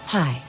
Hi.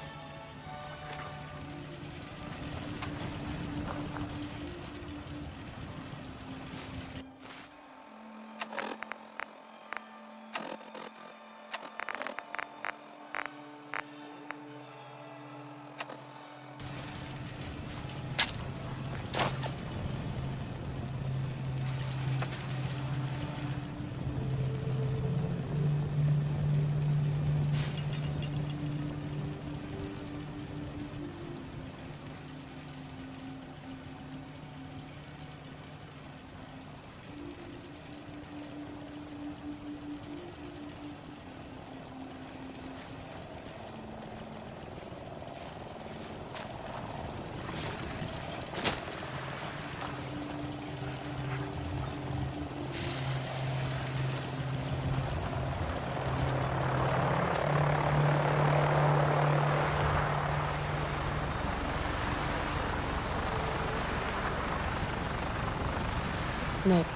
Nick,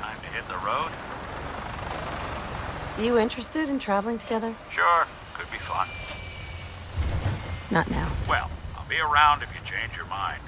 Time to hit the road? you interested in traveling together? Sure, could be fun. Not now. Well, I'll be around if you change your mind.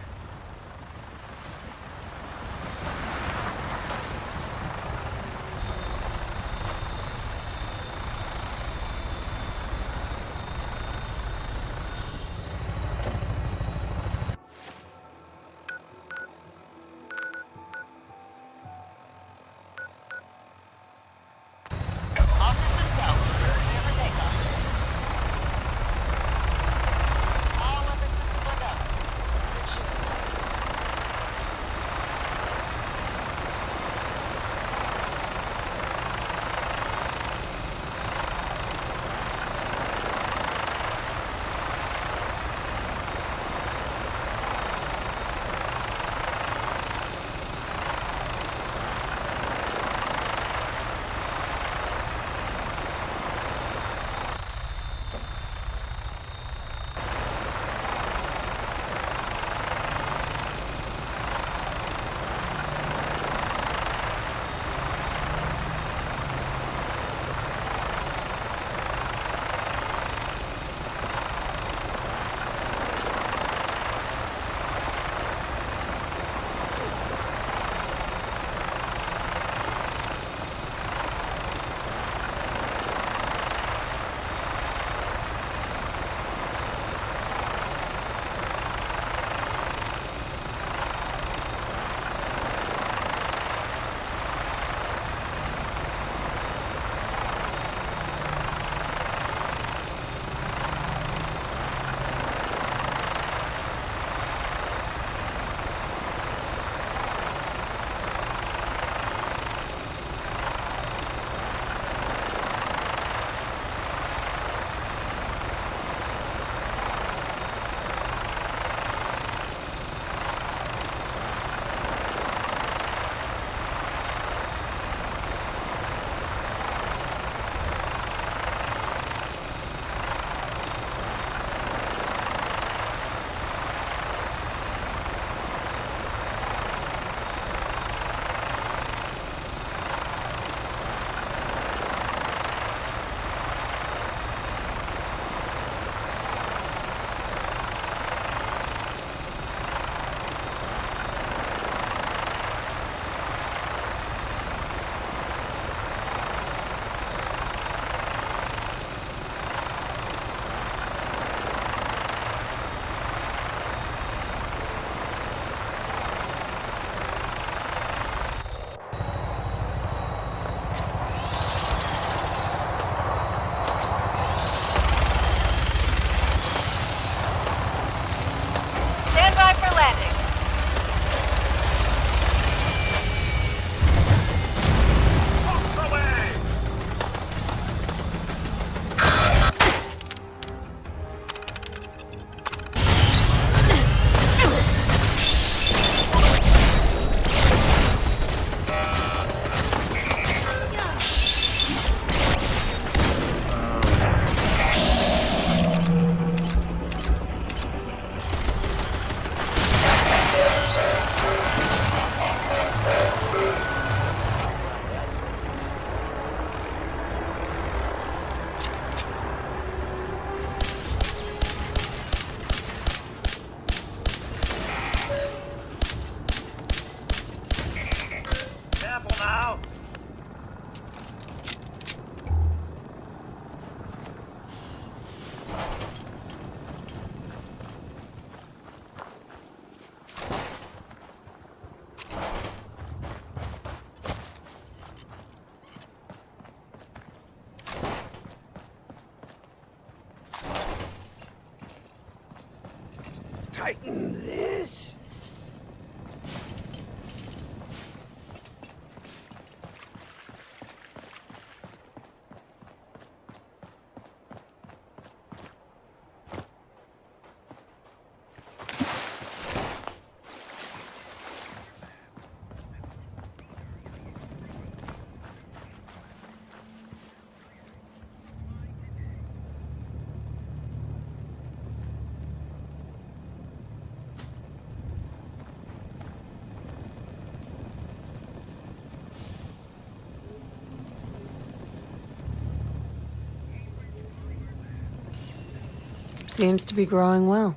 tighten this. Seems to be growing well.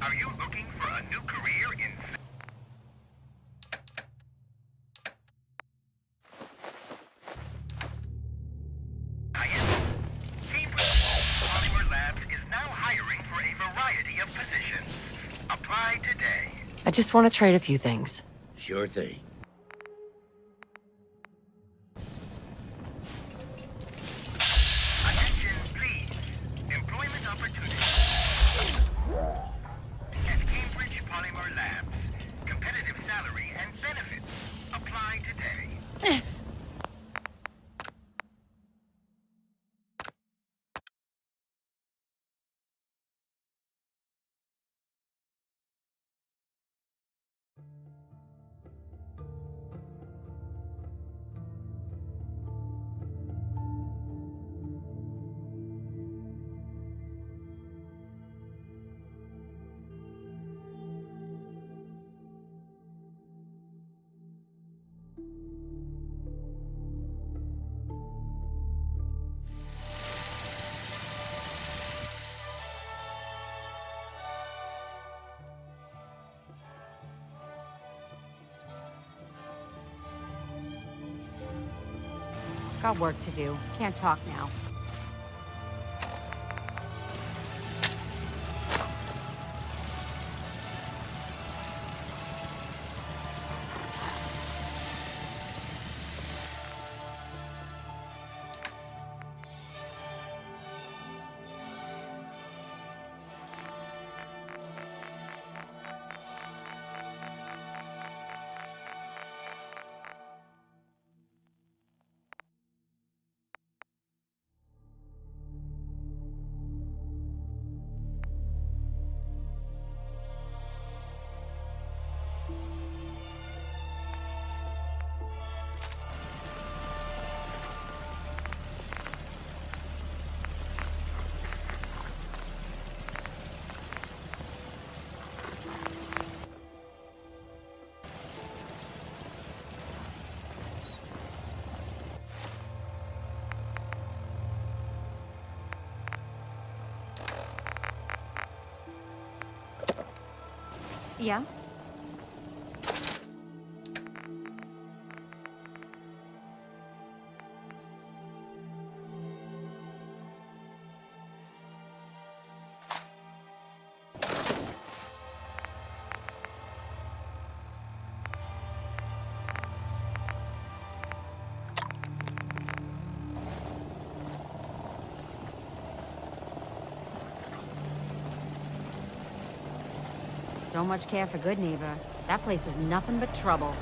Are you looking for a new career in science? Cambridge Polymer Labs is now hiring for a variety of positions. Apply today. I just want to trade a few things. Sure thing. Attention, please. Employment opportunity. At Cambridge Polymer Labs. Competitive salary and benefits. Apply today. Got work to do. Can't talk now. Yeah? Don't much care for good neighbor. That place is nothing but trouble.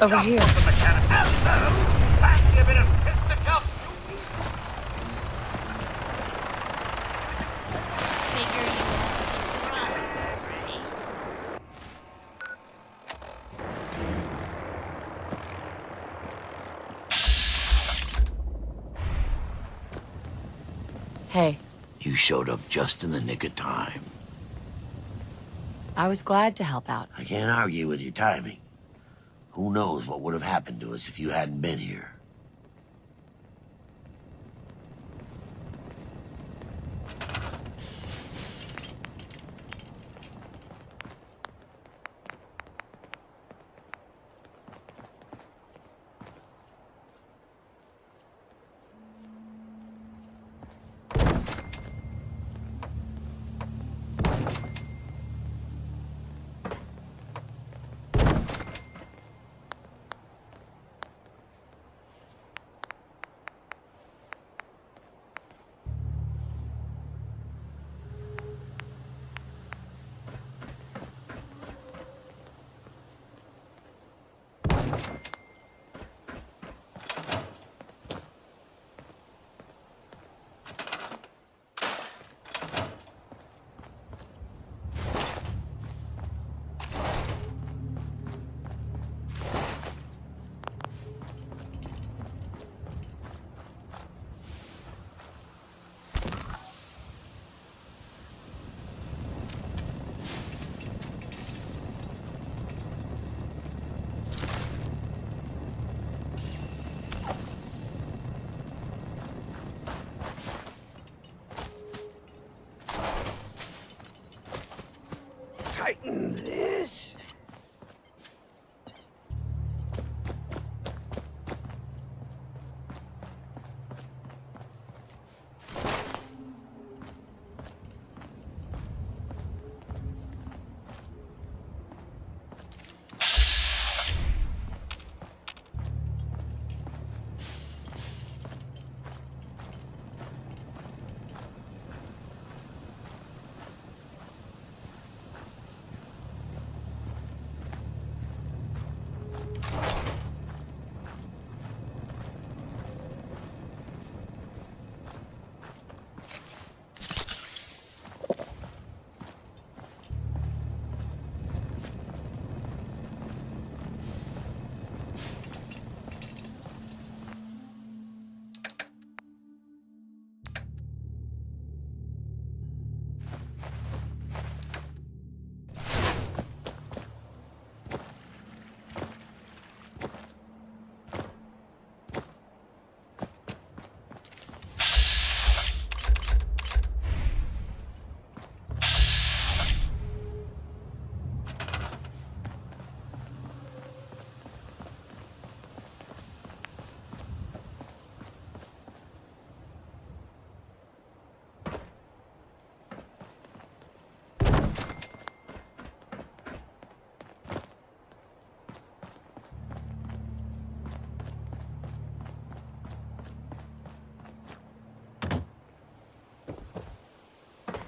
Over here. Fancy a bit of fisticuffs? Figure you want to run, right? Hey, You showed up just in the nick of time. I was glad to help out. I can't argue with your timing. Who knows what would have happened to us if you hadn't been here. Tighten this.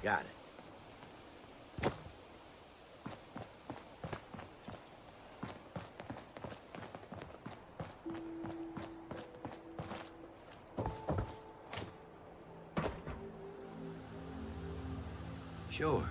Got it. Sure.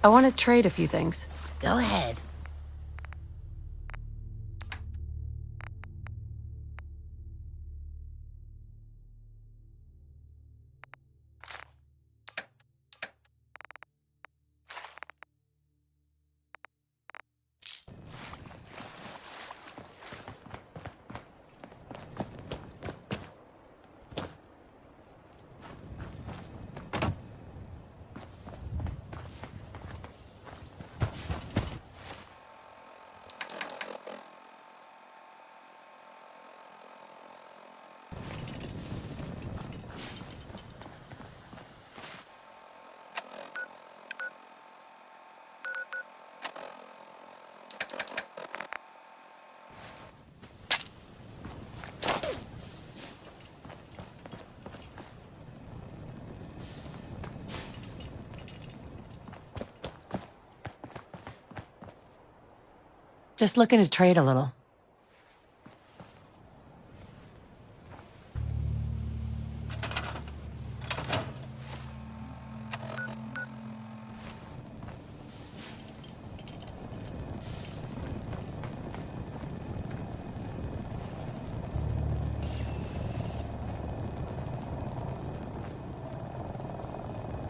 I want to trade a few things. Go ahead. Just looking to trade a little.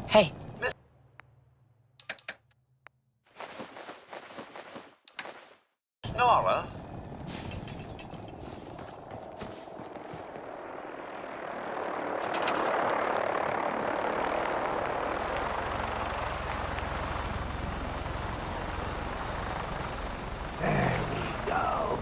Hey, Nora? There we go.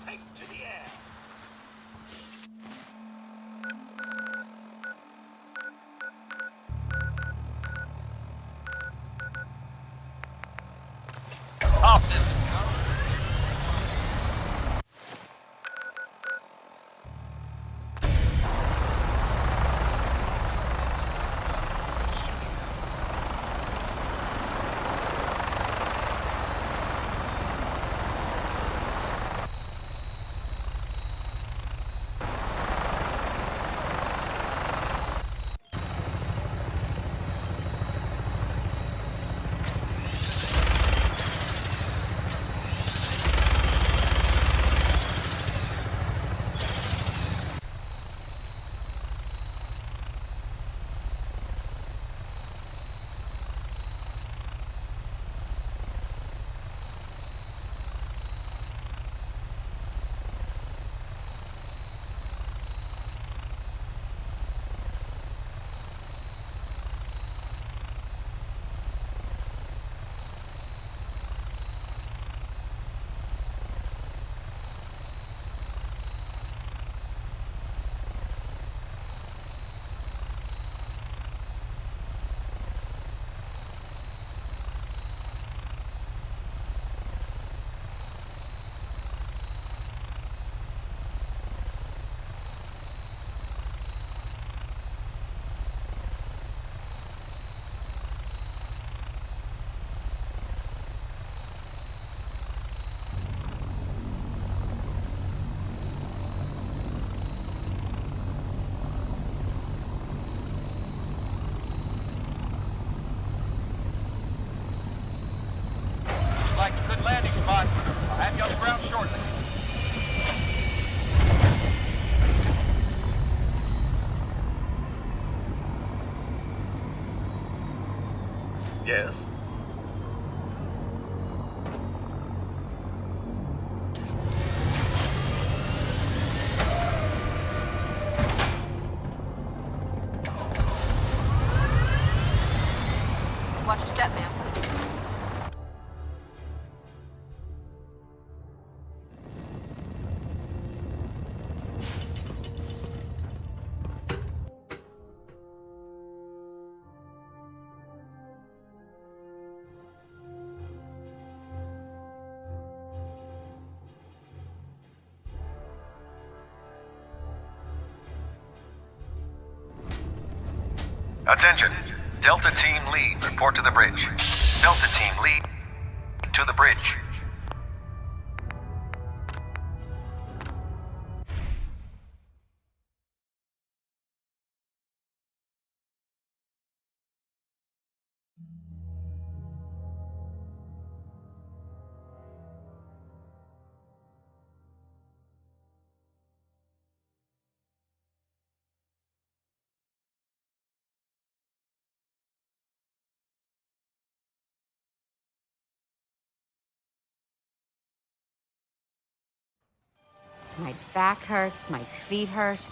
Take to the air. Like a good landing spot. I'll have you on the ground shortly. Yes? watch your step, ma'am. Attention. Delta Team Lead, report to the bridge. Delta Team Lead, to the bridge. My back hurts, my feet hurt.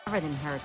Everything hurt.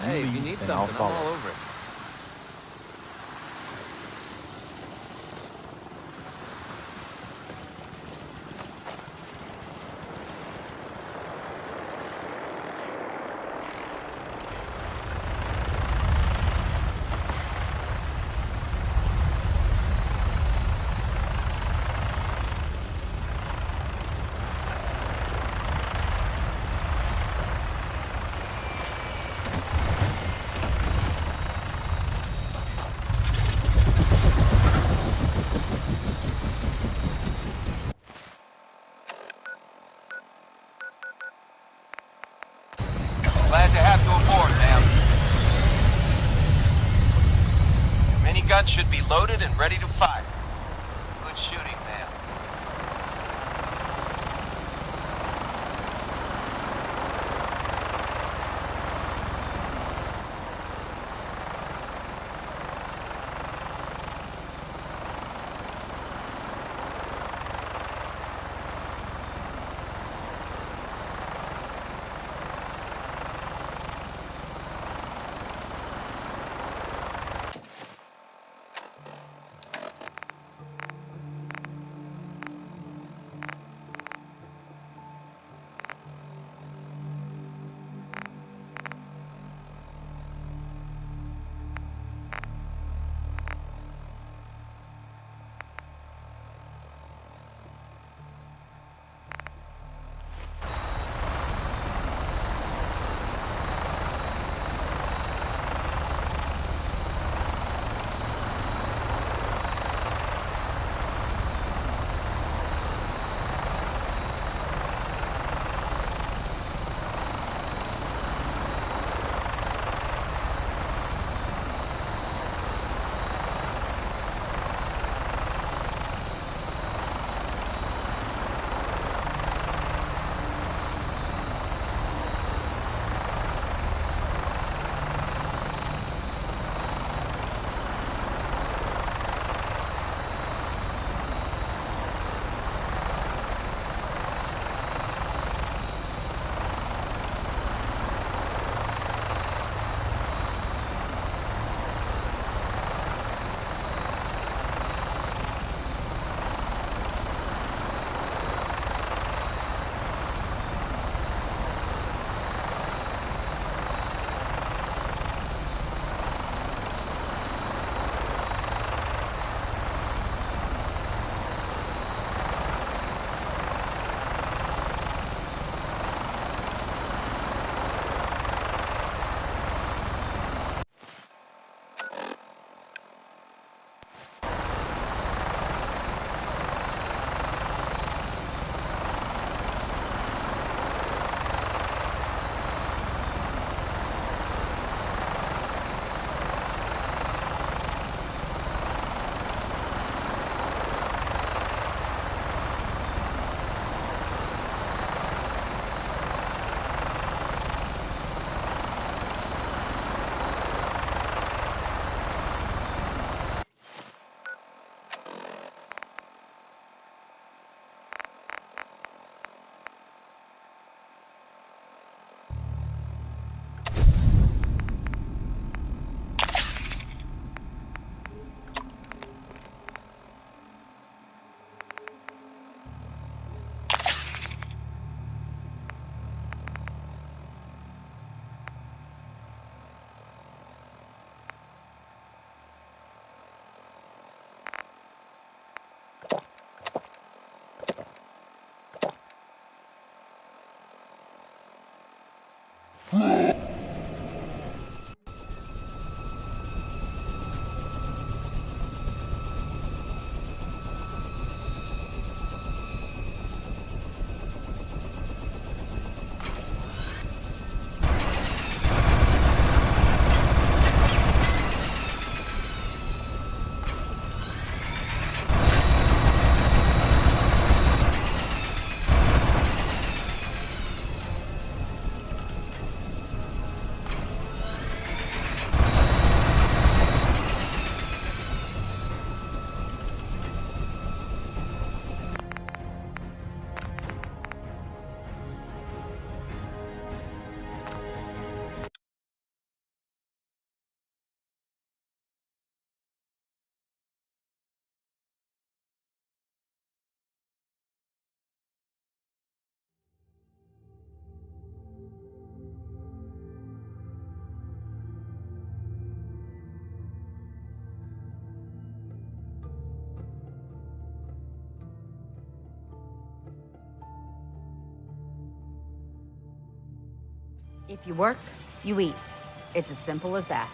Hey, if you need something, I'm all over it. Glad to have you aboard, ma'am. Minigun should be loaded and ready to fire. Good shooting, ma'am. If you work, you eat. It's as simple as that.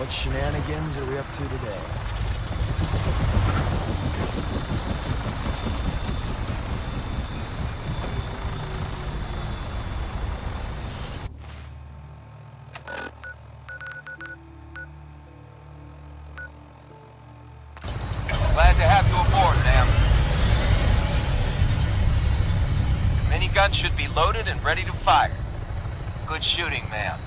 What shenanigans are we up to today? Glad to have you aboard, ma'am. Minigun should be loaded and ready to fire. Good shooting, ma'am.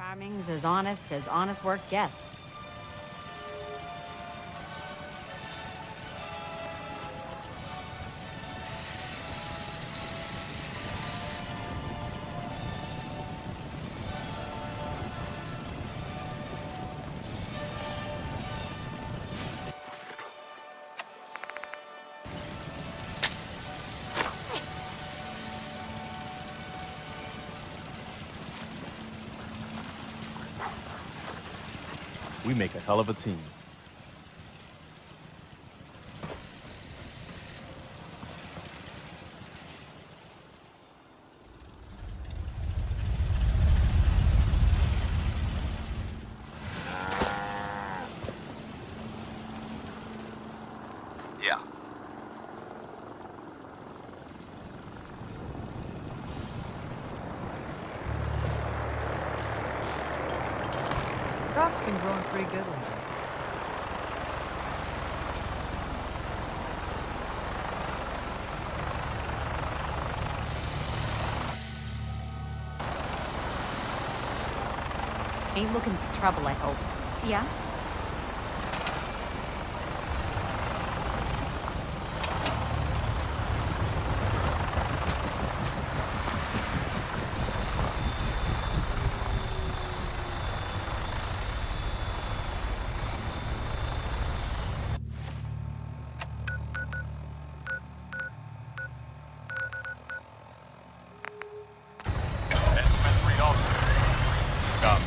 Farming's as honest work gets. We make a hell of a team. Yeah. Crop's been growing pretty good lately. Ain't looking for trouble, I hope. Yeah? Estimate 3 also. Copy.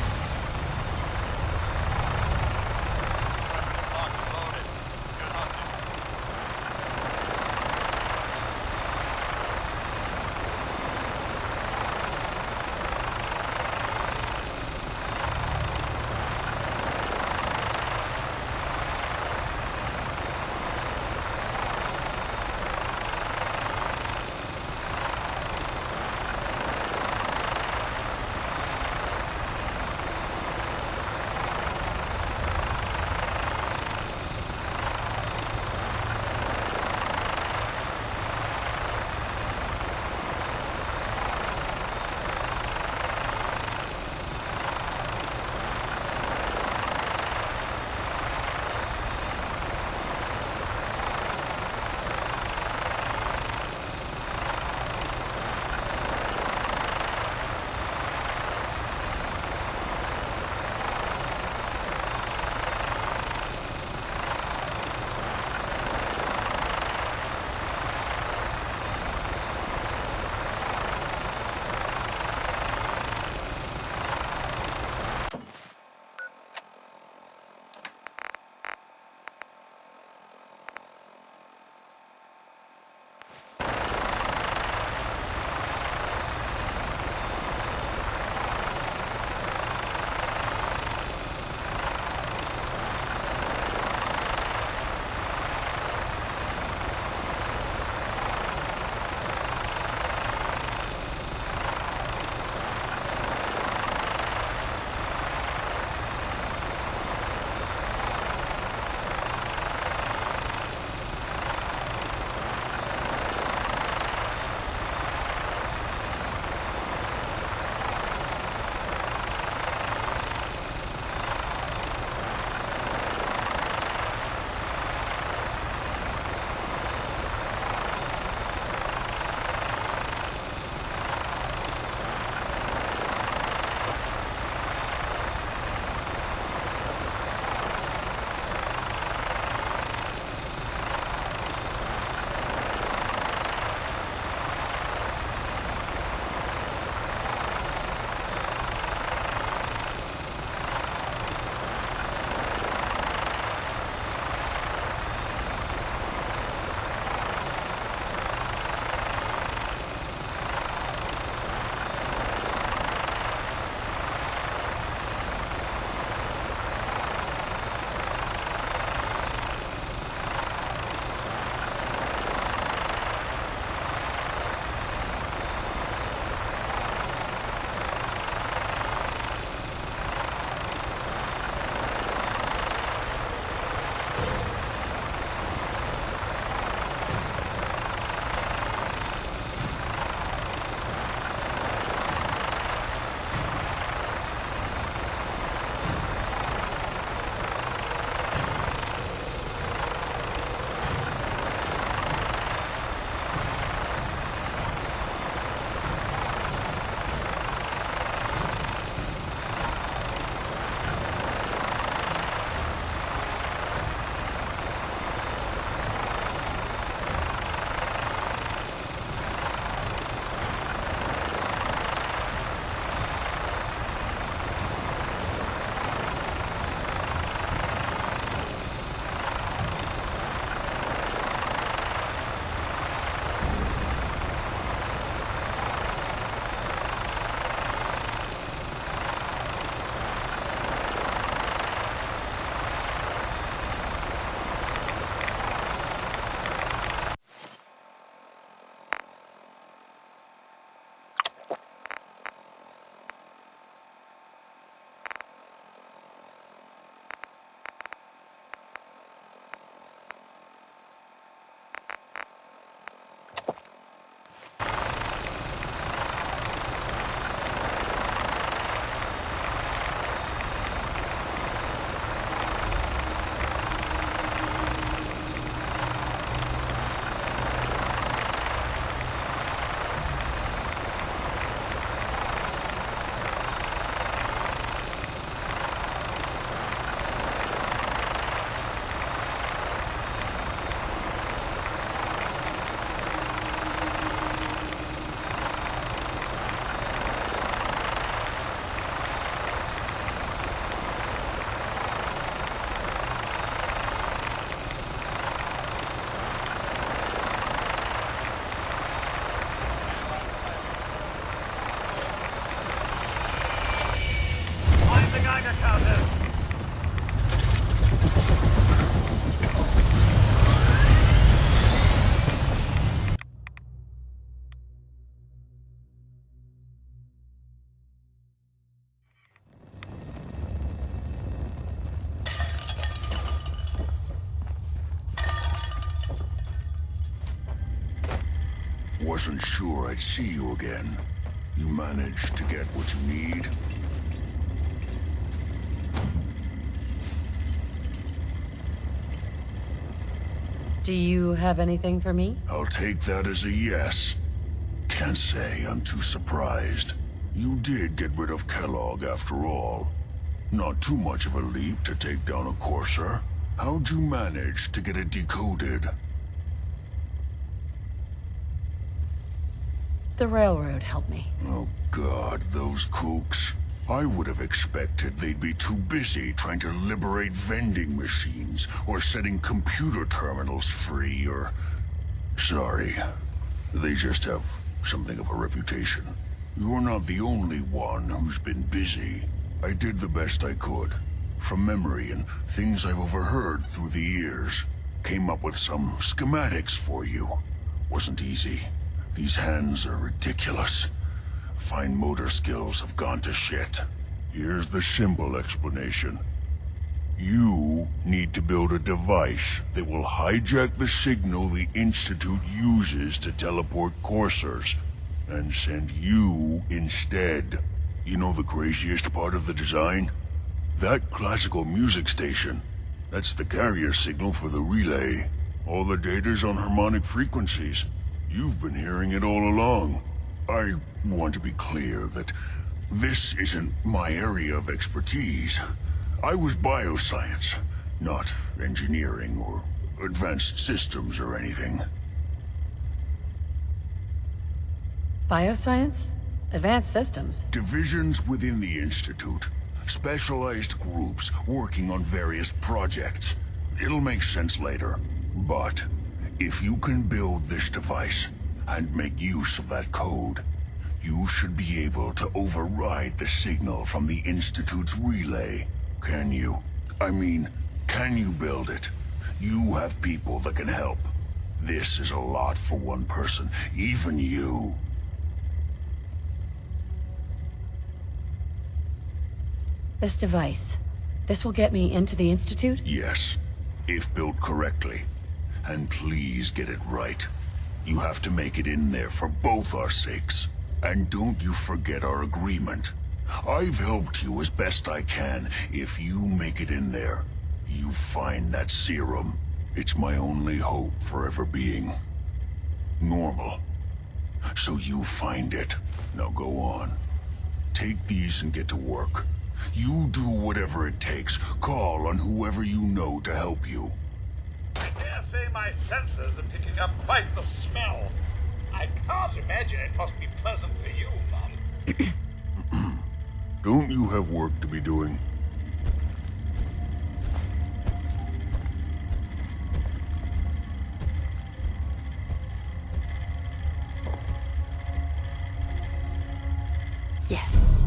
Wasn't sure I'd see you again. You managed to get what you need? Do you have anything for me? I'll take that as a yes. Can't say I'm too surprised. You did get rid of Kellogg after all. Not too much of a leap to take down a Courser. How'd you manage to get it decoded? The railroad helped me. Oh God, those kooks. I would have expected they'd be too busy trying to liberate vending machines or setting computer terminals free or... Sorry. They just have something of a reputation. You're not the only one who's been busy. I did the best I could. From memory and things I've overheard through the years. Came up with some schematics for you. Wasn't easy. These hands are ridiculous. Fine motor skills have gone to shit. Here's the simple explanation. You need to build a device that will hijack the signal the Institute uses to teleport coursers, and send you instead. You know the craziest part of the design? That classical music station. That's the carrier signal for the relay. All the data's on harmonic frequencies. You've been hearing it all along. I want to be clear that this isn't my area of expertise. I was bioscience, not engineering or advanced systems or anything. Bioscience? Advanced systems? Divisions within the Institute. Specialized groups working on various projects. It'll make sense later. But if you can build this device and make use of that code, you should be able to override the signal from the Institute's relay. Can you? I mean, can you build it? You have people that can help. This is a lot for one person, even you. This device. This will get me into the Institute? Yes, if built correctly. And please get it right. You have to make it in there for both our sakes. And don't you forget our agreement. I've helped you as best I can. If you make it in there, you find that serum. It's my only hope for ever being normal. So you find it. Now go on. Take these and get to work. You do whatever it takes. Call on whoever you know to help you. I dare say my senses are picking up quite the smell. I can't imagine it must be pleasant for you, Mum. Don't you have work to be doing? Yes.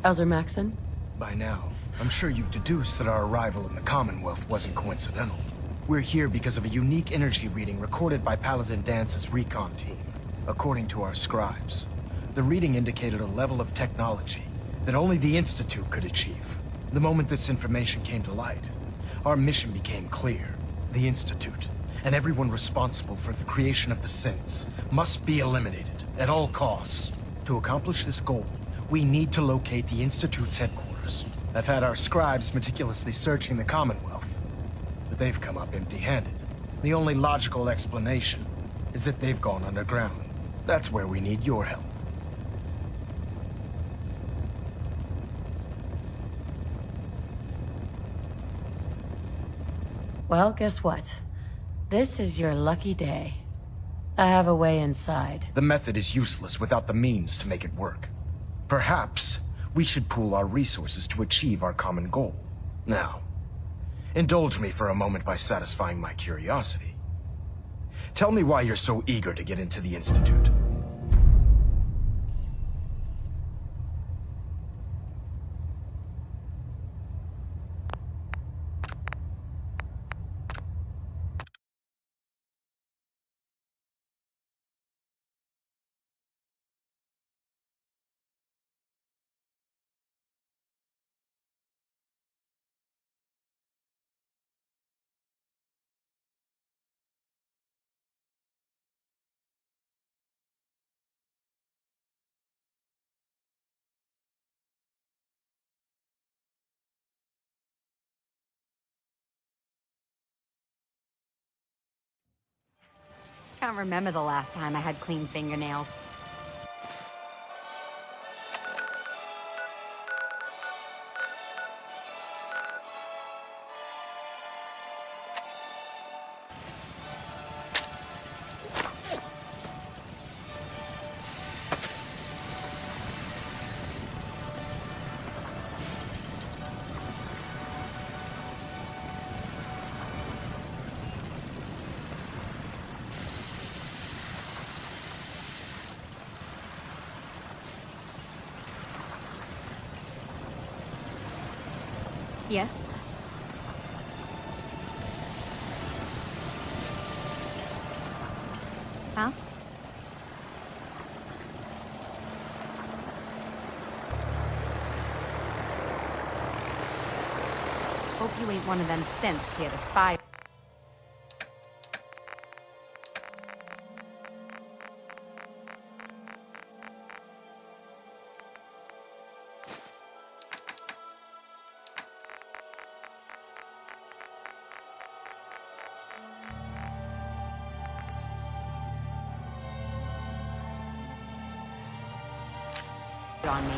Elder Maxon? By now, I'm sure you've deduced that our arrival in the Commonwealth wasn't coincidental. We're here because of a unique energy reading recorded by Paladin Dance's recon team. According to our scribes, the reading indicated a level of technology that only the Institute could achieve. The moment this information came to light, our mission became clear. The Institute, and everyone responsible for the creation of the synths, must be eliminated at all costs. To accomplish this goal, we need to locate the Institute's headquarters. I've had our scribes meticulously searching the Commonwealth, but they've come up empty-handed. The only logical explanation is that they've gone underground. That's where we need your help. Well, guess what? This is your lucky day. I have a way inside. The method is useless without the means to make it work. Perhaps we should pool our resources to achieve our common goal. Now, indulge me for a moment by satisfying my curiosity. Tell me why you're so eager to get into the Institute. Can't remember the last time I had clean fingernails. Yes? Huh? Hope you ain't one of them synths here to spy. On me.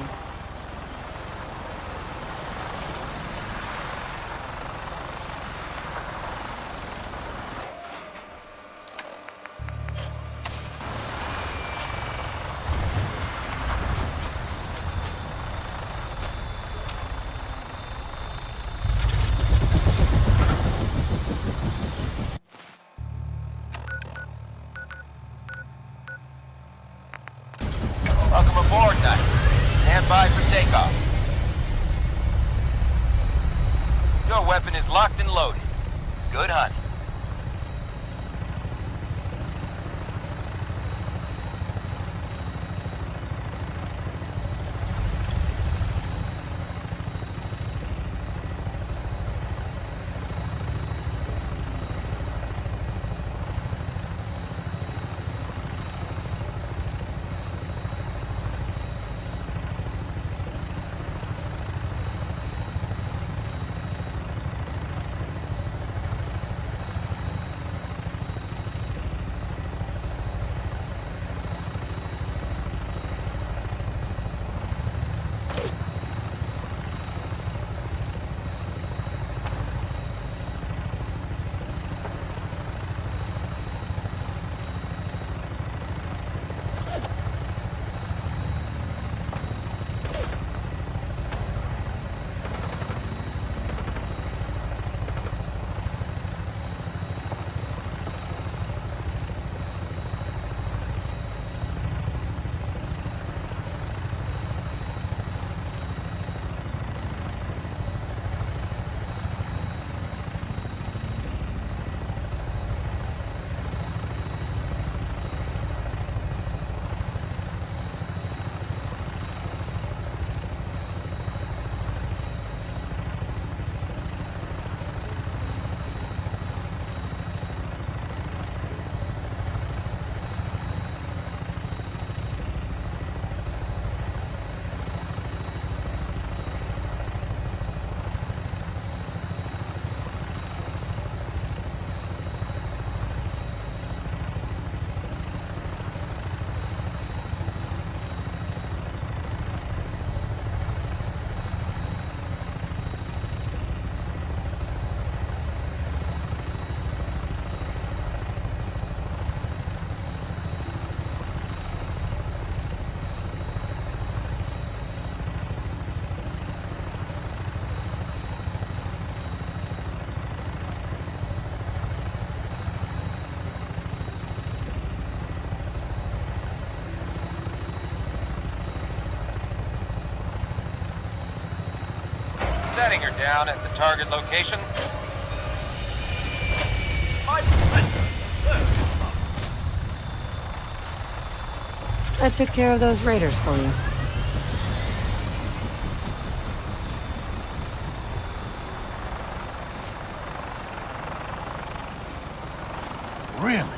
Welcome aboard, Knight. Stand by for takeoff. Your weapon is locked and loaded. Good hunting. Setting her down at the target location. I took care of those raiders for you. Really?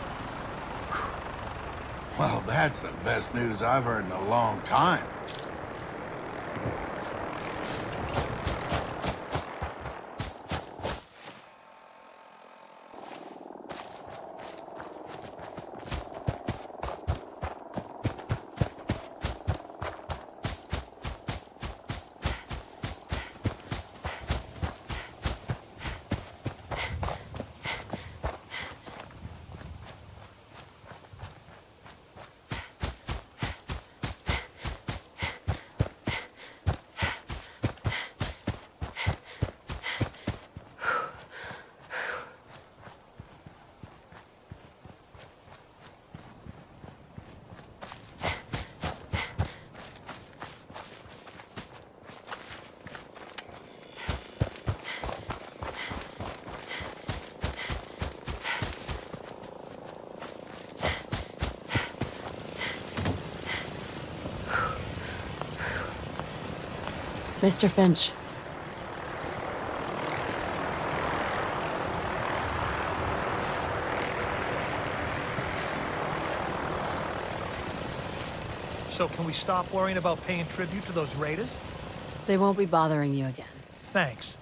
Well, that's the best news I've heard in a long time. Mr. Finch. So can we stop worrying about paying tribute to those raiders? They won't be bothering you again. Thanks.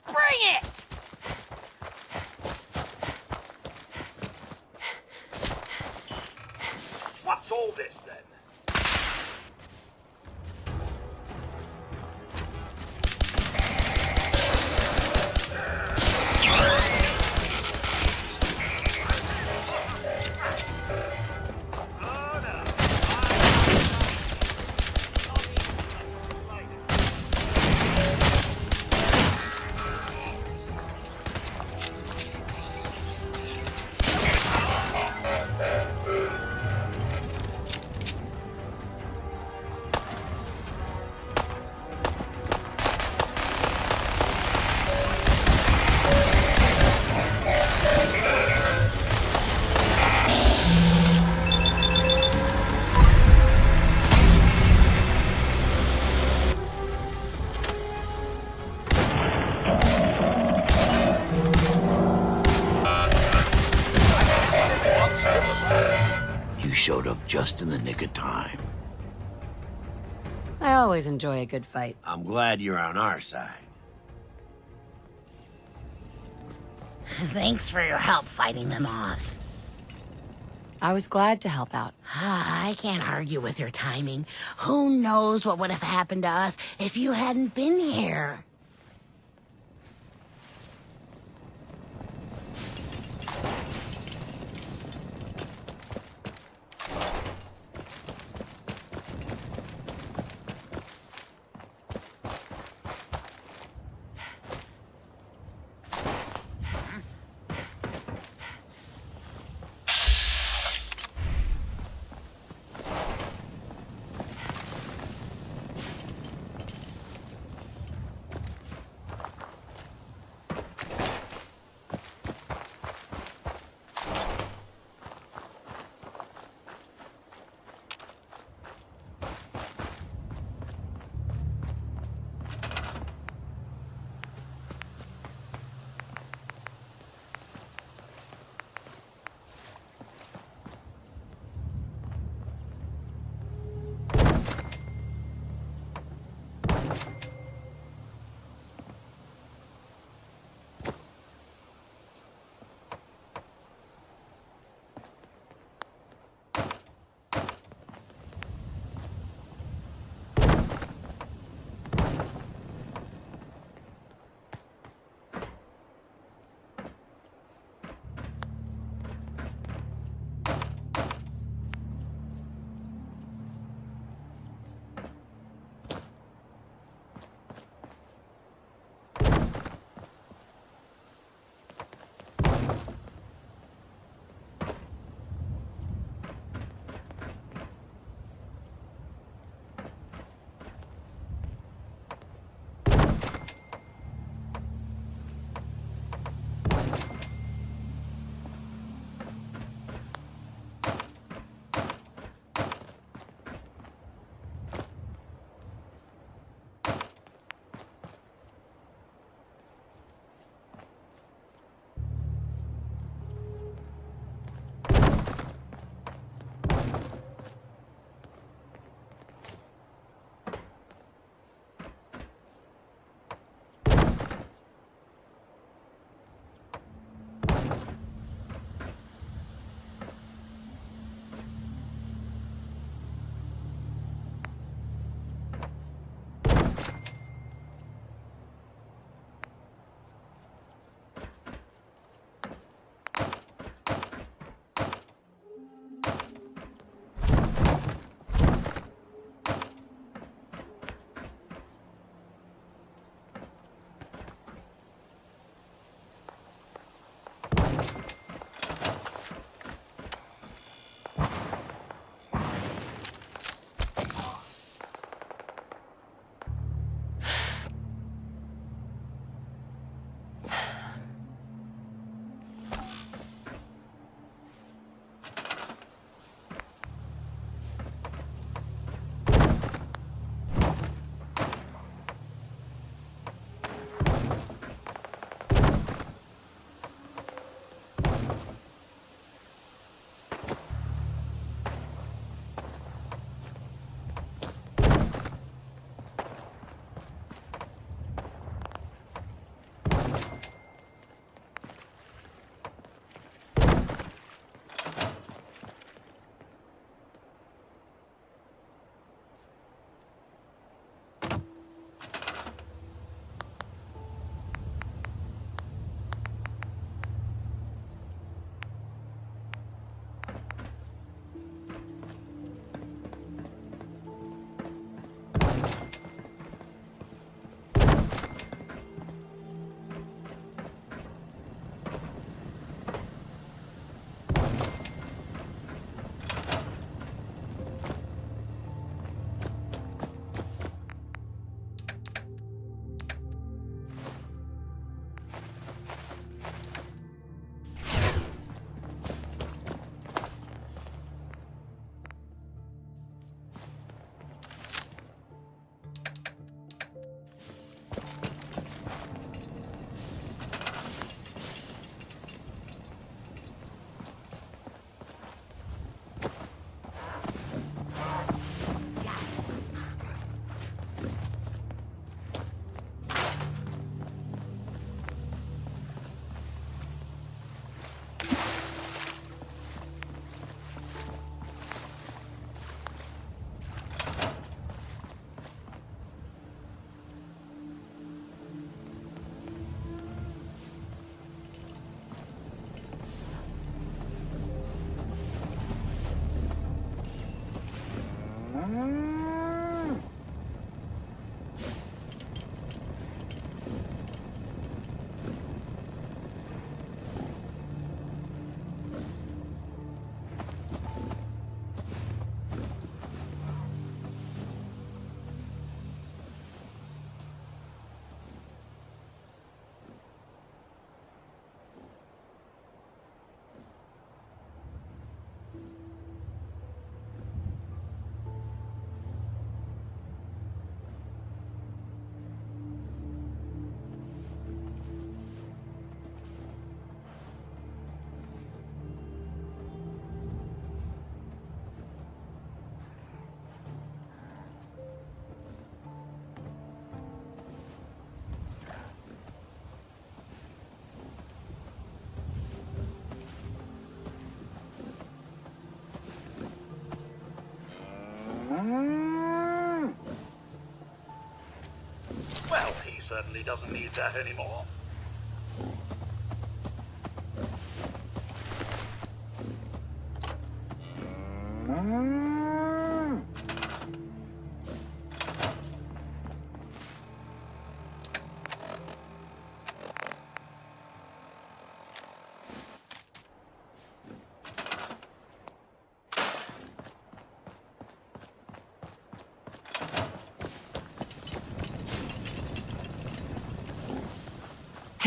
Bring it! What's all this, then? You showed up just in the nick of time. I always enjoy a good fight. I'm glad you're on our side. Thanks for your help fighting them off. I was glad to help out. I can't argue with your timing. Who knows what would have happened to us if you hadn't been here? Well, he certainly doesn't need that anymore.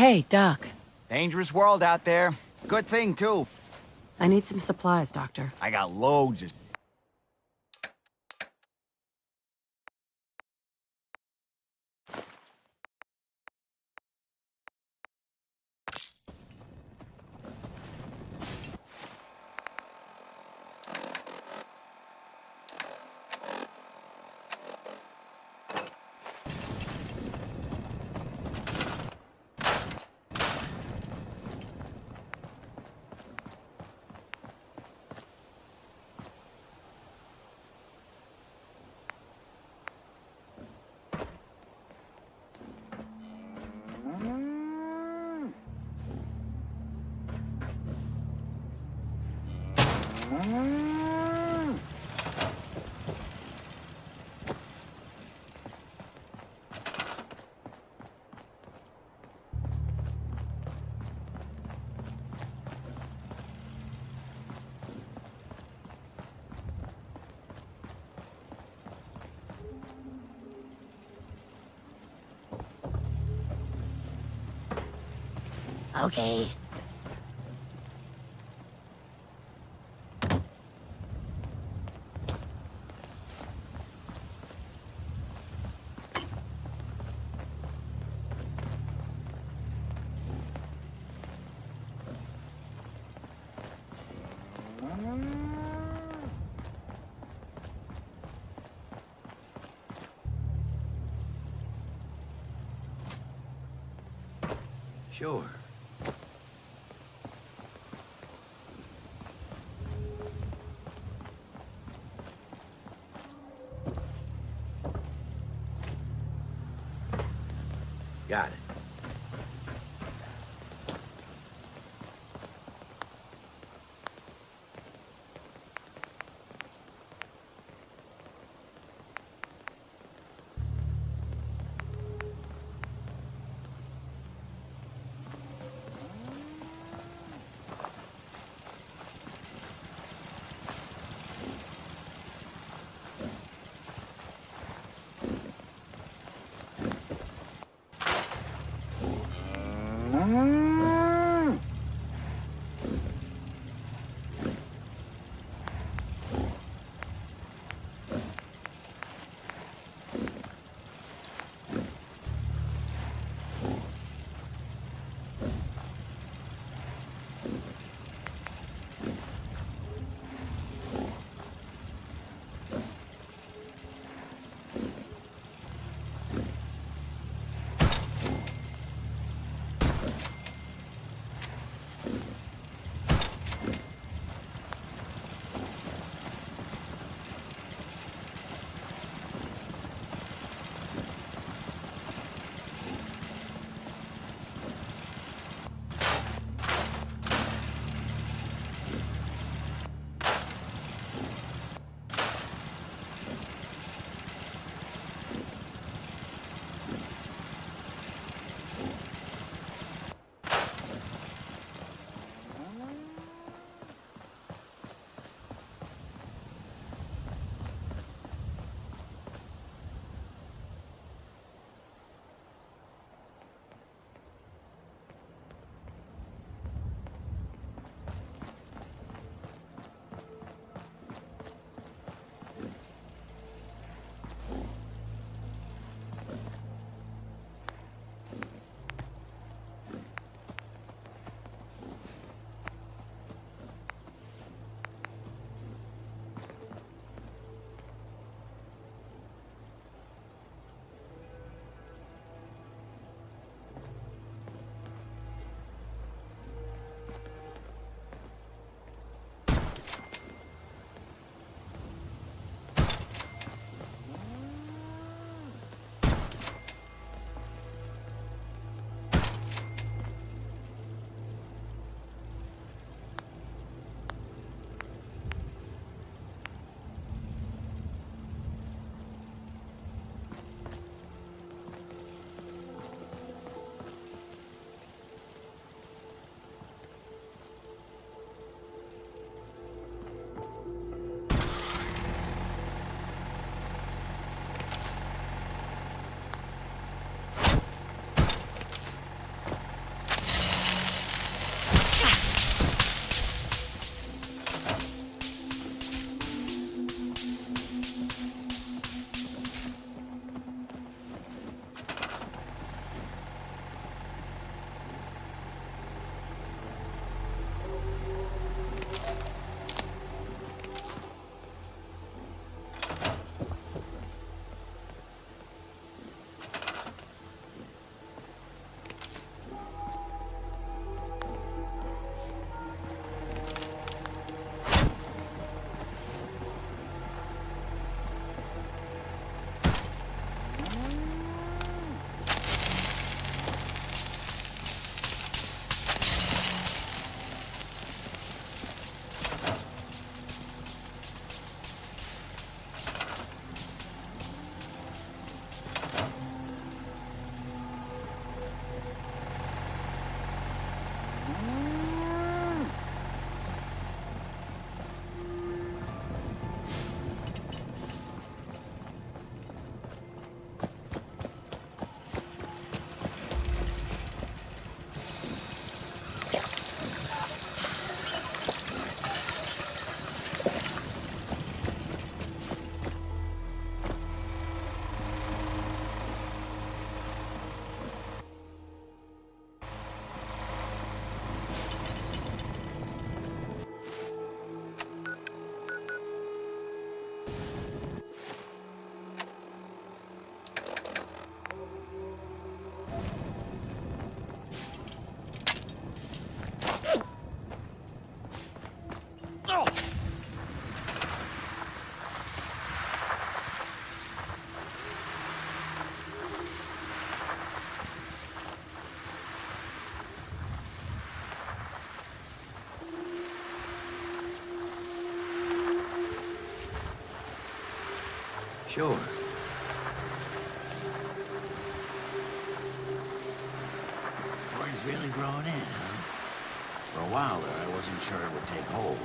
Hey, Doc. Dangerous world out there. Good thing, too. I need some supplies, Doctor. I got loads of... Okay. Sure. Got it. Sure. Corn's really growing in, huh? For a while there, I wasn't sure it would take hold.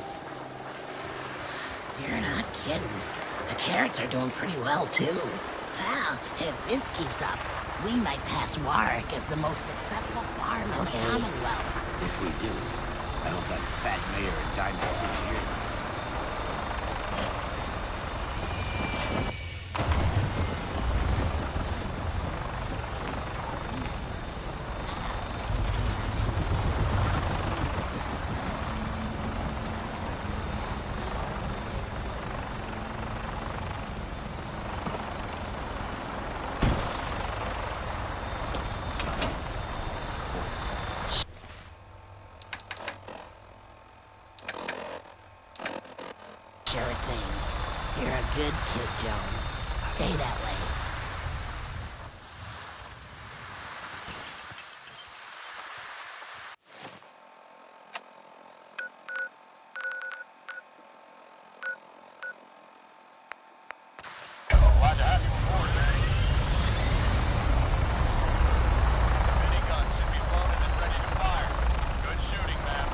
You're not kidding. The carrots are doing pretty well, too. Well, if this keeps up, we might pass Warwick as the most successful farm in the Commonwealth. If we do, I hope that fat mayor in Diamond City hears me. Sure thing. You're a good kid, Jones. Stay that way. Glad to have you aboard, Eddie. Minigun should be loaded and ready to fire. Good shooting, man.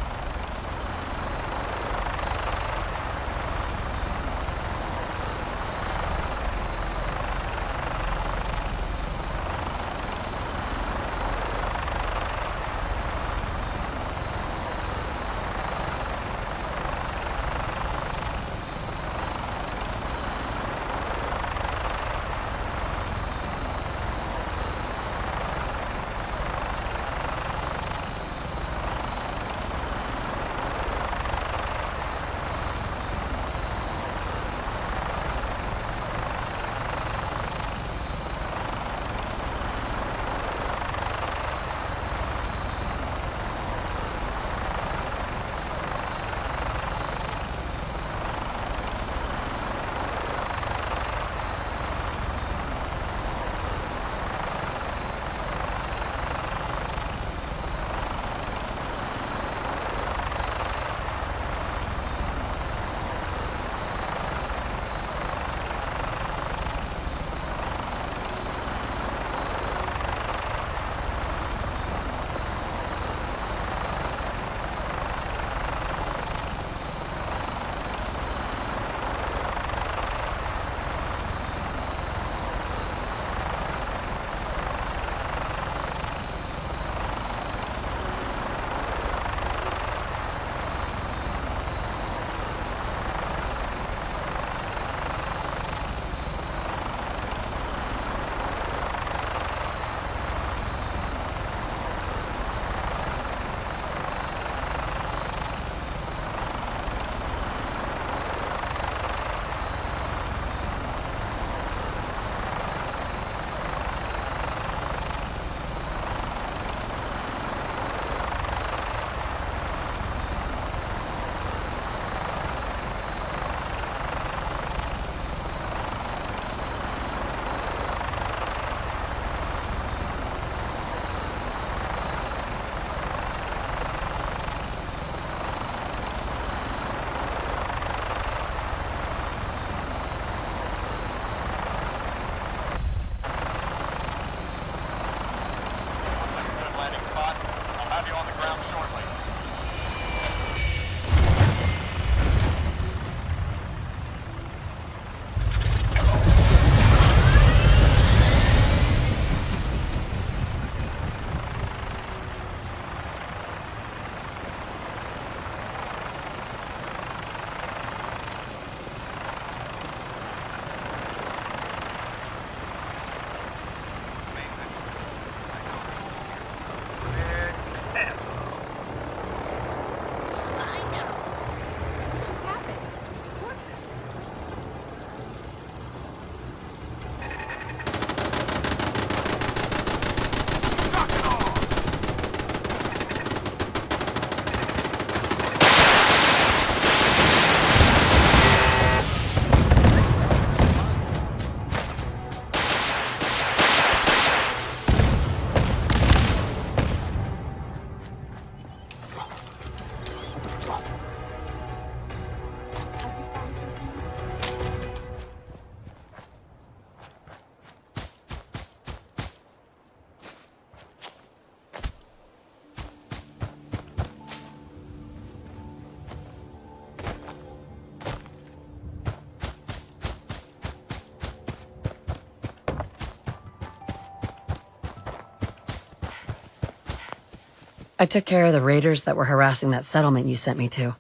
I took care of the raiders that were harassing that settlement you sent me to.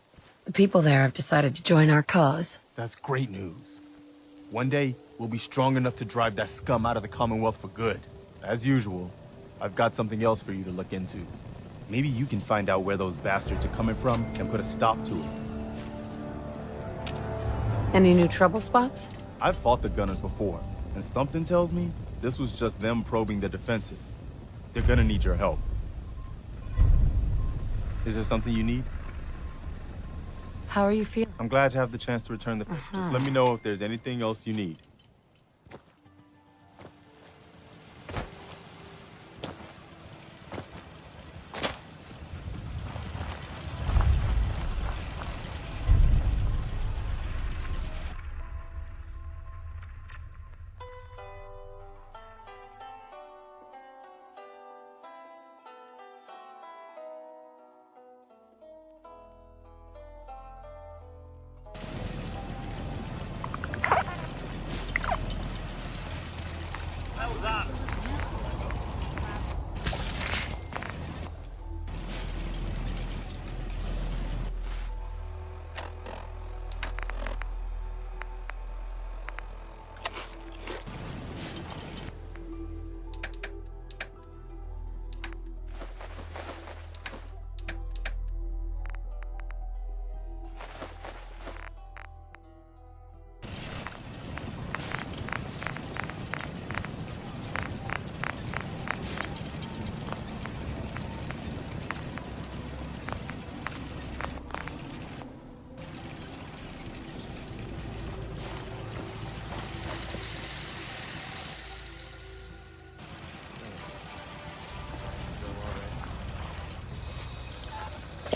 The people there have decided to join our cause. That's great news. One day, we'll be strong enough to drive that scum out of the Commonwealth for good. As usual, I've got something else for you to look into. Maybe you can find out where those bastards are coming from and put a stop to it. Any new trouble spots? I've fought the Gunners before, and something tells me this was just them probing their defenses. They're gonna need your help. Is there something you need? How are you feeling? I'm glad to have the chance to return the favor. Just let me know if there's anything else you need.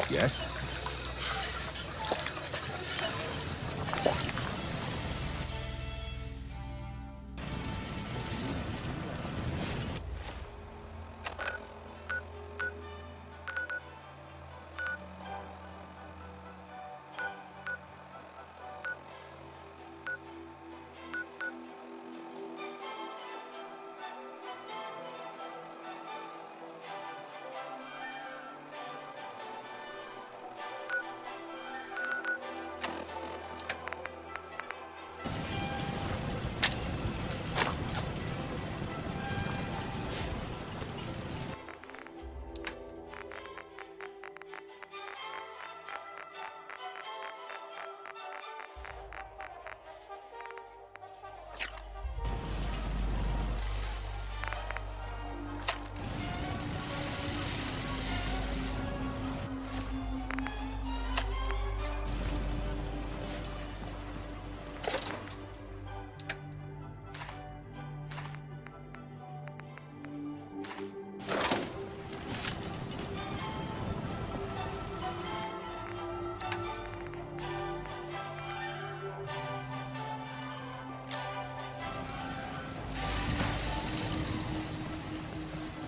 Yes?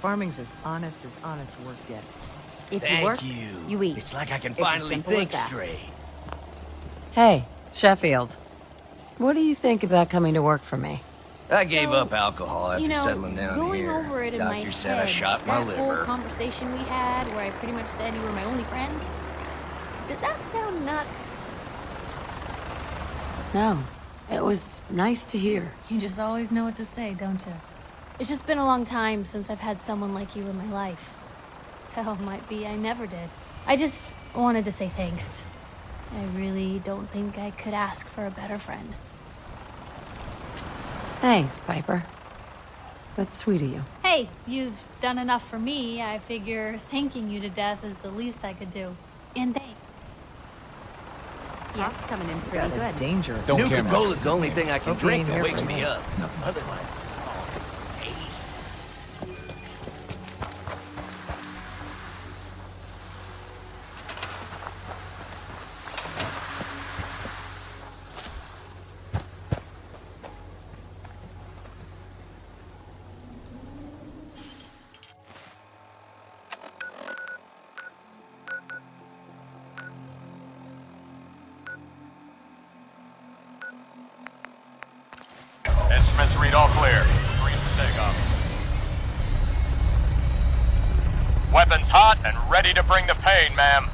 Farming's as honest work gets. If you work, you eat. It's like I can It's as finally simple as think that. straight. Hey, Sheffield. What do you think about coming to work for me? I gave up alcohol after You know, settling down going here. over it in my Doctor said I head, shot my that whole liver. conversation we had where I pretty much said you were my only friend, did that sound nuts? No. It was nice to hear. You just always know what to say, don't you? It's just been a long time since I've had someone like you in my life. Hell, might be I never did. I just wanted to say thanks. I really don't think I could ask for a better friend. Thanks, Piper. That's sweet of you. Hey, you've done enough for me. I figure thanking you to death is the least I could do. And thanks. Yes, coming in pretty good. Dangerous. Nuka-Cola's the only thing I can Okay, drink in that here wakes for me you. up. Otherwise, it's all haze. Instruments read all clear. Green for takeoff. Weapons hot and ready to bring the pain, ma'am.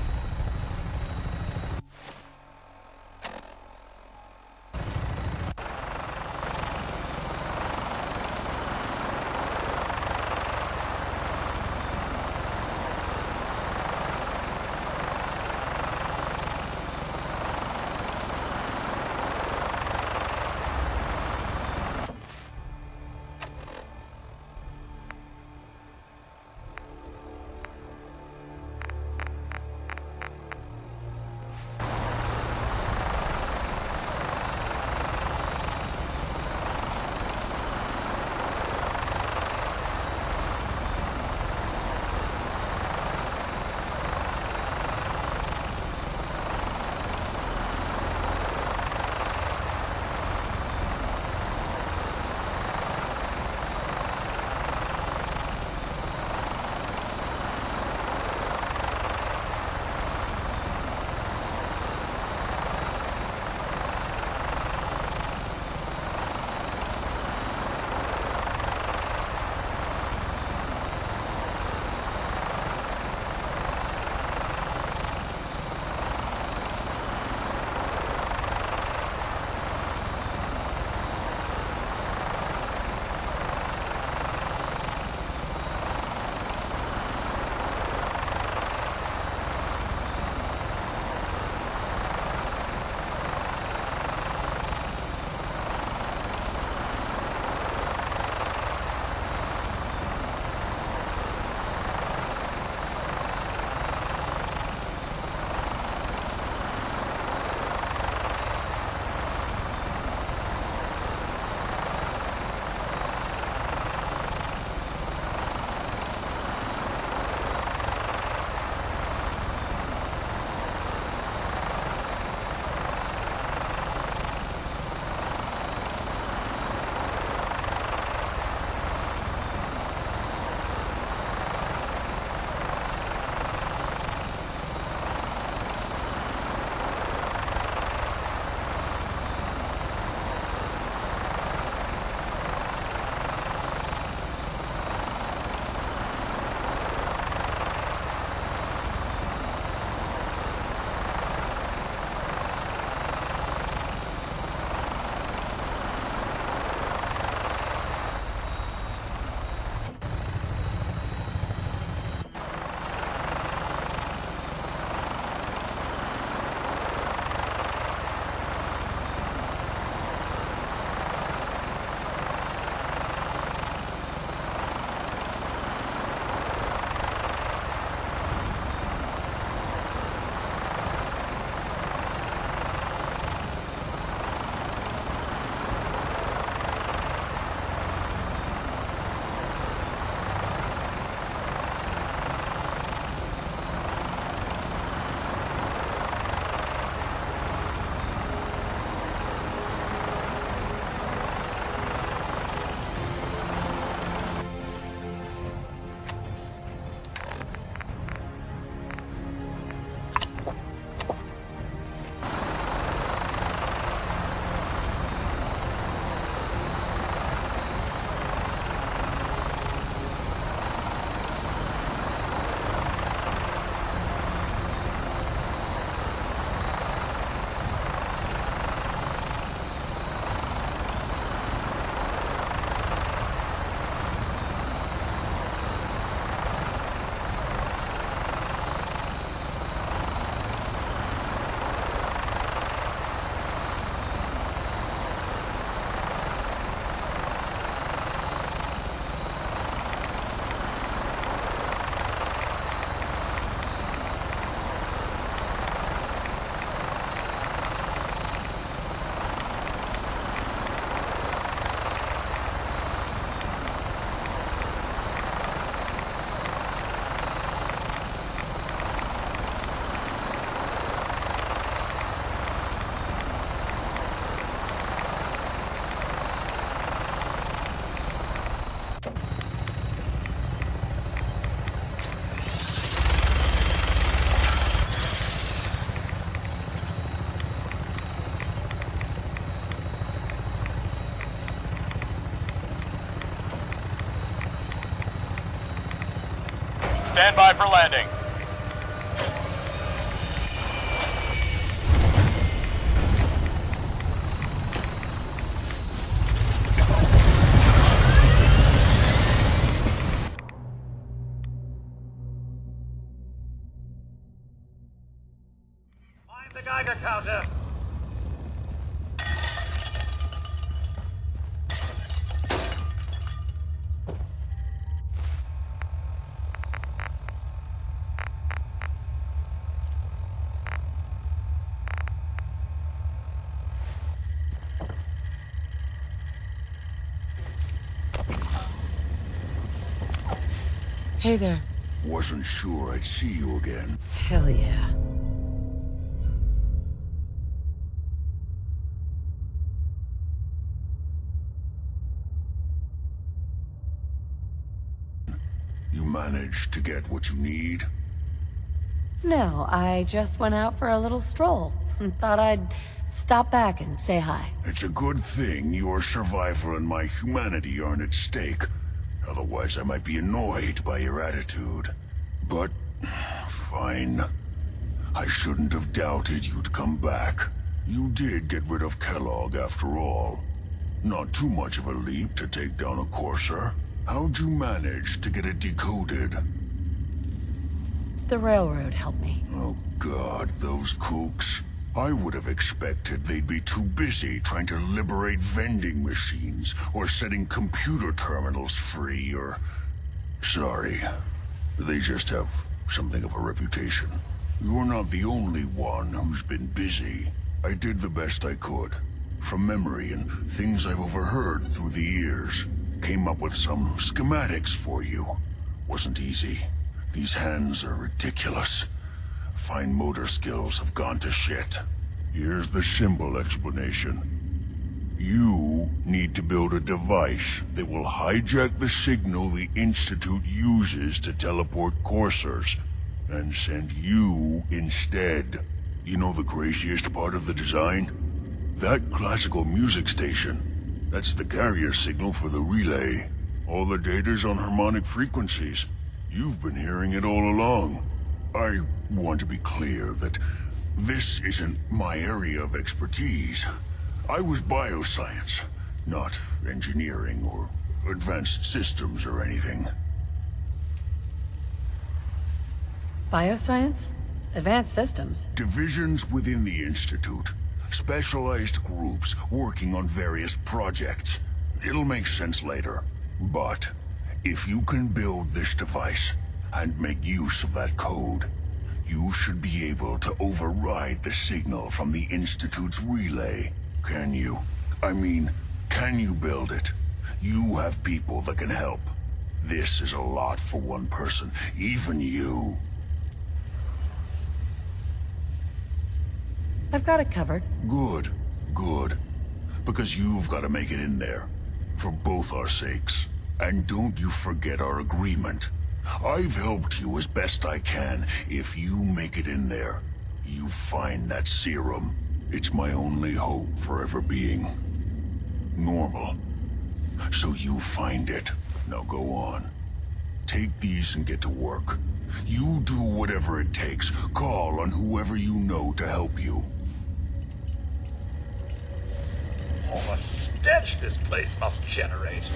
Stand by for landing. Mind the Geiger counter. Hey there. Wasn't sure I'd see you again. Hell yeah. You managed to get what you need? No, I just went out for a little stroll. Thought I'd stop back and say hi. It's a good thing your survival and my humanity aren't at stake. Otherwise, I might be annoyed by your attitude. But, fine. I shouldn't have doubted you'd come back. You did get rid of Kellogg after all. Not too much of a leap to take down a Courser. How'd you manage to get it decoded? The railroad helped me. Oh God, those kooks. I would have expected they'd be too busy trying to liberate vending machines or setting computer terminals free or... Sorry. They just have something of a reputation. You're not the only one who's been busy. I did the best I could. From memory and things I've overheard through the years. Came up with some schematics for you. Wasn't easy. These hands are ridiculous. Fine motor skills have gone to shit. Here's the simple explanation. You need to build a device that will hijack the signal the Institute uses to teleport coursers, and send you instead. You know the craziest part of the design? That classical music station. That's the carrier signal for the relay. All the data's on harmonic frequencies. You've been hearing it all along. I want to be clear that this isn't my area of expertise. I was bioscience, not engineering or advanced systems or anything. Bioscience? Advanced systems? Divisions within the Institute. Specialized groups working on various projects. It'll make sense later. But if you can build this device and make use of that code, you should be able to override the signal from the Institute's relay. Can you? I mean, can you build it? You have people that can help. This is a lot for one person, even you. I've got it covered. Good, good. Because you've got to make it in there. For both our sakes. And don't you forget our agreement. I've helped you as best I can. If you make it in there, you find that serum. It's my only hope for ever being normal. So you find it. Now go on. Take these and get to work. You do whatever it takes. Call on whoever you know to help you. All the stench this place must generate.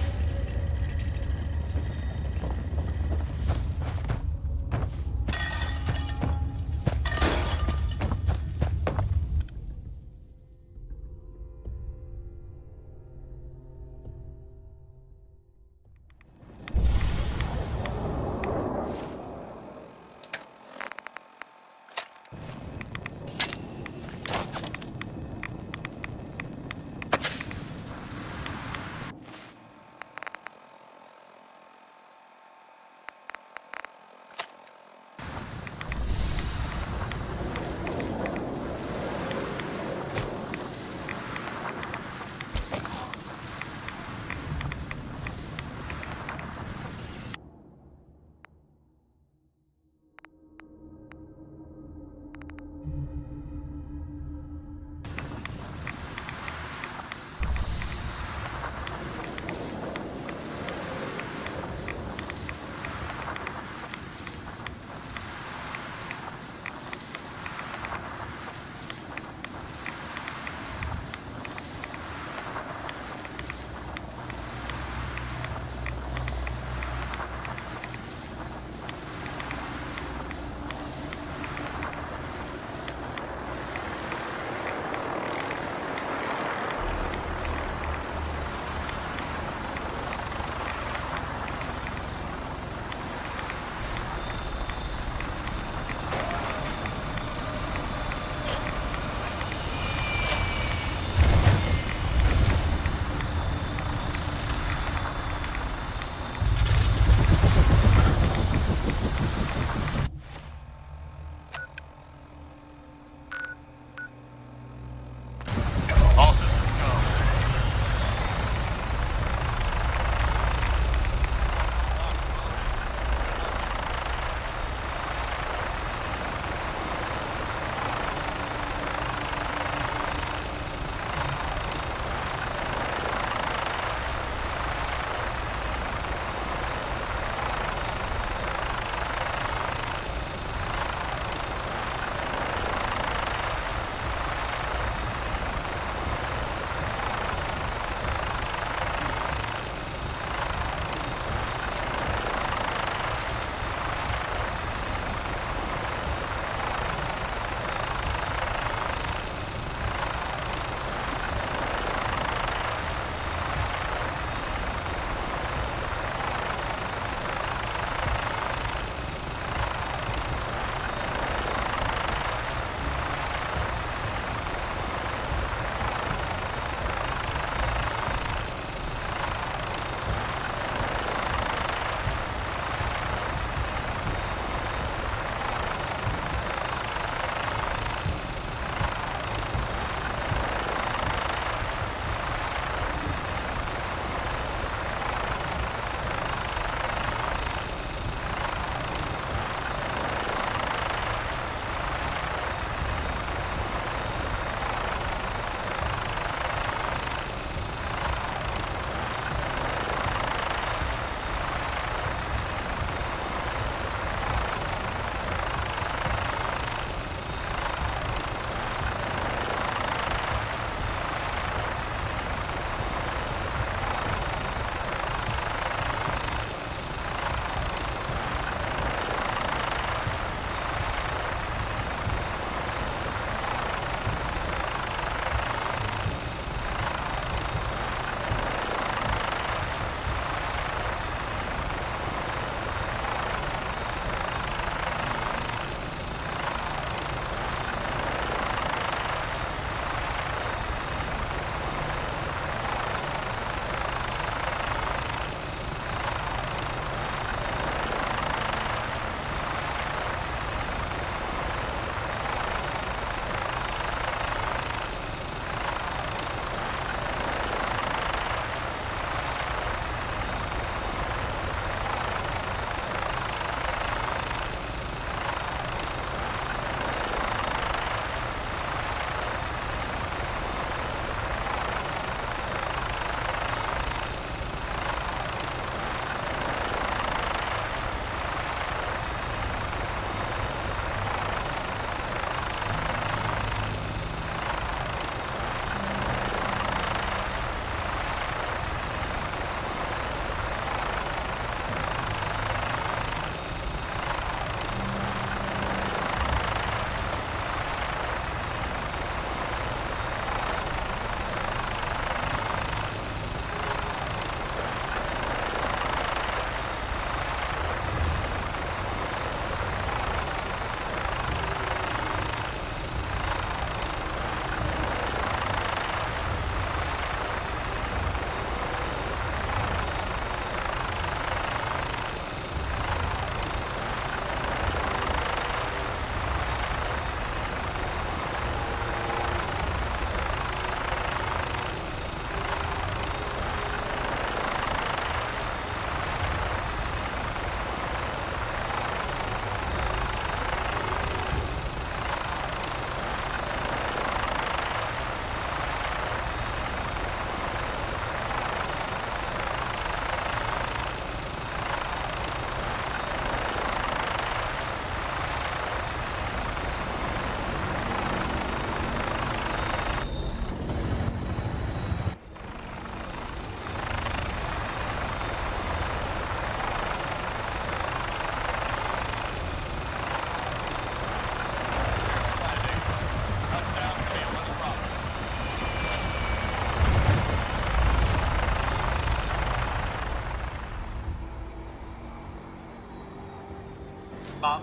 Mom?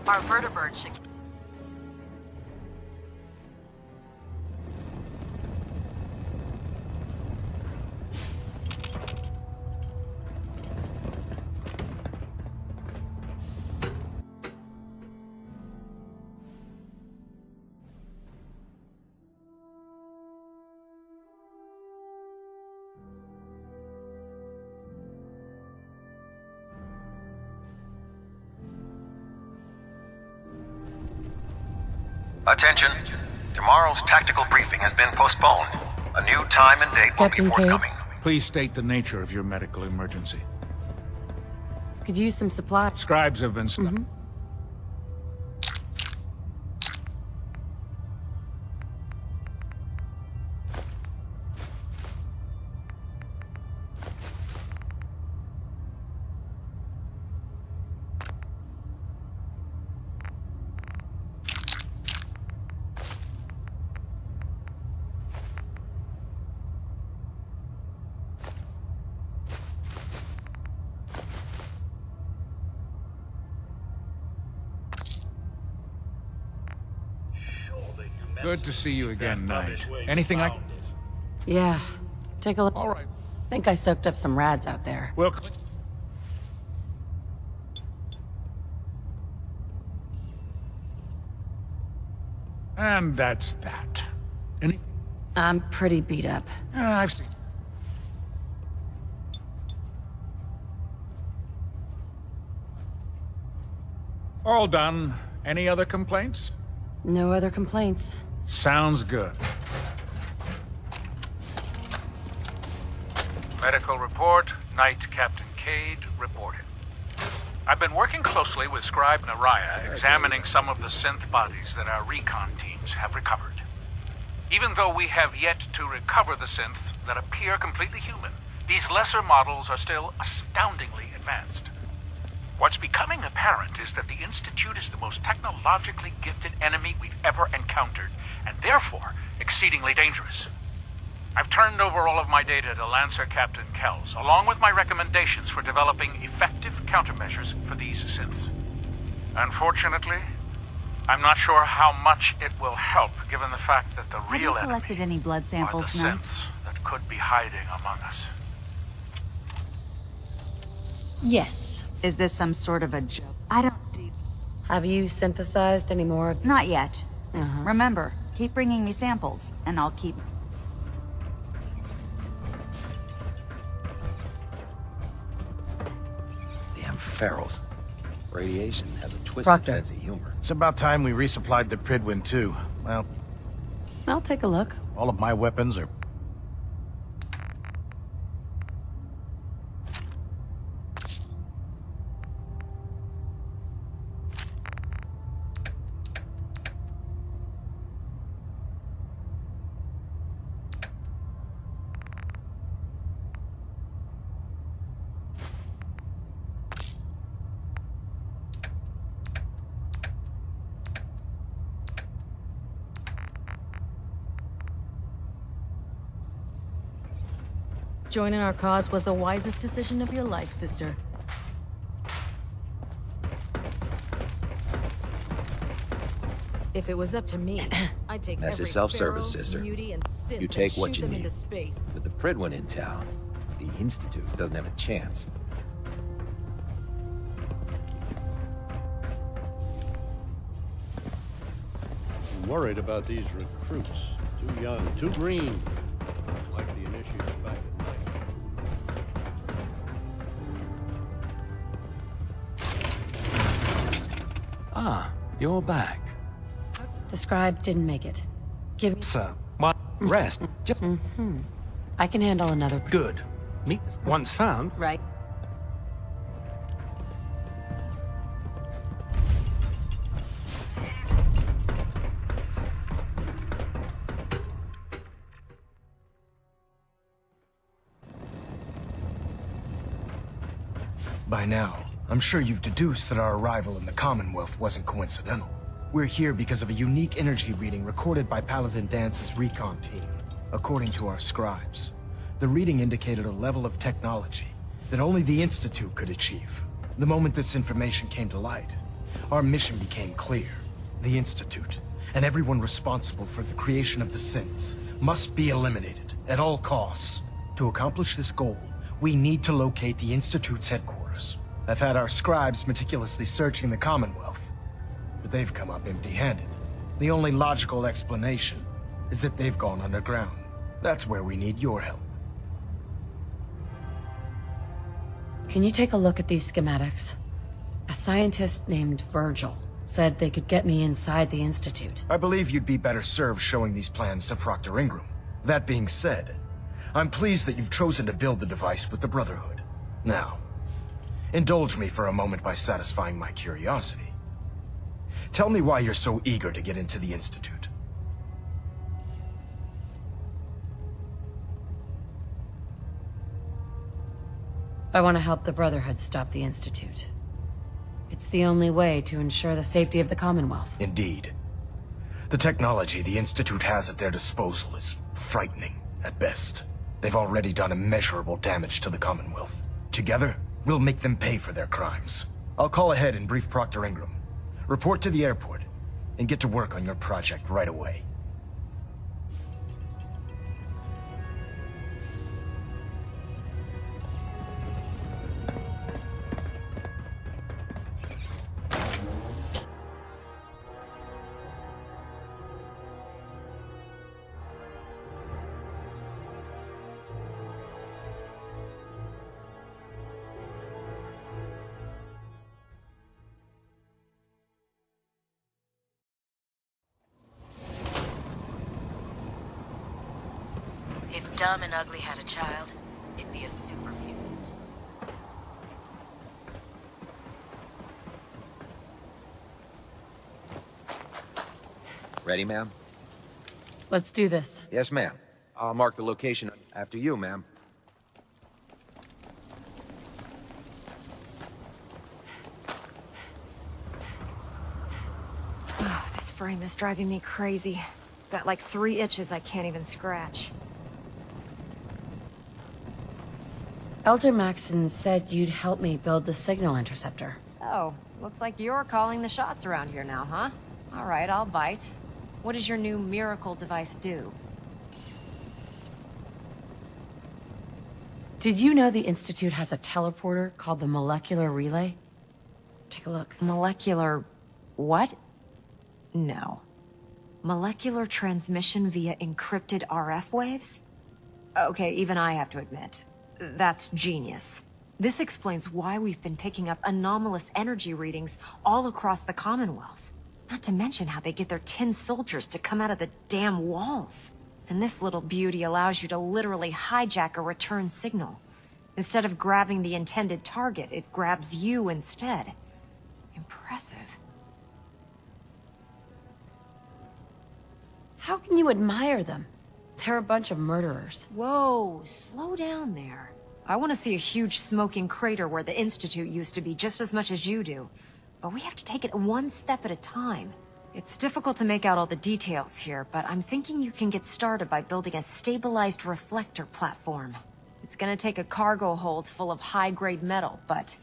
Our vertibird should... Attention. Tomorrow's tactical briefing has been postponed. A new time and date will be Captain Cade? forthcoming. Please state the nature of your medical emergency. Could use some supply. Scribes have been... Good to see you again, Knight. Anything I... Yeah. Take a look. All right. Think I soaked up some rads out there. Well... And that's that. Any... I'm pretty beat up. I've seen... All done. Any other complaints? No other complaints. Sounds good. Medical report, Knight Captain Cade reported. I've been working closely with Scribe Naraya, examining some of the synth bodies that our recon teams have recovered. Even though we have yet to recover the synths that appear completely human, these lesser models are still astoundingly advanced. What's becoming apparent is that the Institute is the most technologically gifted enemy we've ever encountered, and therefore exceedingly dangerous. I've turned over all of my data to Lancer Captain Kells, along with my recommendations for developing effective countermeasures for these synths. Unfortunately, I'm not sure how much it will help, given the fact that the real Have you collected any blood enemy samples, are the Knight? synths that could be hiding among us. Yes. Is this some sort of a joke? I don't... Have you synthesized any more? Not yet. Uh-huh. Remember, keep bringing me samples, and I'll keep... Damn ferals. Radiation has a twisted Proctor. sense of humor. It's about time we resupplied the Prydwen too. Well, I'll take a look. all of my weapons are... joining our cause was the wisest decision of your life, sister. If it was up to me, I'd take That's every a self-service, pharaoh, sister. beauty, and synth You take and what shoot you them need. into space. With the Pridwin in town, the Institute doesn't have a chance. I'm worried about these recruits. Too young, too green. Like the initiates back at night. Ah, you're back. The scribe didn't make it. Give me... Sir, what? Rest. Just... I can handle another... Good. Meet once found. Right. By now, I'm sure you've deduced that our arrival in the Commonwealth wasn't coincidental. We're here because of a unique energy reading recorded by Paladin Dance's recon team. According to our scribes, the reading indicated a level of technology that only the Institute could achieve. The moment this information came to light, our mission became clear. The Institute, and everyone responsible for the creation of the synths, must be eliminated at all costs. To accomplish this goal, we need to locate the Institute's headquarters. I've had our scribes meticulously searching the Commonwealth, but they've come up empty-handed. The only logical explanation is that they've gone underground. That's where we need your help. Can you take a look at these schematics? A scientist named Virgil said they could get me inside the Institute. I believe you'd be better served showing these plans to Proctor Ingram. That being said, I'm pleased that you've chosen to build the device with the Brotherhood. Now, indulge me for a moment by satisfying my curiosity. Tell me why you're so eager to get into the Institute. I want to help the Brotherhood stop the Institute. It's the only way to ensure the safety of the Commonwealth. Indeed. The technology the Institute has at their disposal is frightening, at best. They've already done immeasurable damage to the Commonwealth. Together, we'll make them pay for their crimes. I'll call ahead and brief Proctor Ingram. Report to the airport, and get to work on your project right away. If Dumb and Ugly had a child, it'd be a super mutant. Ready, ma'am? Let's do this. Yes, ma'am. I'll mark the location after you, ma'am. Oh, this frame is driving me crazy. Got like 3 itches I can't even scratch. Elder Maxon said you'd help me build the signal interceptor. So, looks like you're calling the shots around here now, huh? All right, I'll bite. What does your new miracle device do? Did you know the Institute has a teleporter called the Molecular Relay? Take a look. Molecular... what? No. Molecular transmission via encrypted RF waves? Okay, even I have to admit, that's genius. This explains why we've been picking up anomalous energy readings all across the Commonwealth. Not to mention how they get their tin soldiers to come out of the damn walls. And this little beauty allows you to literally hijack a return signal. Instead of grabbing the intended target, it grabs you instead. Impressive. How can you admire them? They're a bunch of murderers. Whoa, slow down there. I want to see a huge smoking crater where the Institute used to be just as much as you do. But we have to take it one step at a time. It's difficult to make out all the details here, but I'm thinking you can get started by building a stabilized reflector platform. It's gonna take a cargo hold full of high-grade metal, but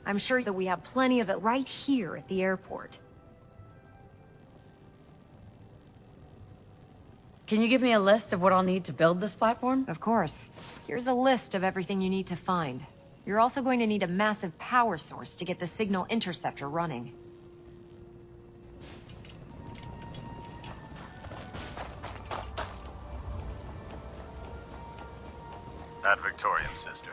I'm sure that we have plenty of it right here at the airport. Can you give me a list of what I'll need to build this platform? Of course. Here's a list of everything you need to find. You're also going to need a massive power source to get the signal interceptor running. Ad Victoriam, sister.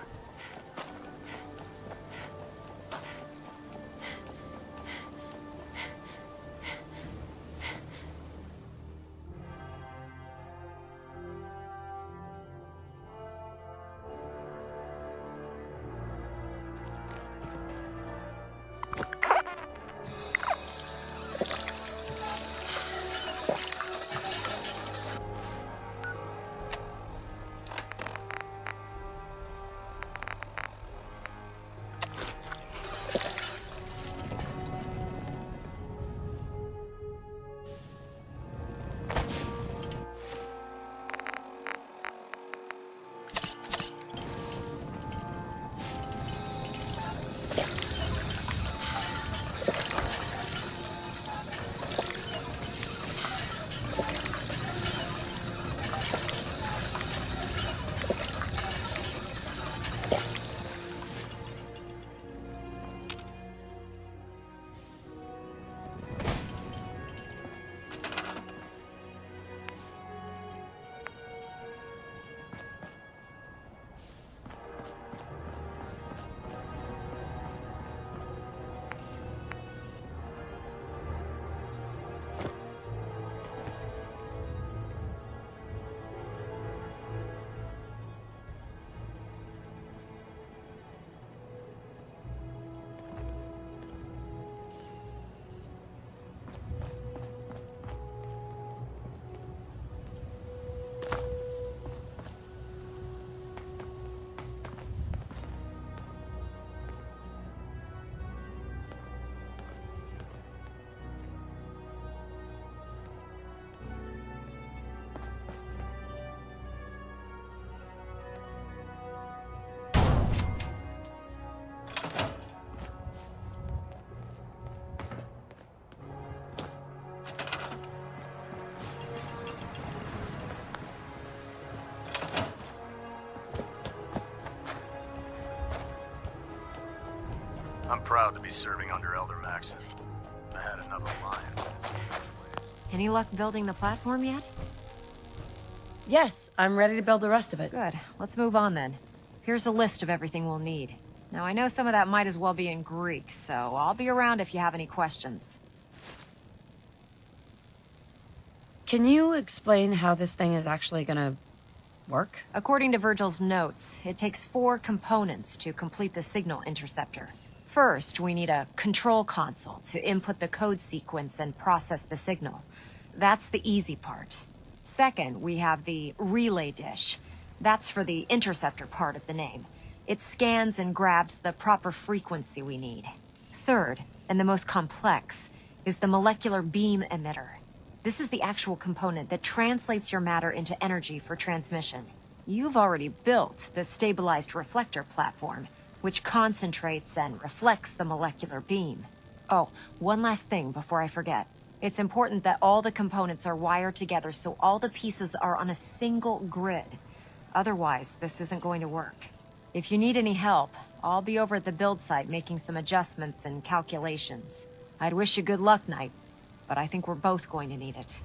I'm proud to be serving under Elder Maxon. I had enough of lying in his foolish ways. Any luck building the platform yet? Yes, I'm ready to build the rest of it. Good. Let's move on then. Here's a list of everything we'll need. Now, I know some of that might as well be in Greek, so I'll be around if you have any questions. Can you explain how this thing is actually gonna work? According to Virgil's notes, it takes 4 components to complete the signal interceptor. First, we need a control console to input the code sequence and process the signal. That's the easy part. Second, we have the relay dish. That's for the interceptor part of the name. It scans and grabs the proper frequency we need. Third, and the most complex, is the molecular beam emitter. This is the actual component that translates your matter into energy for transmission. You've already built the stabilized reflector platform, which concentrates and reflects the molecular beam. Oh, one last thing before I forget. It's important that all the components are wired together so all the pieces are on a single grid. Otherwise, this isn't going to work. If you need any help, I'll be over at the build site making some adjustments and calculations. I'd wish you good luck, Knight, but I think we're both going to need it.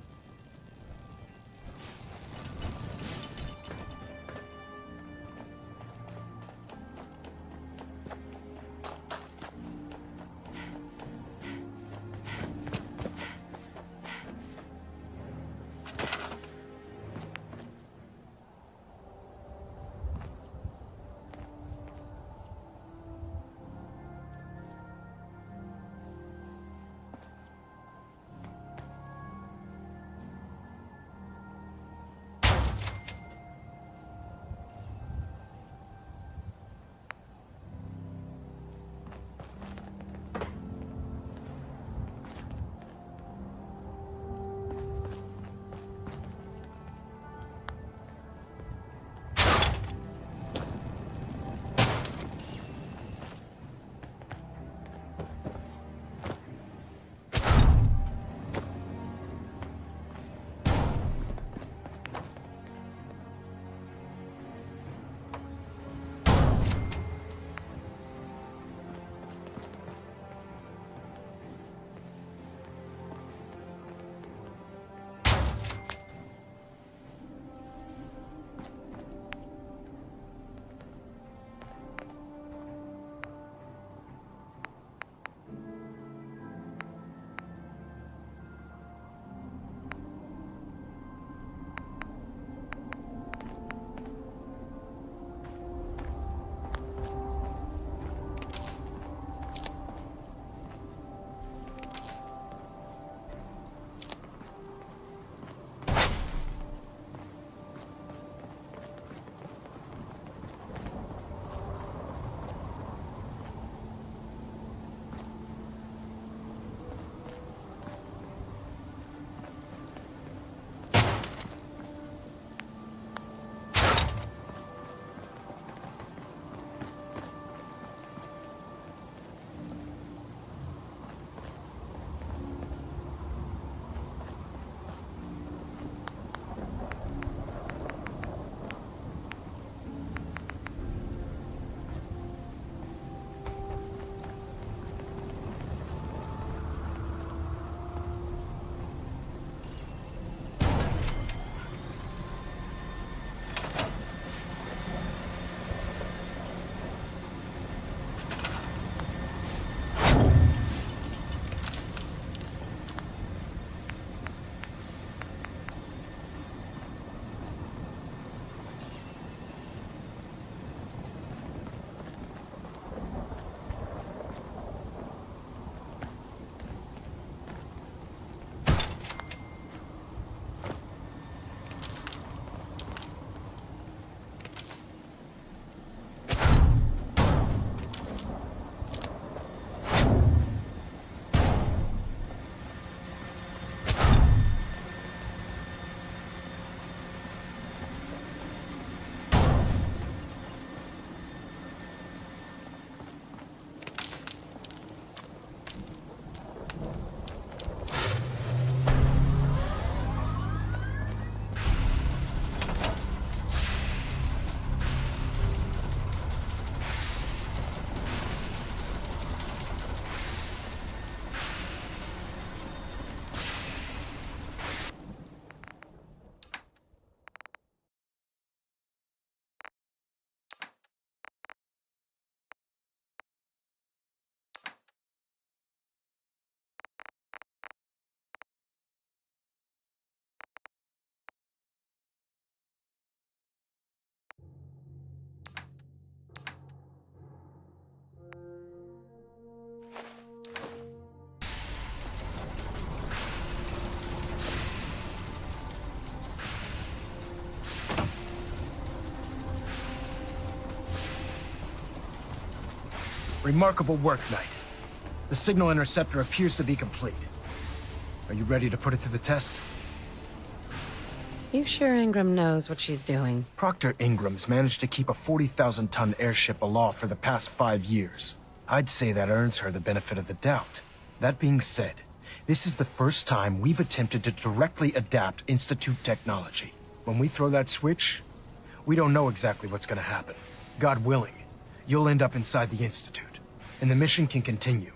Remarkable work, Knight. The signal interceptor appears to be complete. Are you ready to put it to the test? You sure Ingram knows what she's doing? Proctor Ingram's managed to keep a 40,000-ton airship aloft for the past 5 years. I'd say that earns her the benefit of the doubt. That being said, this is the first time we've attempted to directly adapt Institute technology. When we throw that switch, we don't know exactly what's gonna happen. God willing, you'll end up inside the Institute, and the mission can continue.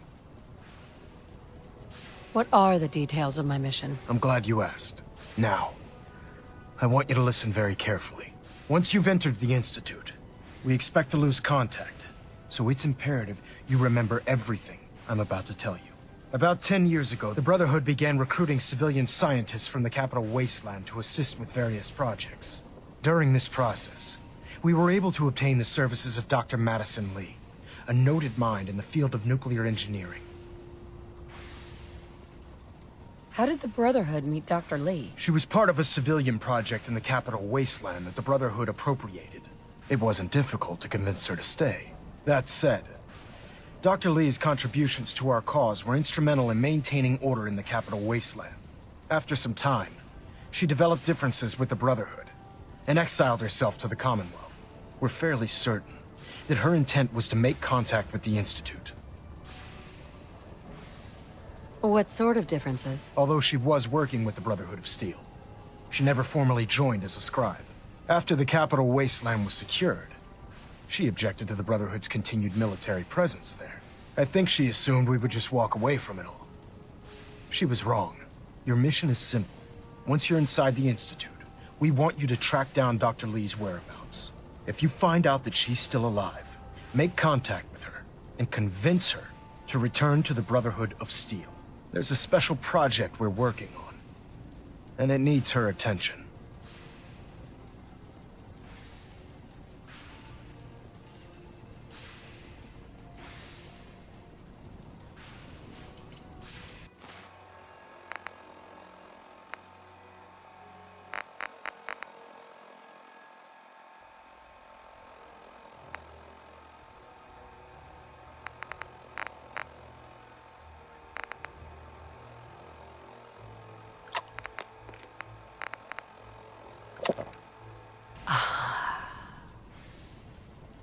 What are the details of my mission? I'm glad you asked. Now, I want you to listen very carefully. Once you've entered the Institute, we expect to lose contact, so it's imperative you remember everything I'm about to tell you. About 10 years ago, the Brotherhood began recruiting civilian scientists from the capital wasteland to assist with various projects. During this process, we were able to obtain the services of Dr. Madison Lee, a noted mind in the field of nuclear engineering. How did the Brotherhood meet Dr. Lee? She was part of a civilian project in the capital wasteland that the Brotherhood appropriated. It wasn't difficult to convince her to stay. That said, Dr. Lee's contributions to our cause were instrumental in maintaining order in the capital wasteland. After some time, she developed differences with the Brotherhood and exiled herself to the Commonwealth. We're fairly certain that her intent was to make contact with the Institute. What sort of differences? Although she was working with the Brotherhood of Steel, she never formally joined as a scribe. After the capital wasteland was secured, she objected to the Brotherhood's continued military presence there. I think she assumed we would just walk away from it all. She was wrong. Your mission is simple. Once you're inside the Institute, we want you to track down Dr. Lee's whereabouts. If you find out that she's still alive, make contact with her and convince her to return to the Brotherhood of Steel. There's a special project we're working on, and it needs her attention.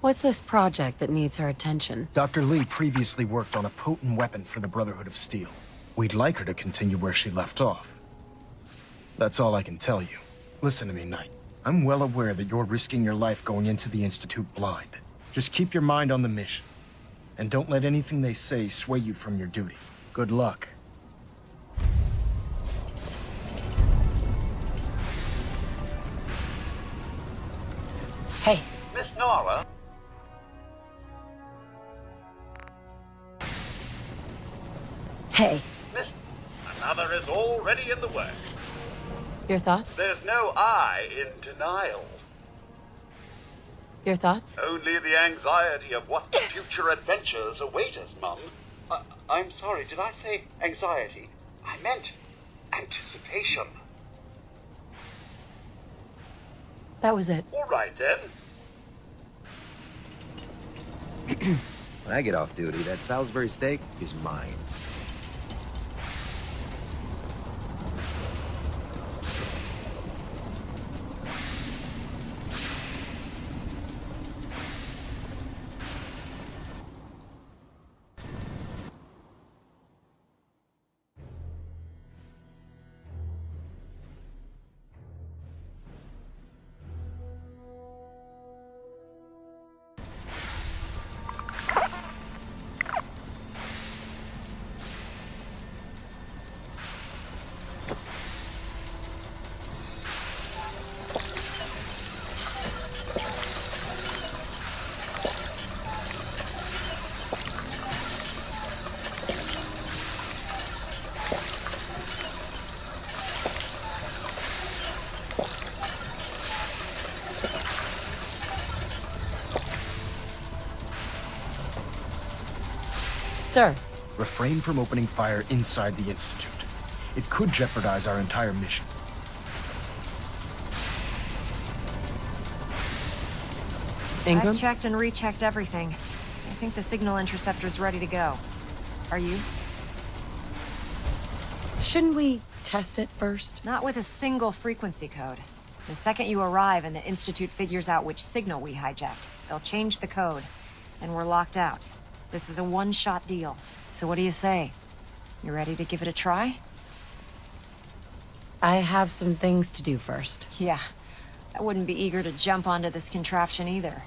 What's this project that needs her attention? Dr. Lee previously worked on a potent weapon for the Brotherhood of Steel. We'd like her to continue where she left off. That's all I can tell you. Listen to me, Knight. I'm well aware that you're risking your life going into the Institute blind. Just keep your mind on the mission, and don't let anything they say sway you from your duty. Good luck. Hey. Miss Nora? Hey. Miss... Another is already in the works. Your thoughts? There's no I in denial. Your thoughts? Only the anxiety of what future adventures await us, Mum. I'm sorry, did I say anxiety? I meant anticipation. That was it. All right, then. When I get off duty, that Salisbury steak is mine. Sir. Refrain from opening fire inside the Institute. It could jeopardize our entire mission. Ingram? I've checked and rechecked everything. think the signal interceptor's ready to go. Are you? Shouldn't we test it first? Not with a single frequency code. The second you arrive and the Institute figures out which signal we hijacked, they'll change the code, and we're locked out. This is a one-shot deal. So what do you say? You ready to give it a try? I have some things to do first. Yeah. I wouldn't be eager to jump onto this contraption either.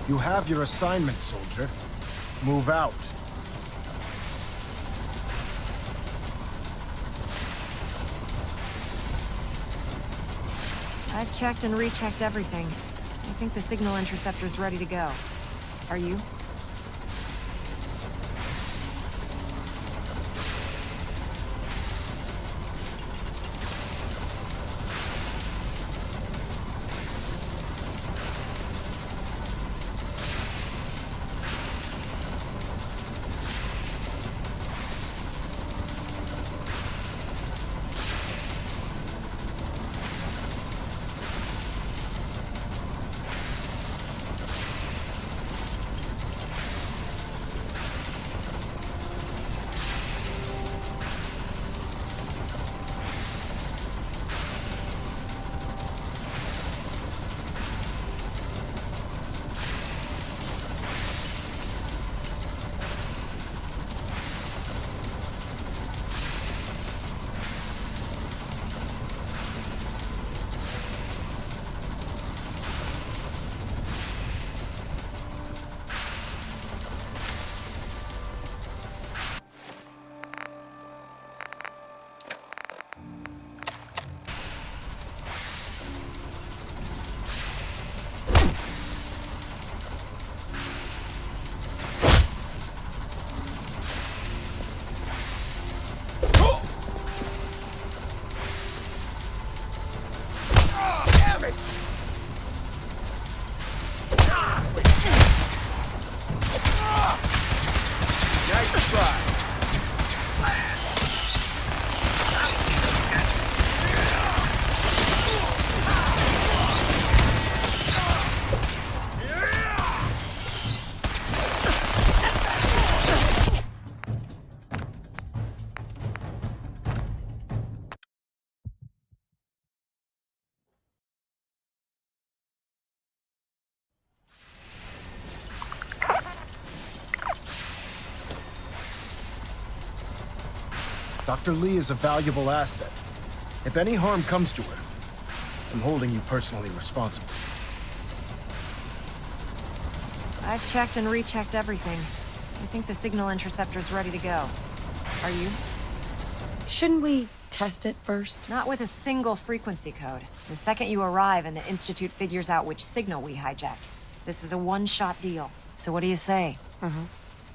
You have your assignment, soldier. Move out. I've checked and rechecked everything. I think the signal interceptor's ready to go. Are you? Dr. Lee is a valuable asset. If any harm comes to her, I'm holding you personally responsible. I've checked and rechecked everything. I think the signal interceptor's ready to go. Are you? Shouldn't we test it first? Not with a single frequency code. The second you arrive and the Institute figures out which signal we hijacked. This is a one-shot deal. So what do you say?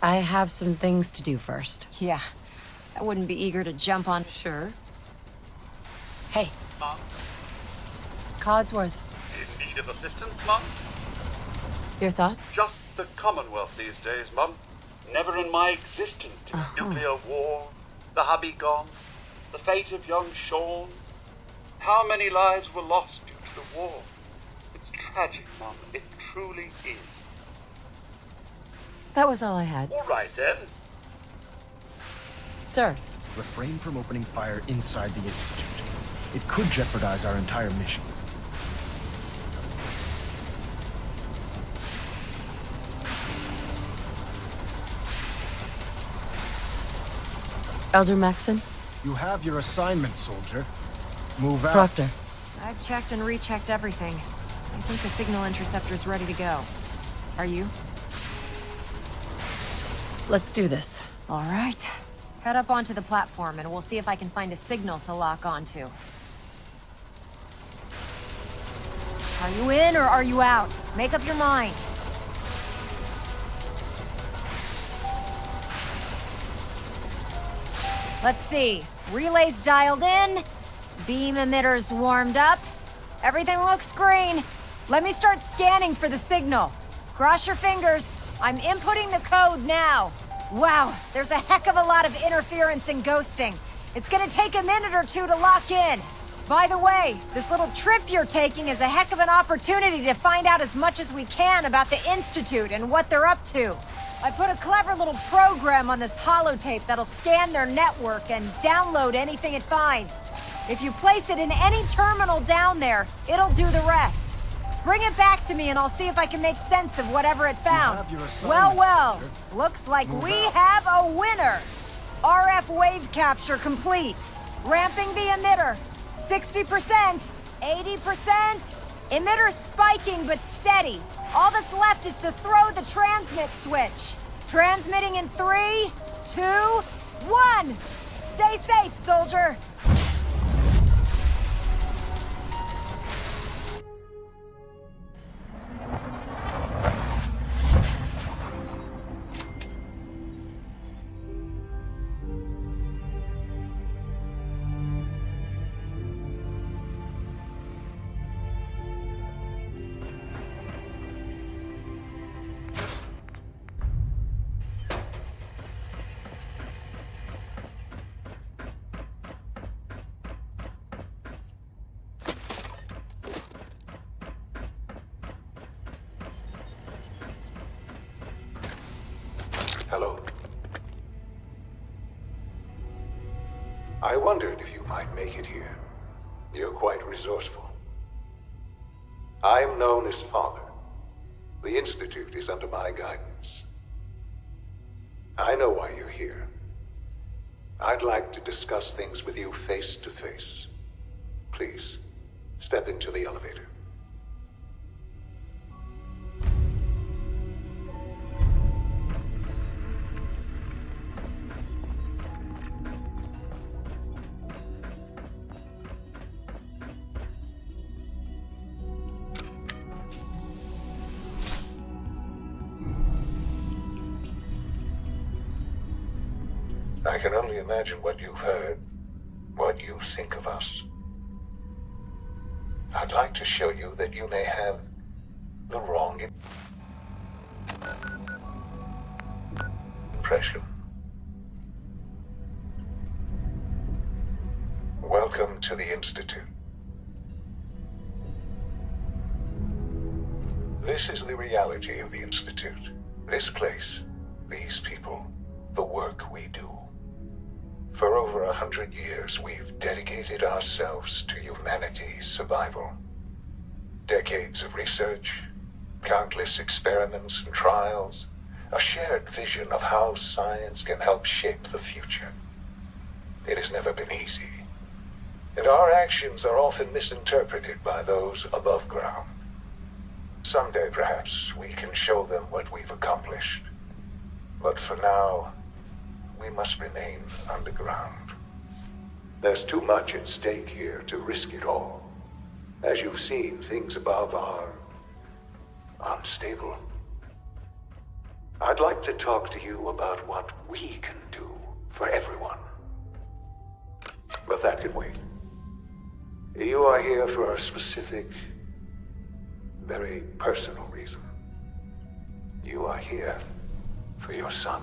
I have some things to do first. Yeah. I wouldn't be eager to jump on... Sure. Hey. Mom? Codsworth. In need of assistance, Mom? Your thoughts? Just the Commonwealth these days, Mum. Never in my existence did nuclear war, the hubby gone, the fate of young Sean. How many lives were lost due to the war? It's tragic, Mum. It truly is. That was all I had. All right, then. Sir. Refrain from opening fire inside the Institute. It could jeopardize our entire mission. Elder Maxon? You have your assignment, soldier. Move out. Proctor. I've checked and rechecked everything. I think the signal interceptor's ready to go. Are you? Let's do this. All right. Head up onto the platform and we'll see if I can find a signal to lock onto. Are you in or are you out? Make up your mind. Let's see. Relays dialed in. Beam emitters warmed up. Everything looks green. Let me start scanning for the signal. Cross your fingers. I'm inputting the code now. Wow, there's a heck of a lot of interference and ghosting. It's gonna take a minute or two to lock in. By the way, this little trip you're taking is a heck of an opportunity to find out as much as we can about the Institute and what they're up to. I put a clever little program on this holotape that'll scan their network and download anything it finds. If you place it in any terminal down there, it'll do the rest. Bring it back to me and I'll see if I can make sense of whatever it found. Well, looks like we have a winner. RF wave capture complete. Ramping the emitter. 60%, 80%. Emitter spiking but steady. All that's left is to throw the transmit switch. Transmitting in 3, 2, 1. Stay safe, soldier. Hello. I wondered if you might make it here. You're quite resourceful. I am known as Father. The Institute is under my guidance. I know why you're here. I'd like to discuss things with you face to face. Please, step into the elevator. I can only imagine what you've heard, what you think of us. I'd like to show you that you may have the wrong impression. Welcome to the Institute. This is the reality of the Institute. This place, these people, the work we do. For over 100 years, we've dedicated ourselves to humanity's survival. Decades of research, countless experiments and trials, a shared vision of how science can help shape the future. It has never been easy, and our actions are often misinterpreted by those above ground. Someday, perhaps, we can show them what we've accomplished. But for now, we must remain underground. There's too much at stake here to risk it all. As you've seen, things above are unstable. I'd like to talk to you about what we can do for everyone. But that can wait. You are here for a specific, very personal reason. You are here for your son.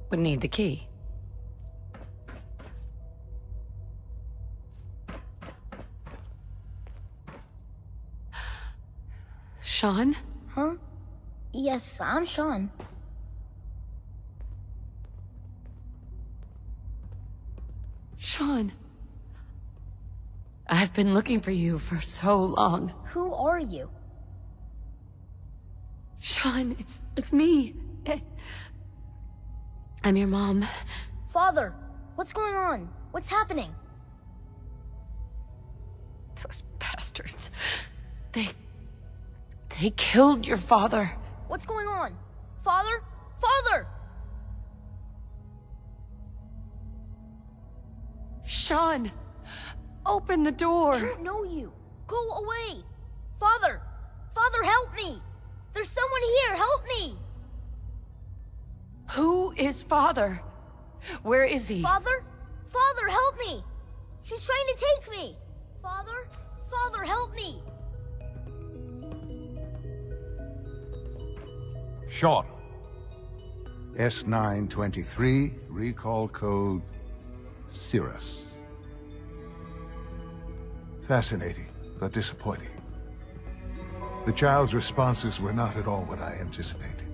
Would need the key. Sean? Huh? Yes, I'm Sean. Sean. I've been looking for you for so long. Who are you? Sean, it's me. I'm your mom. Father, what's going on? What's happening? Those bastards. They killed your father. What's going on? Father? Father! Sean, open the door. I don't know you. Go away. Father! Father, help me! There's someone here, help me! Who is Father? Where is he? Father? Father, help me! She's trying to take me! Father? Father, help me! Sean. S923, recall code Cirrus. Fascinating, but disappointing. The child's responses were not at all what I anticipated.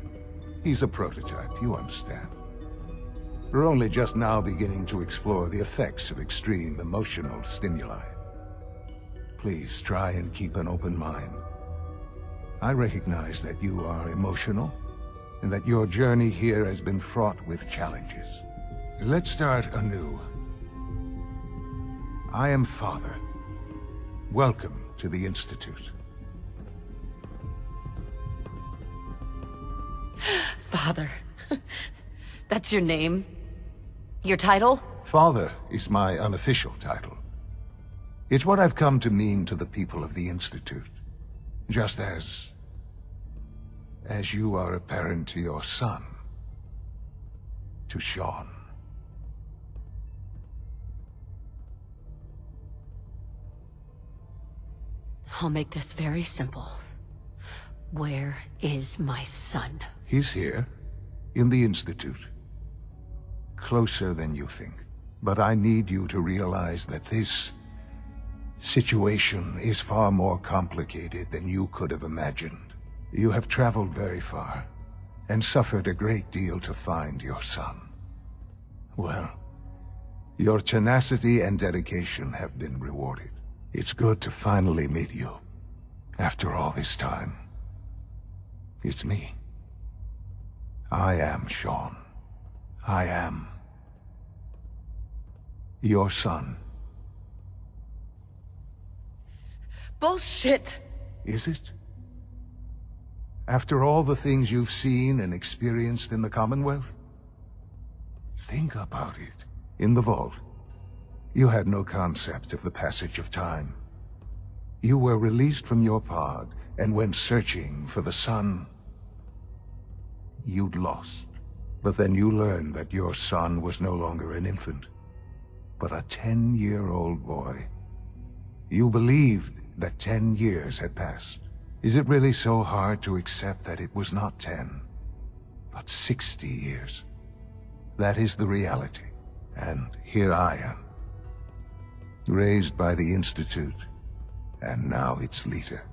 He's a prototype, you understand. We're only just now beginning to explore the effects of extreme emotional stimuli. Please try and keep an open mind. I recognize that you are emotional, and that your journey here has been fraught with challenges. Let's start anew. I am Father. Welcome to the Institute. Father. That's your name? Your title? Father is my unofficial title. It's what I've come to mean to the people of the Institute. Just as you are a parent to your son. To Sean. I'll make this very simple. Where is my son? He's here, in the Institute. Closer than you think. But I need you to realize that this situation is far more complicated than you could have imagined. You have traveled very far, and suffered a great deal to find your son. Well, your tenacity and dedication have been rewarded. It's good to finally meet you, after all this time. It's me. I am Sean. I am your son. Bullshit! Is it? After all the things you've seen and experienced in the Commonwealth? Think about it. In the vault, you had no concept of the passage of time. You were released from your pod and went searching for the son you'd lost. But then you learned that your son was no longer an infant, but a 10-year-old boy. You believed that 10 years had passed. Is it really so hard to accept that it was not 10, but 60 years? That is the reality. And here I am, raised by the Institute, and now its leader.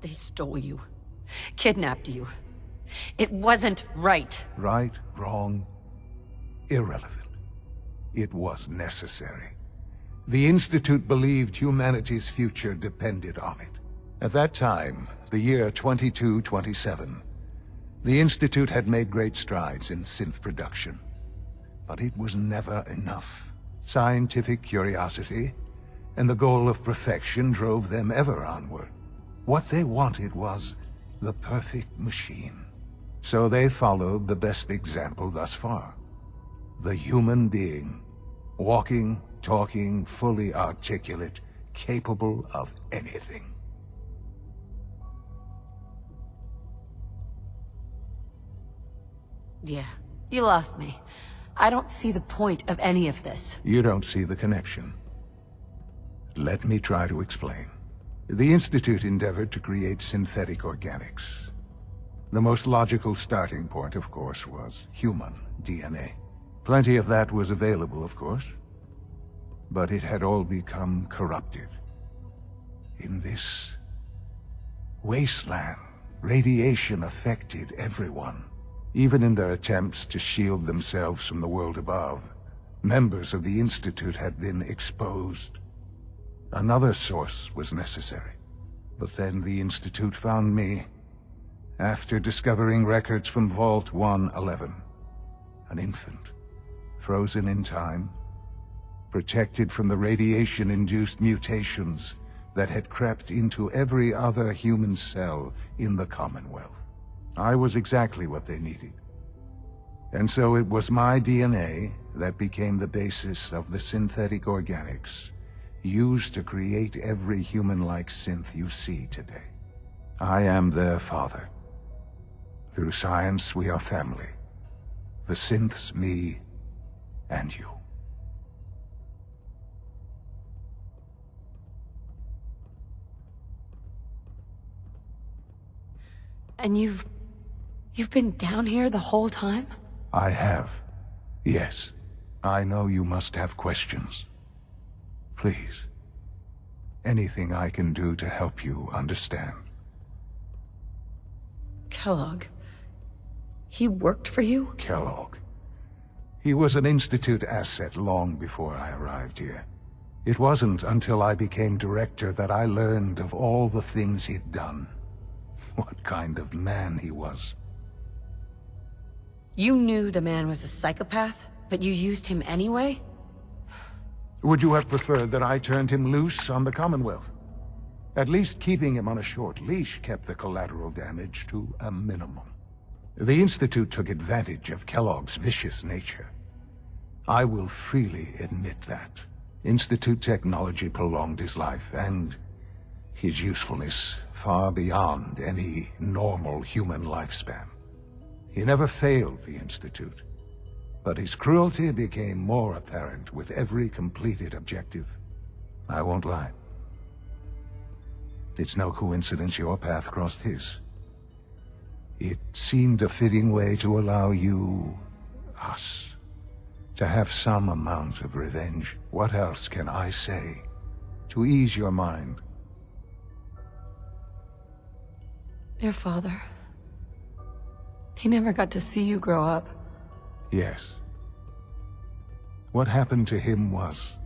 They stole you. Kidnapped you. It wasn't right. Right, wrong, irrelevant. It was necessary. The Institute believed humanity's future depended on it. At that time, the year 2227, the Institute had made great strides in synth production. But it was never enough. Scientific curiosity and the goal of perfection drove them ever onward. What they wanted was the perfect machine. So they followed the best example thus far. The human being. Walking, talking, fully articulate, capable of anything. Yeah, you lost me. I don't see the point of any of this. You don't see the connection. Let me try to explain. The Institute endeavored to create synthetic organics. The most logical starting point, of course, was human DNA. Plenty of that was available, of course. But it had all become corrupted. In this wasteland, radiation affected everyone. Even in their attempts to shield themselves from the world above, members of the Institute had been exposed. Another source was necessary. But then the Institute found me, after discovering records from Vault 111. An infant, frozen in time, protected from the radiation-induced mutations that had crept into every other human cell in the Commonwealth. I was exactly what they needed. And so it was my DNA that became the basis of the synthetic organics used to create every human-like synth you see today. I am their father. Through science, we are family. The synths, me, and you. And you've been down here the whole time? I have. Yes. I know you must have questions. Please. Anything I can do to help you understand. Kellogg. He worked for you? Kellogg. He was an Institute asset long before I arrived here. It wasn't until I became director that I learned of all the things he'd done. What kind of man he was. You knew the man was a psychopath, but you used him anyway? Would you have preferred that I turned him loose on the Commonwealth? At least keeping him on a short leash kept the collateral damage to a minimum. The Institute took advantage of Kellogg's vicious nature. I will freely admit that. Institute technology prolonged his life, and his usefulness far beyond any normal human lifespan. He never failed the Institute, but his cruelty became more apparent with every completed objective. I won't lie. It's no coincidence your path crossed his. It seemed a fitting way to allow you, us, to have some amount of revenge. What else can I say to ease your mind? Your father. He never got to see you grow up. Yes. What happened to him was...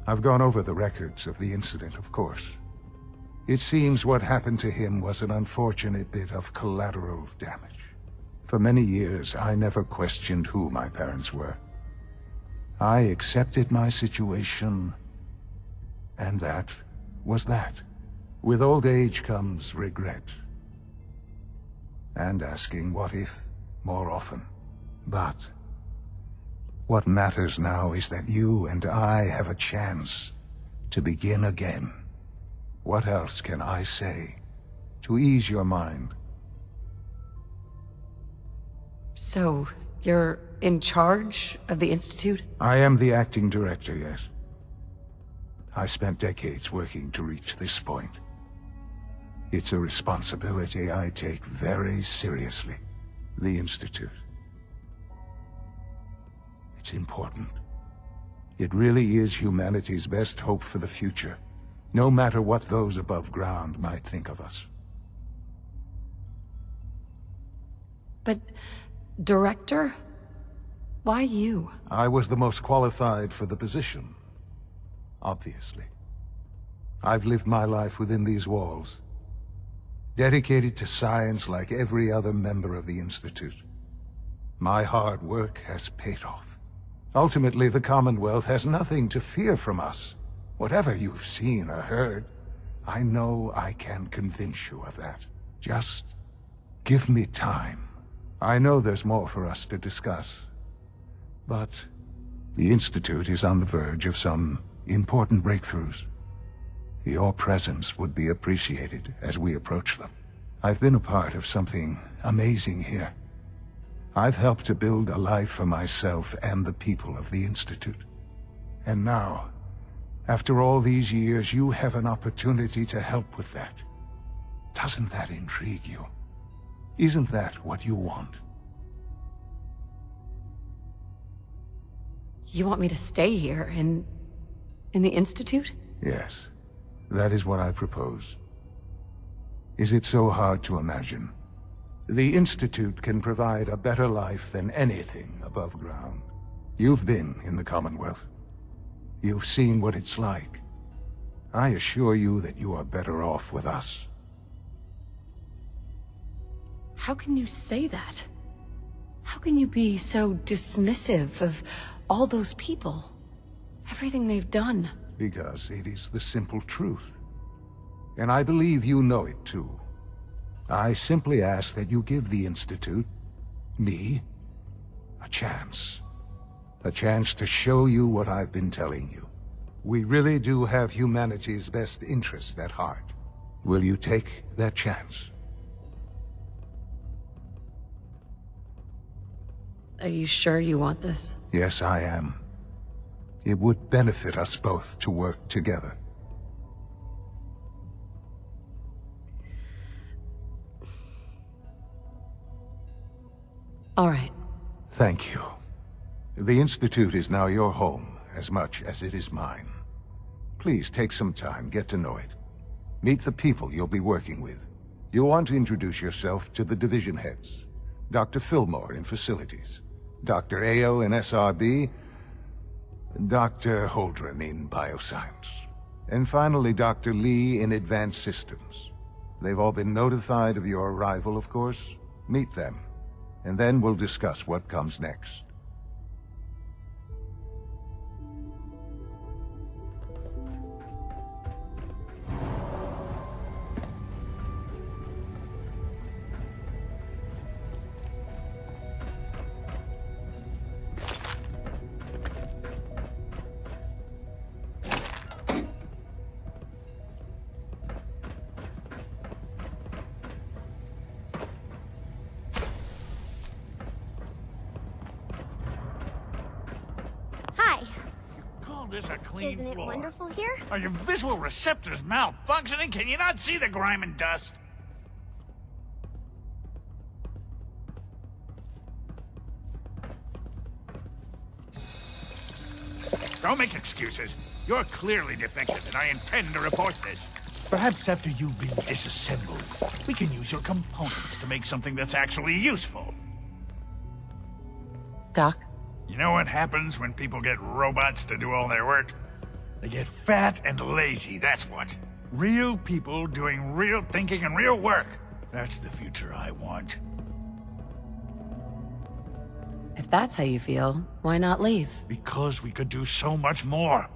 I've gone over the records of the incident, of course. It seems what happened to him was an unfortunate bit of collateral damage. For many years, I never questioned who my parents were. I accepted my situation, and that was that. With old age comes regret. And asking what if more often. But what matters now is that you and I have a chance to begin again. What else can I say to ease your mind? So, you're in charge of the Institute? I am the acting director, yes. I spent decades working to reach this point. It's a responsibility I take very seriously. The Institute. It's important. It really is humanity's best hope for the future, no matter what those above ground might think of us. But, Director? Why you? I was the most qualified for the position. Obviously. I've lived my life within these walls, dedicated to science like every other member of the Institute. My hard work has paid off. Ultimately, the Commonwealth has nothing to fear from us. Whatever you've seen or heard, I know I can convince you of that. Just give me time. I know there's more for us to discuss. But the Institute is on the verge of some important breakthroughs. Your presence would be appreciated as we approach them. I've been a part of something amazing here. I've helped to build a life for myself and the people of the Institute. And now, after all these years, you have an opportunity to help with that. Doesn't that intrigue you? Isn't that what you want? You want me to stay here, in the Institute? Yes, that is what I propose. Is it so hard to imagine? The Institute can provide a better life than anything above ground. You've been in the Commonwealth. You've seen what it's like. I assure you that you are better off with us. How can you say that? How can you be so dismissive of all those people? Everything they've done? Because it is the simple truth. And I believe you know it too. I simply ask that you give the Institute, me, a chance. A chance to show you what I've been telling you. We really do have humanity's best interest at heart. Will you take that chance? Are you sure you want this? Yes, I am. It would benefit us both to work together. All right. Thank you. The Institute is now your home, as much as it is mine. Please take some time, get to know it. Meet the people you'll be working with. You'll want to introduce yourself to the division heads. Dr. Fillmore in Facilities, Dr. Ao in SRB, Dr. Holdren in Bioscience, and finally Dr. Lee in Advanced Systems. They've all been notified of your arrival, of course. Meet them, and then we'll discuss what comes next. This a clean Isn't it floor. wonderful here? Are your visual receptors malfunctioning? Can you not see the grime and dust? Don't make excuses. You're clearly defective, and I intend to report this. Perhaps after you've been disassembled, we can use your components to make something that's actually useful. Doc? You know what happens when people get robots to do all their work? They get fat and lazy, that's what. Real people doing real thinking and real work. That's the future I want. If that's how you feel, why not leave? Because we could do so much more.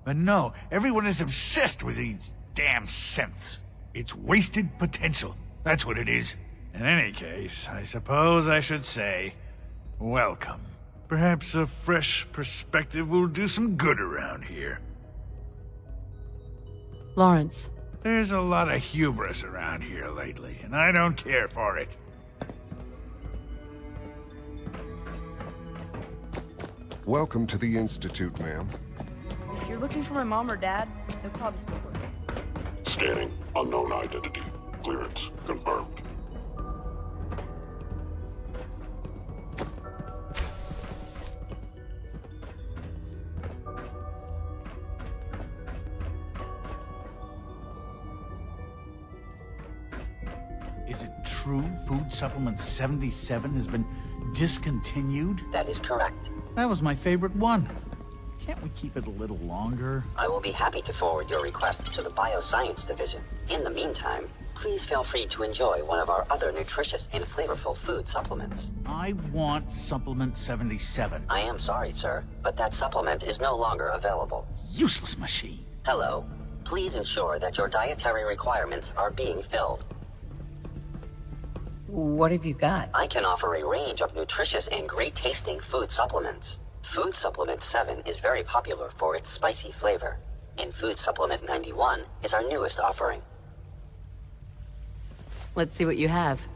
But no, everyone is obsessed with these damn synths. It's wasted potential. That's what it is. In any case, I suppose I should say, welcome. Perhaps a fresh perspective will do some good around here. Lawrence. There's a lot of hubris around here lately, and I don't care for it. Welcome to the Institute, ma'am. If you're looking for my mom or dad, they're probably still working. Scanning. Unknown identity. Clearance confirmed. Is it true Food Supplement 77 has been discontinued? That is correct. That was my favorite one. Can't we keep it a little longer? I will be happy to forward your request to the Bioscience Division. In the meantime, please feel free to enjoy one of our other nutritious and flavorful food supplements. I want Supplement 77. I am sorry, sir, but that supplement is no longer available. Useless machine. Hello. Please ensure that your dietary requirements are being filled. What have you got? I can offer a range of nutritious and great-tasting food supplements. Food Supplement 7 is very popular for its spicy flavor, and Food Supplement 91 is our newest offering. Let's see what you have.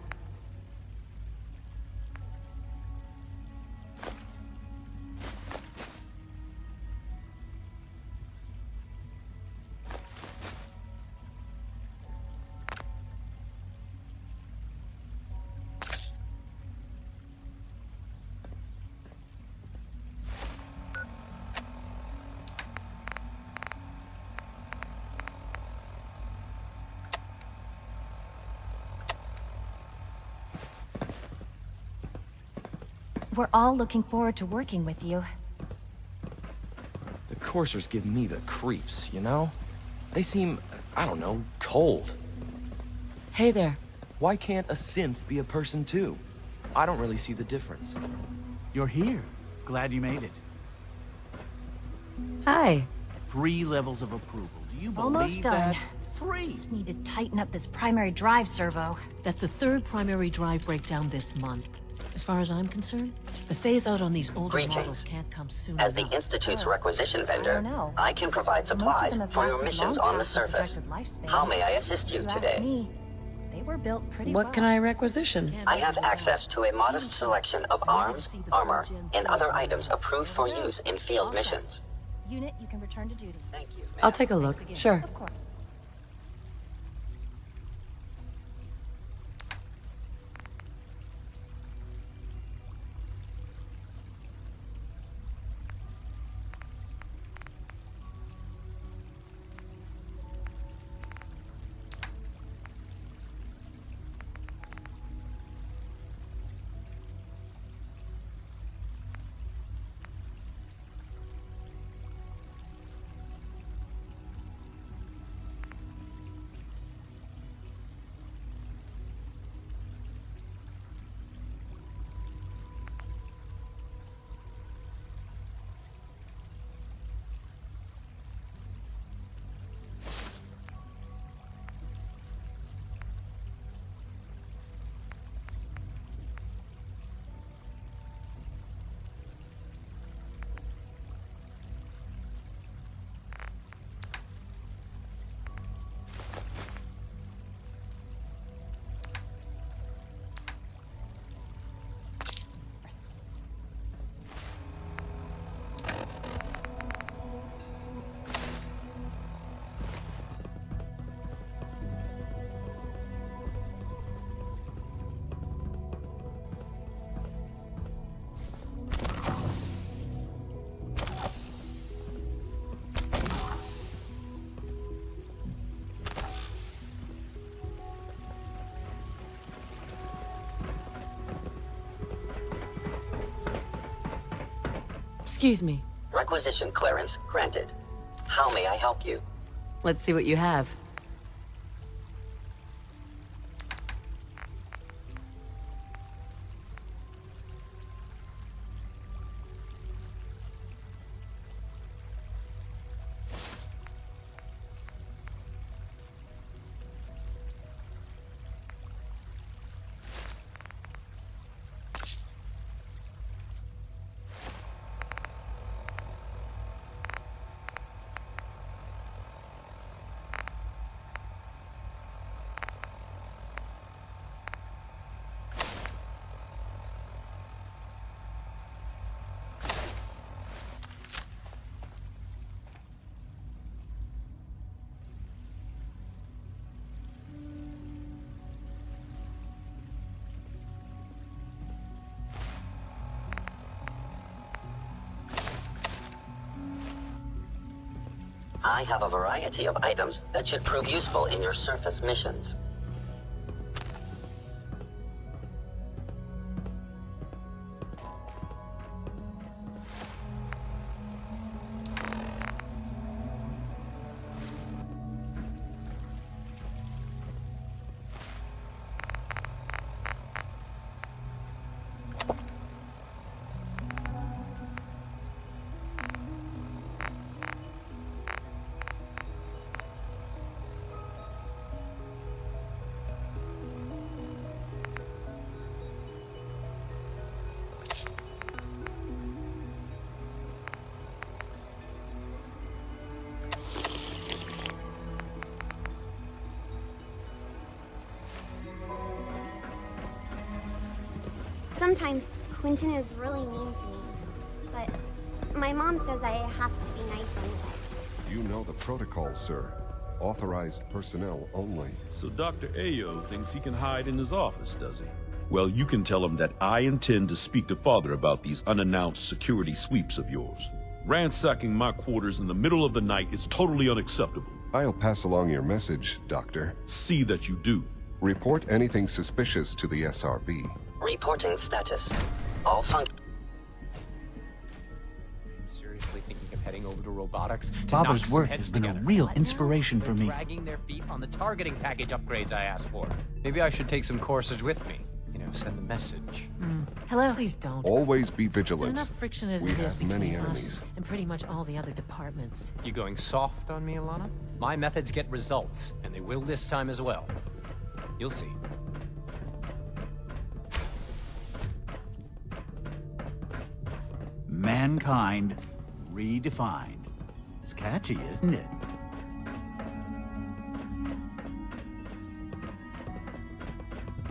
We're all looking forward to working with you. The coursers give me the creeps, you know? They seem, I don't know, cold. Hey there. Why can't a synth be a person too? I don't really see the difference. You're here. Glad you made it. Hi. 3 levels of approval. Do you believe Almost done. that? 3! Just need to tighten up this primary drive servo. That's the 3rd primary drive breakdown this month. As far as I'm concerned, the phase-out on these older models can't come soon As enough. the Institute's requisition vendor, know. I can provide supplies for your missions on the surface. How may I assist you today? Me. They were built pretty What well. can I requisition? I have access to a modest selection of arms, armor, and other items approved for use in field missions. Unit, you can return to duty. Thank you. I'll take a look. Sure. Of course. Excuse me. Requisition clearance granted. How may I help you? Let's see what you have. I have a variety of items that should prove useful in your surface missions. Sometimes Quentin is really mean to me, but my mom says I have to be nice anyway. You know the protocol, sir. Authorized personnel only. So Dr. Ayo thinks he can hide in his office, does he? Well, you can tell him that I intend to speak to Father about these unannounced security sweeps of yours. Ransacking my quarters in the middle of the night is totally unacceptable. I'll pass along your message, Doctor. See that you do. Report anything suspicious to the SRB. Reporting status. All Seriously thinking of heading over to robotics to Father's knock some work heads has been a together. real I know. inspiration for They're me. Dragging their feet on the targeting package upgrades I asked for. Maybe I should take some courses with me. You know, send a message. Hello? Please don't. Always be There's vigilant. enough friction as We it is have many between enemies. us and pretty much all the other departments. You going soft on me, Alana? My methods get results, and they will this time as well. You'll see. Mankind redefined. It's catchy, isn't it?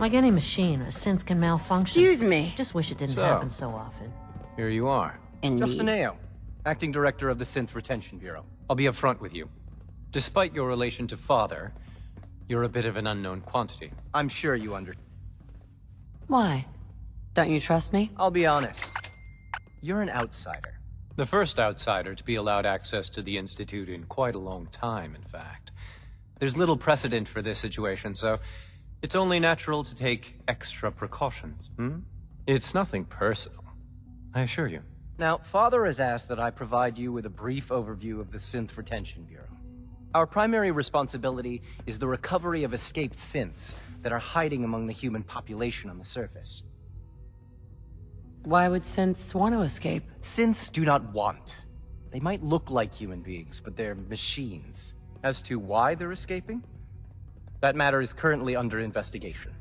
Like any machine, a synth can malfunction. Excuse me. Just wish it didn't So. happen so often. Here you are. Justin Ayo, Acting Director of the Synth Retention Bureau. I'll be upfront with you. Despite your relation to Father, you're a bit of an unknown quantity. I'm sure you Why? Don't you trust me? I'll be honest. You're an outsider. The first outsider to be allowed access to the Institute in quite a long time, in fact. There's little precedent for this situation, so it's only natural to take extra precautions, It's nothing personal, I assure you. Now, Father has asked that I provide you with a brief overview of the Synth Retention Bureau. Our primary responsibility is the recovery of escaped synths that are hiding among the human population on the surface. Why would synths want to escape? Synths do not want. They might look like human beings, but they're machines. As to why they're escaping? That matter is currently under investigation.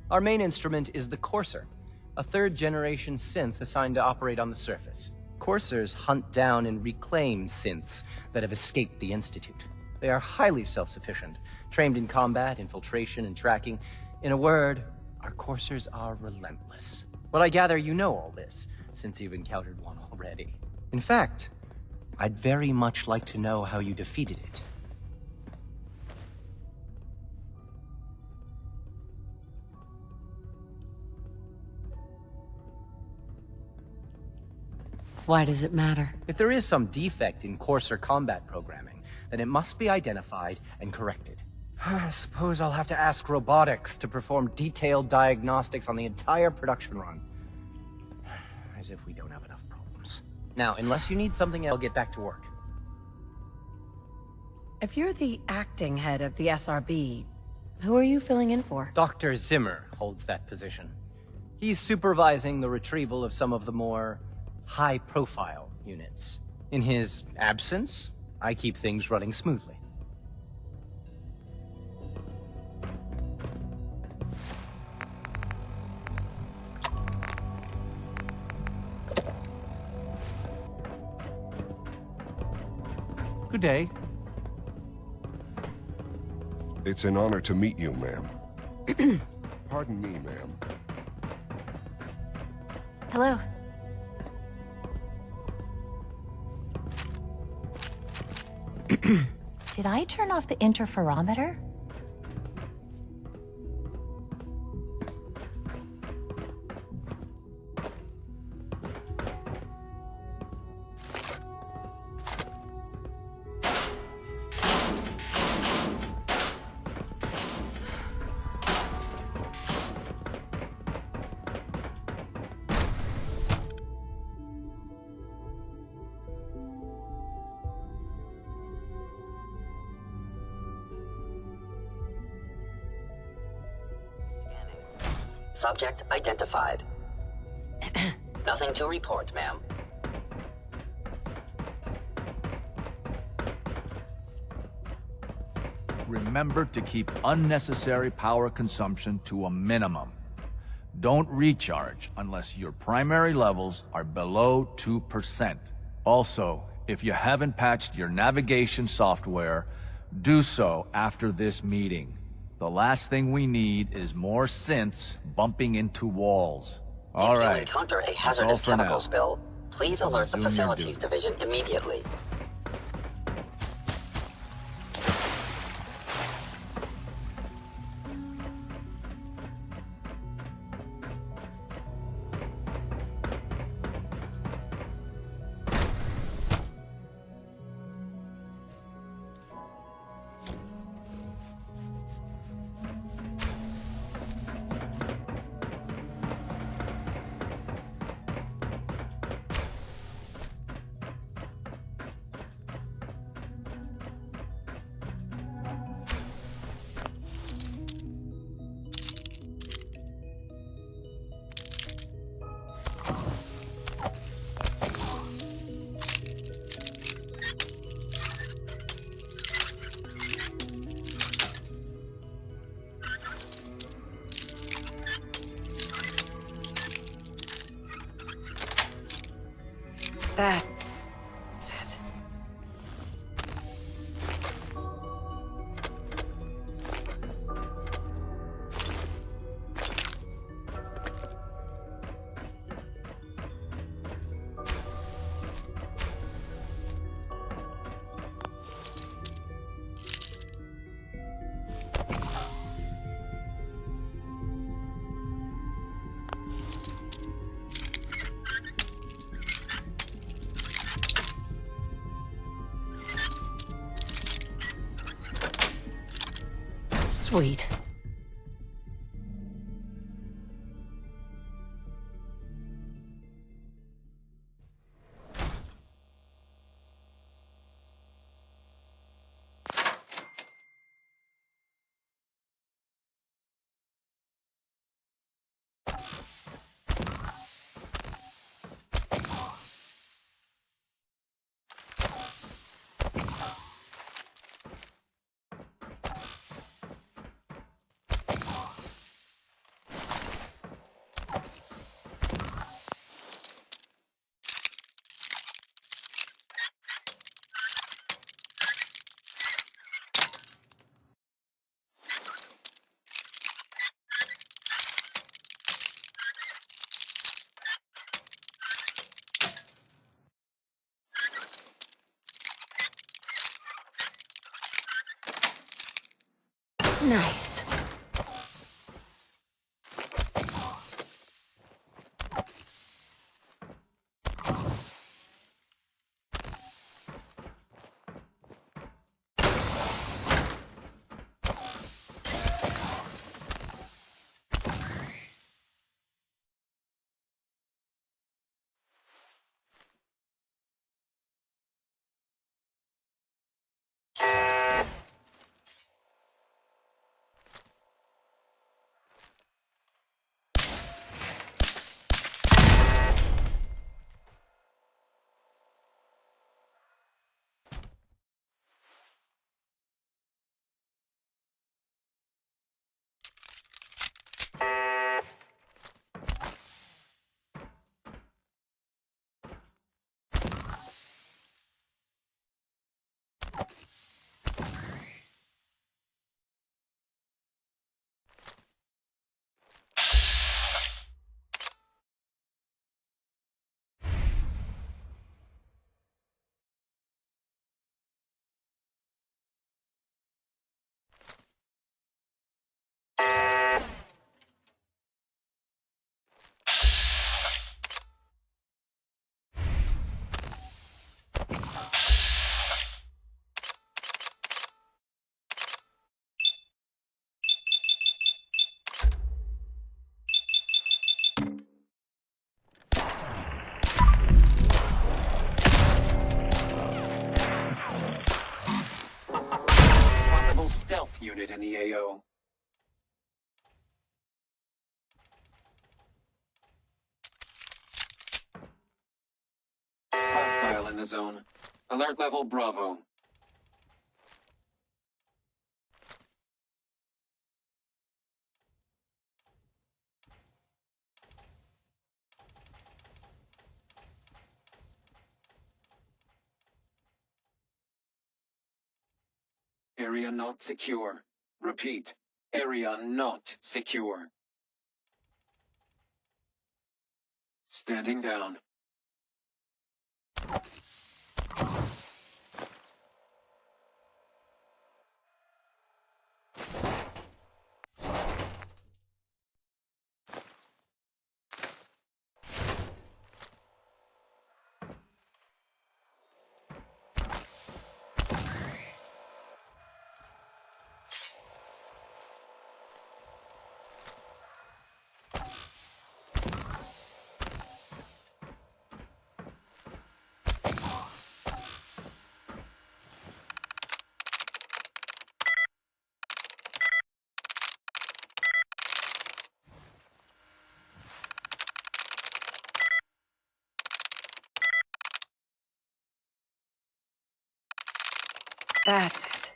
Our main instrument is the Courser, a third-generation synth assigned to operate on the surface. Coursers hunt down and reclaim synths that have escaped the Institute. They are highly self-sufficient, trained in combat, infiltration, and tracking. In a word, our Coursers are relentless. But I gather you know all this, since you've encountered one already. In fact, I'd very much like to know how you defeated it. Why does it matter? If there is some defect in Courser combat programming, then it must be identified and corrected. I suppose I'll have to ask robotics to perform detailed diagnostics on the entire production run. As if we don't have enough problems. Now, unless you need something, I'll get back to work. If you're the acting head of the SRB, who are you filling in for? Dr. Zimmer holds that position. He's supervising the retrieval of some of the more high-profile units. In his absence, I keep things running smoothly. Good day. It's an honor to meet you, ma'am. Pardon me, ma'am. Hello. Did I turn off the interferometer? Subject identified. Nothing to report, ma'am. Remember to keep unnecessary power consumption to a minimum. Don't recharge unless your primary levels are below 2%. Also, if you haven't patched your navigation software, do so after this meeting. The last thing we need is more synths bumping into walls. All right. If you encounter a hazardous chemical spill, please alert the Facilities Division immediately. That's it. Sweet. Nice. 4th unit in the AO. Hostile in the zone. Alert level Bravo. Area not secure. Repeat. Area not secure. Standing down. That's it.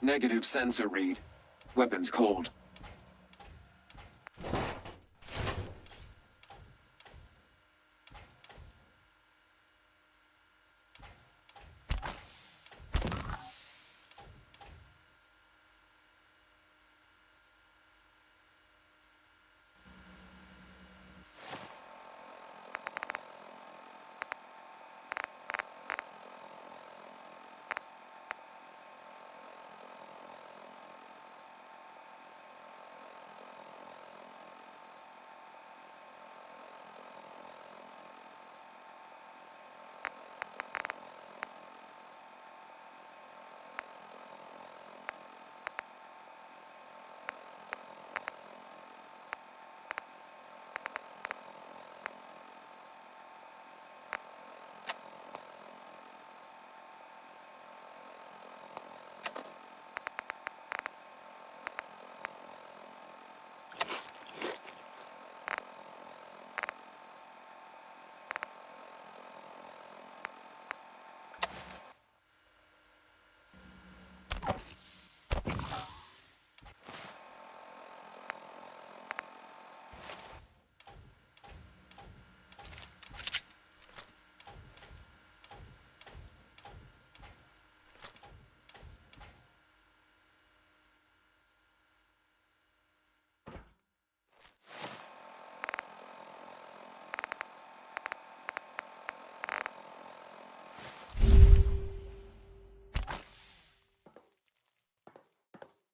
Negative sensor read. Weapons cold.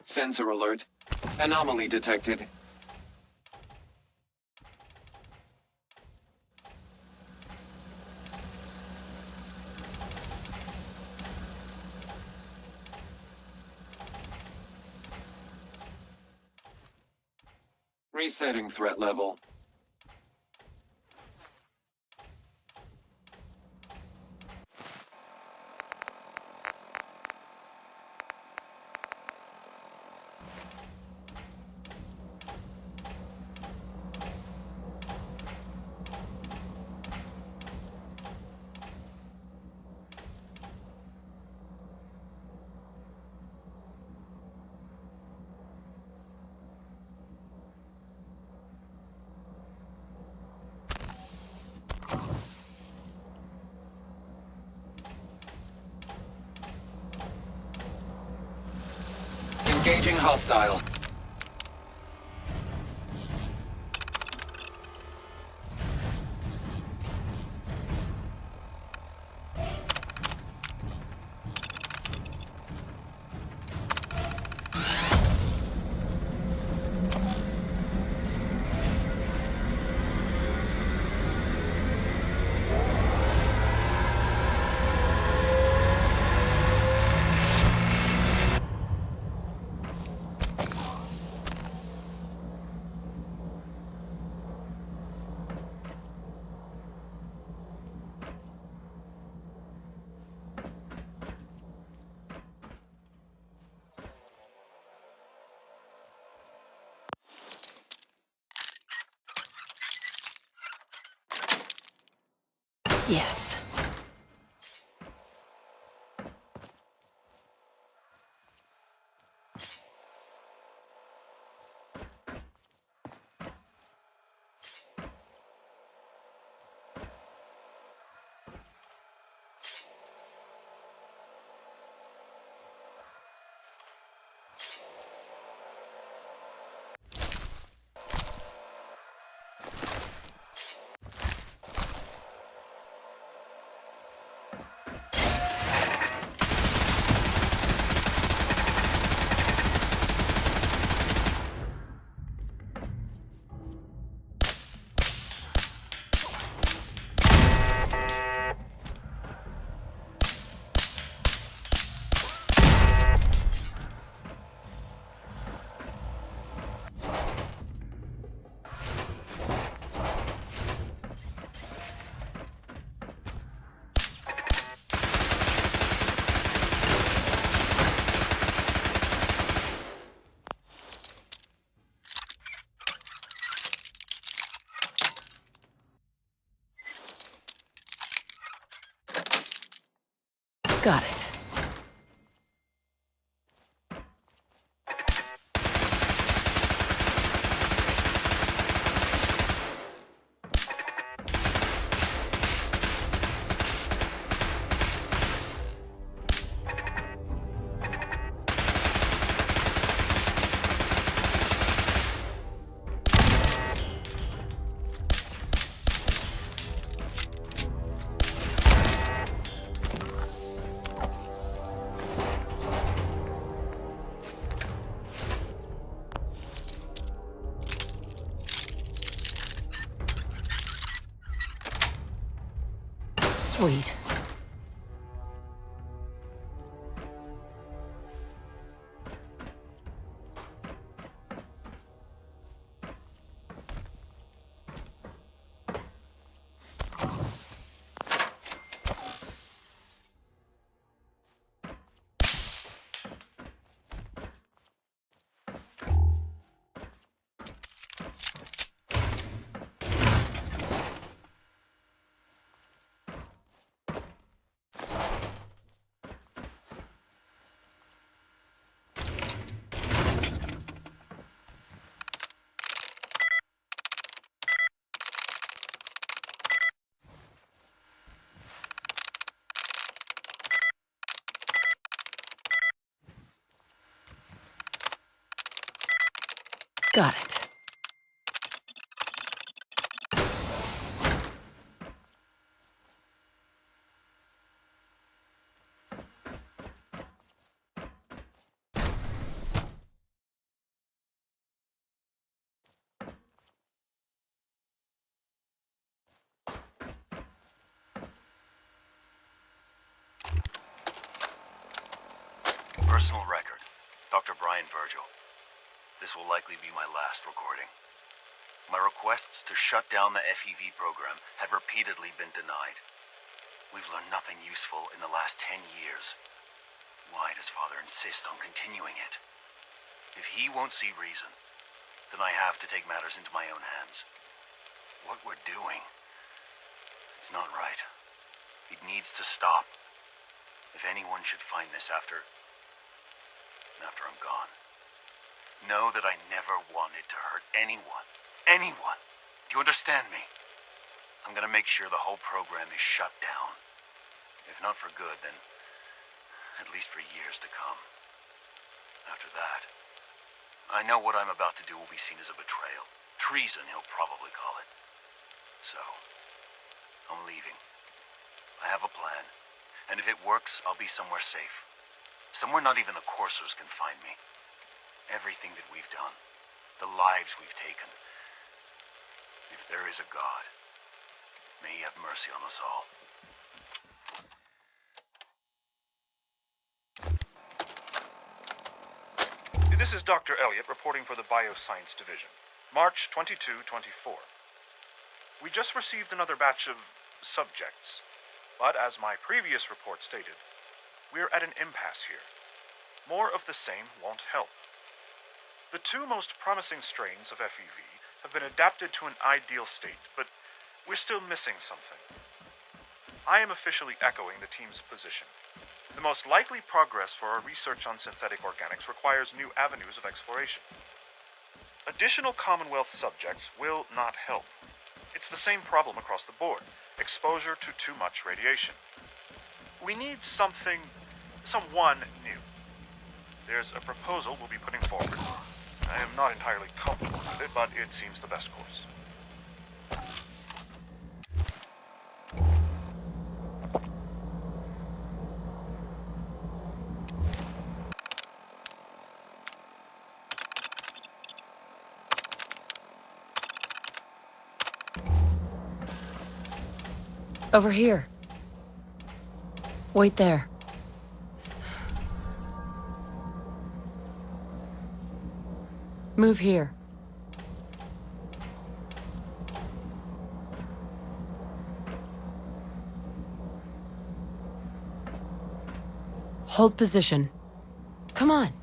Sensor alert. Anomaly detected. Resetting threat level. Engaging hostile. Yes. Got it. Sweet. Got it. Personal record. Dr. Brian Virgil. This will likely be my last recording. My requests to shut down the FEV program have repeatedly been denied. We've learned nothing useful in the last 10 years. Why does Father insist on continuing it? If he won't see reason, then I have to take matters into my own hands. What we're doing, it's not right. It needs to stop. If anyone should find this after I'm gone, know that I never wanted to hurt anyone. Anyone. Do you understand me? I'm gonna make sure the whole program is shut down. If not for good, then at least for years to come. After that, I know what I'm about to do will be seen as a betrayal. Treason, he'll probably call it. So, I'm leaving. I have a plan, and if it works, I'll be somewhere safe. Somewhere not even the Coursers can find me. Everything that we've done, the lives we've taken. If there is a God, may he have mercy on us all. This is Dr. Elliot reporting for the Bioscience Division. March 22-24. We just received another batch of subjects, but as my previous report stated, we're at an impasse here. More of the same won't help. The two most promising strains of FEV have been adapted to an ideal state, but we're still missing something. I am officially echoing the team's position. The most likely progress for our research on synthetic organics requires new avenues of exploration. Additional Commonwealth subjects will not help. It's the same problem across the board: exposure to too much radiation. We need someone new. There's a proposal we'll be putting forward. I am not entirely comfortable with it, but it seems the best course. Over here. Wait there. Move here. Hold position. Come on.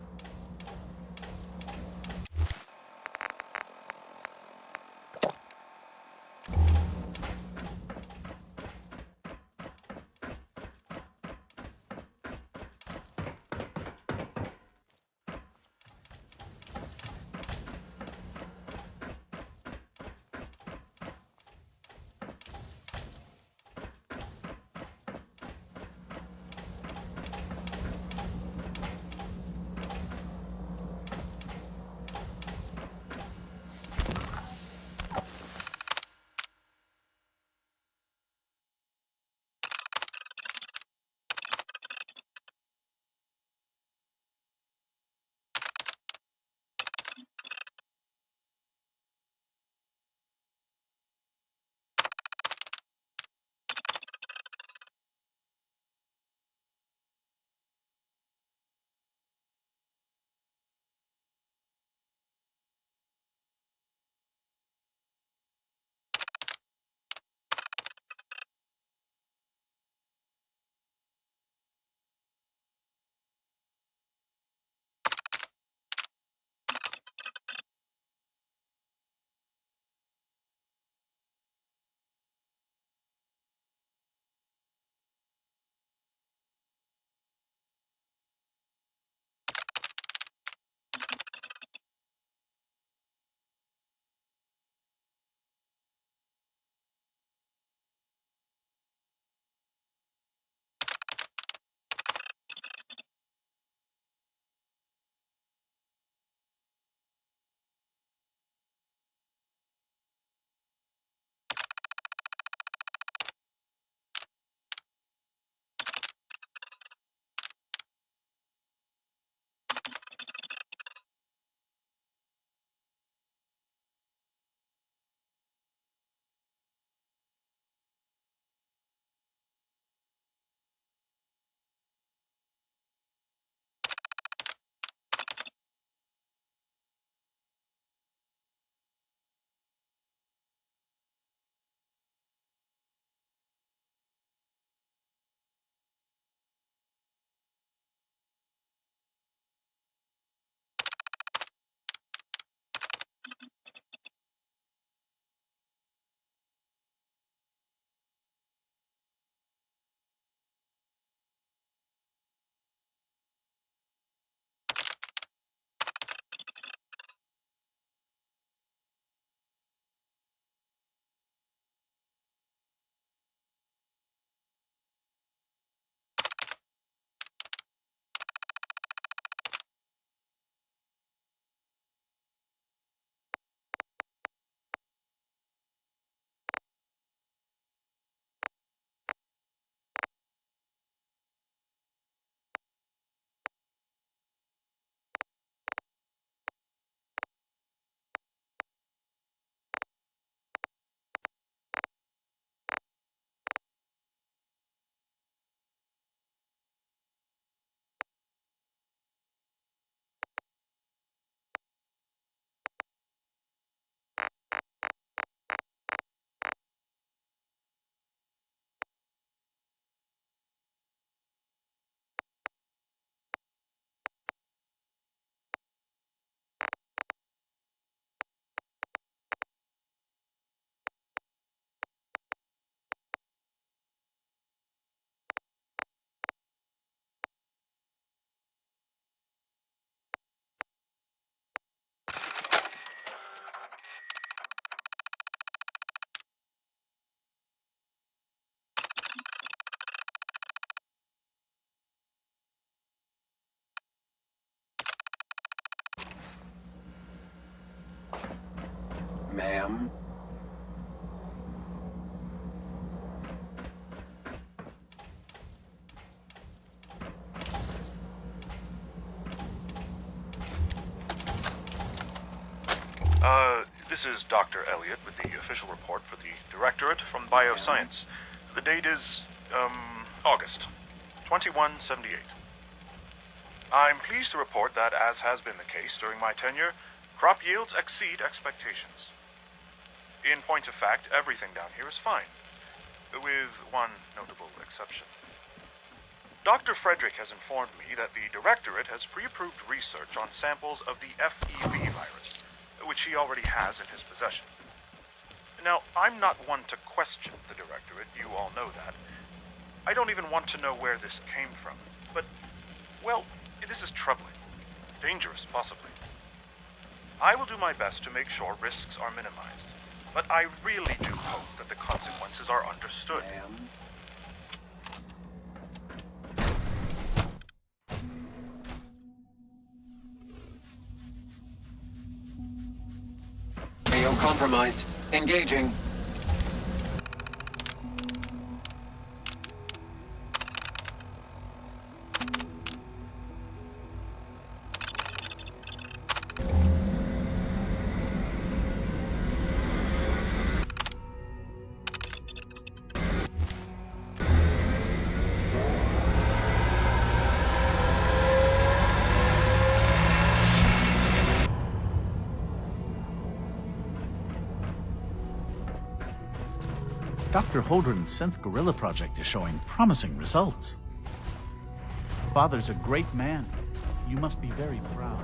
Ma'am? This is Dr. Elliot with the official report for the Directorate from Bioscience. The date is, August 2178. I'm pleased to report that, as has been the case during my tenure, crop yields exceed expectations. In point of fact, everything down here is fine, with one notable exception. Dr. Frederick has informed me that the Directorate has pre-approved research on samples of the FEV virus, which he already has in his possession. Now, I'm not one to question the Directorate, you all know that. I don't even want to know where this came from, but, well, this is troubling. Dangerous, possibly. I will do my best to make sure risks are minimized, but I really do hope that the consequences are understood. AO compromised. Engaging. Dr. Holdren's synth gorilla project is showing promising results. Father's a great man. You must be very proud.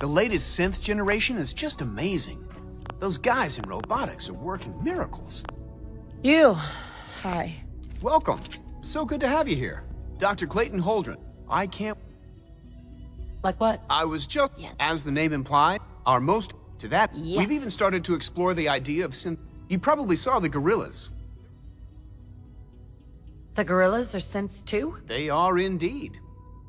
The latest synth generation is just amazing. Those guys in robotics are working miracles. You. Hi. Welcome. So good to have you here. Dr. Clayton Holdren. I can't... Like what? I was just, as the name implied, our most... To that, Yes. we've even started to explore the idea of synth... You probably saw the gorillas. The gorillas are synths too? They are indeed.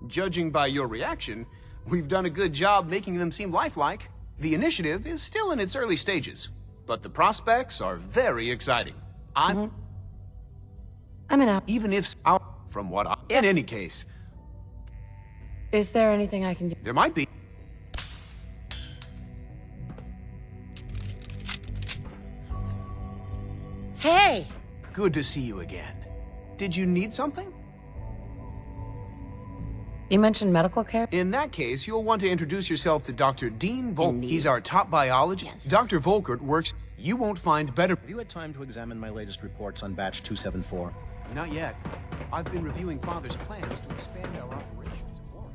Judging by your reaction, we've done a good job making them seem lifelike. The initiative is still in its early stages, but the prospects are very exciting. I'm in. Even if out from what I... In any case, Is there anything I can do? there might be. Hey! Good to see you again. Did you need something? You mentioned medical care? In that case, you'll want to introduce yourself to Dr. Dean Volkert. He's our top biologist. Dr. Volkert works... You won't find better... Have you had time to examine my latest reports on Batch 274? Not yet. I've been reviewing Father's plans to expand our operations at Warren.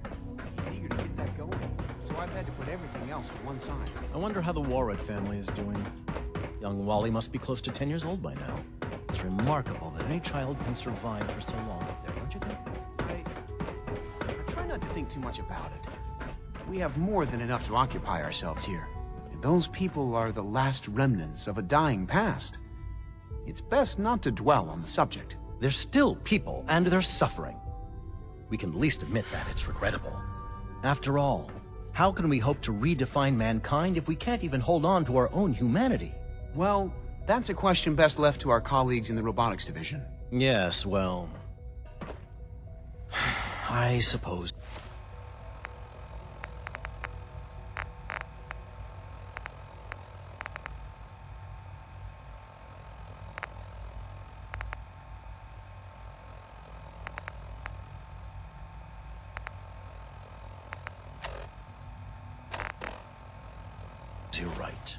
He's eager to get that going, so I've had to put everything else to one side. I wonder how the Warren family is doing. Young Wally must be close to 10 years old by now. It's remarkable that any child can survive for so long up there, don't you think? I try not to think too much about it. We have more than enough to occupy ourselves here. And those people are the last remnants of a dying past. It's best not to dwell on the subject. They're still people, and they're suffering. We can at least admit that it's regrettable. After all, how can we hope to redefine mankind if we can't even hold on to our own humanity? Well, that's a question best left to our colleagues in the robotics division. Yes, well... I suppose... You're right.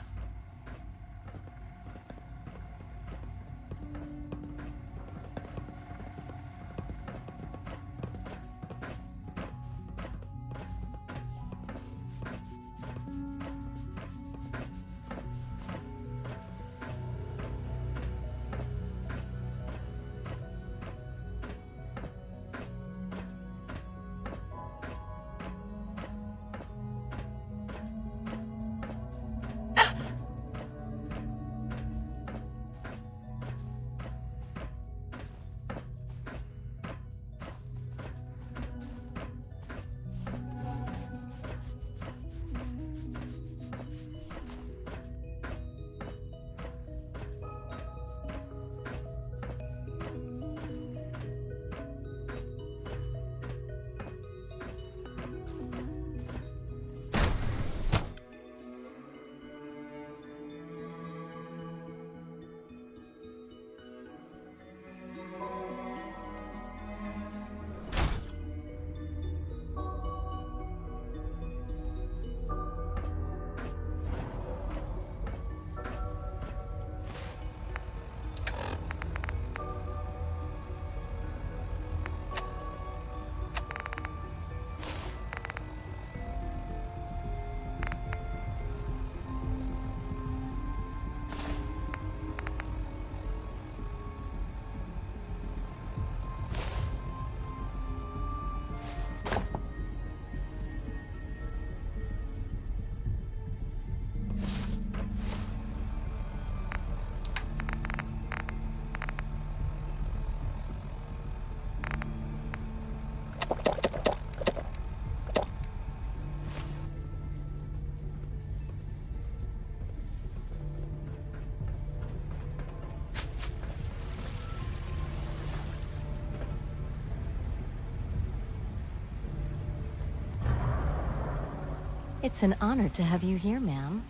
It's an honor to have you here, ma'am.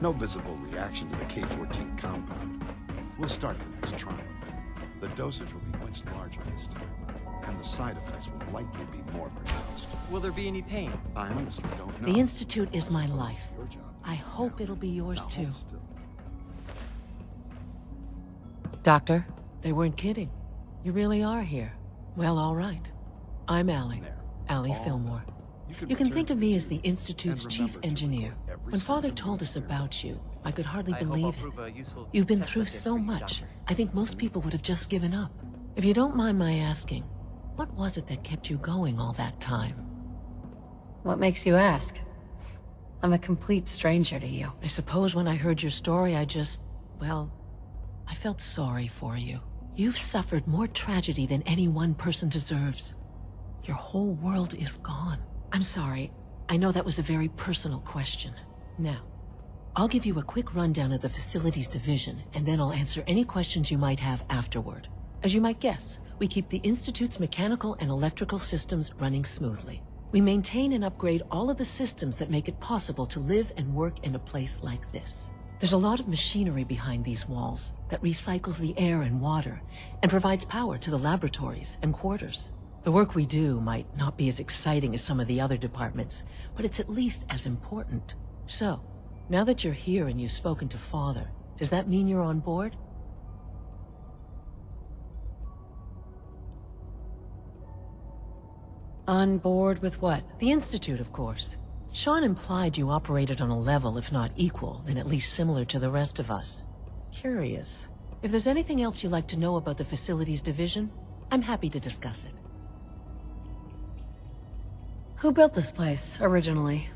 No visible reaction to the K-14 compound. We'll start the next trial. The dosage will be much larger this time, and the side effects will likely be more pronounced. Will there be any pain? I honestly don't know. The Institute is my life. I hope it'll be yours too. Doctor? They weren't kidding. You really are here. Well, all right. I'm Allie. Allie Fillmore. You can think of me as the Institute's chief engineer. When Father told us about you, I could hardly believe it. You've been through so much. I think most people would have just given up. If you don't mind my asking, what was it that kept you going all that time? What makes you ask? I'm a complete stranger to you. I suppose when I heard your story, well, I felt sorry for you. You've suffered more tragedy than any one person deserves. Your whole world is gone. I'm sorry. I know that was a very personal question. Now, I'll give you a quick rundown of the Facilities Division, and then I'll answer any questions you might have afterward. As you might guess, we keep the Institute's mechanical and electrical systems running smoothly. We maintain and upgrade all of the systems that make it possible to live and work in a place like this. There's a lot of machinery behind these walls that recycles the air and water and provides power to the laboratories and quarters. The work we do might not be as exciting as some of the other departments, but it's at least as important. So, now that you're here and you've spoken to Father, does that mean you're on board? On board with what? The Institute, of course. Sean implied you operated on a level, if not equal, then at least similar to the rest of us. Curious. If there's anything else you'd like to know about the Facilities Division, I'm happy to discuss it. Who built this place, originally?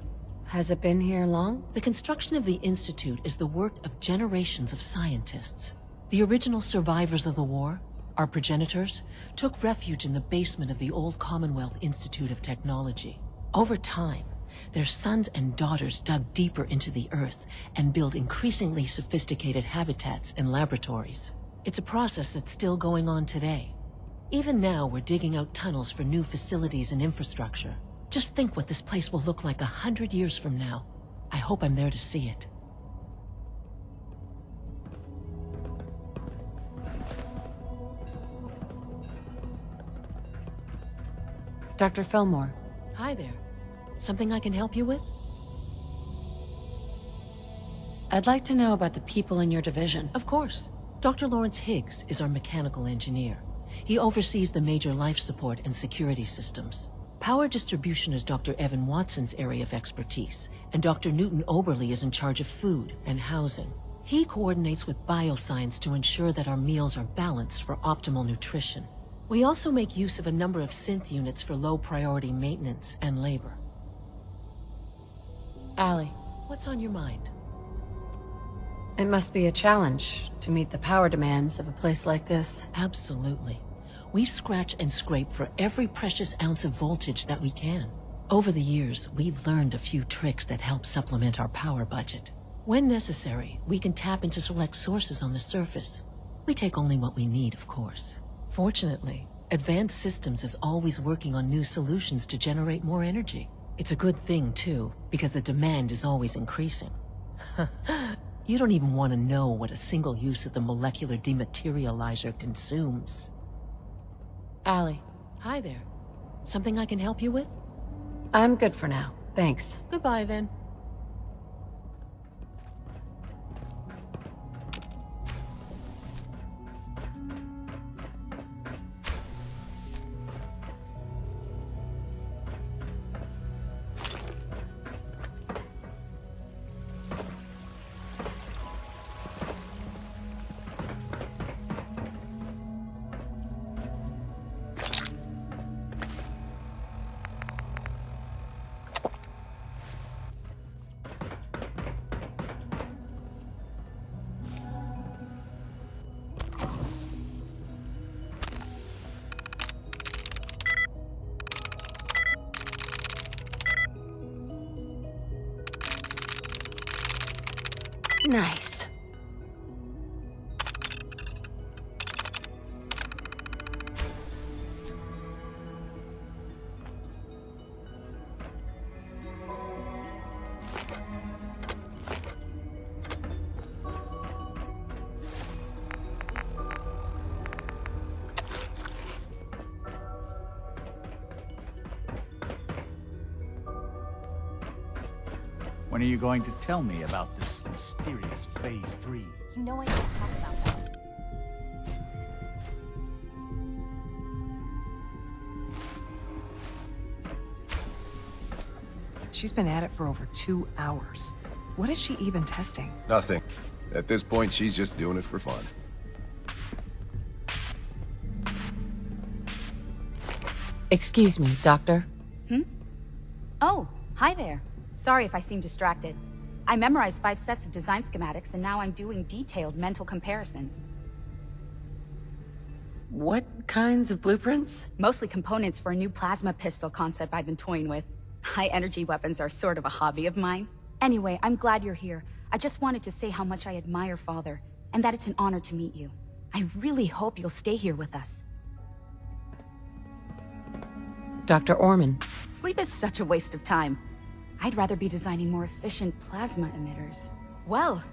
Has it been here long? The construction of the Institute is the work of generations of scientists. The original survivors of the war, our progenitors, took refuge in the basement of the old Commonwealth Institute of Technology. Over time, their sons and daughters dug deeper into the earth and built increasingly sophisticated habitats and laboratories. It's a process that's still going on today. Even now, we're digging out tunnels for new facilities and infrastructure. Just think what this place will look like 100 years from now. I hope I'm there to see it. Dr. Fillmore. Hi there. Something I can help you with? I'd like to know about the people in your division. Of course. Dr. Lawrence Higgs is our mechanical engineer. He oversees the major life support and security systems. Power distribution is Dr. Evan Watson's area of expertise, and Dr. Newton Oberly is in charge of food and housing. He coordinates with bioscience to ensure that our meals are balanced for optimal nutrition. We also make use of a number of synth units for low-priority maintenance and labor. Allie. What's on your mind? It must be a challenge to meet the power demands of a place like this. Absolutely. We scratch and scrape for every precious ounce of voltage that we can. Over the years, we've learned a few tricks that help supplement our power budget. When necessary, we can tap into select sources on the surface. We take only what we need, of course. Fortunately, Advanced Systems is always working on new solutions to generate more energy. It's a good thing, too, because the demand is always increasing. You don't even want to know what a single use of the molecular dematerializer consumes. Allie. Hi there. Something I can help you with? I'm good for now. Thanks. Goodbye, then. Nice. When are you going to tell me about this mysterious Phase 3? You know I can't talk about that. She's been at it for over 2 hours. What is she even testing? Nothing. At this point, she's just doing it for fun. Excuse me, Doctor. Oh, hi there. Sorry if I seem distracted. I memorized 5 sets of design schematics and now I'm doing detailed mental comparisons. What kinds of blueprints? Mostly components for a new plasma pistol concept I've been toying with. High-energy weapons are sort of a hobby of mine. Anyway, I'm glad you're here. I just wanted to say how much I admire Father, and that it's an honor to meet you. I really hope you'll stay here with us. Dr. Orman. Sleep is such a waste of time. I'd rather be designing more efficient plasma emitters. Well,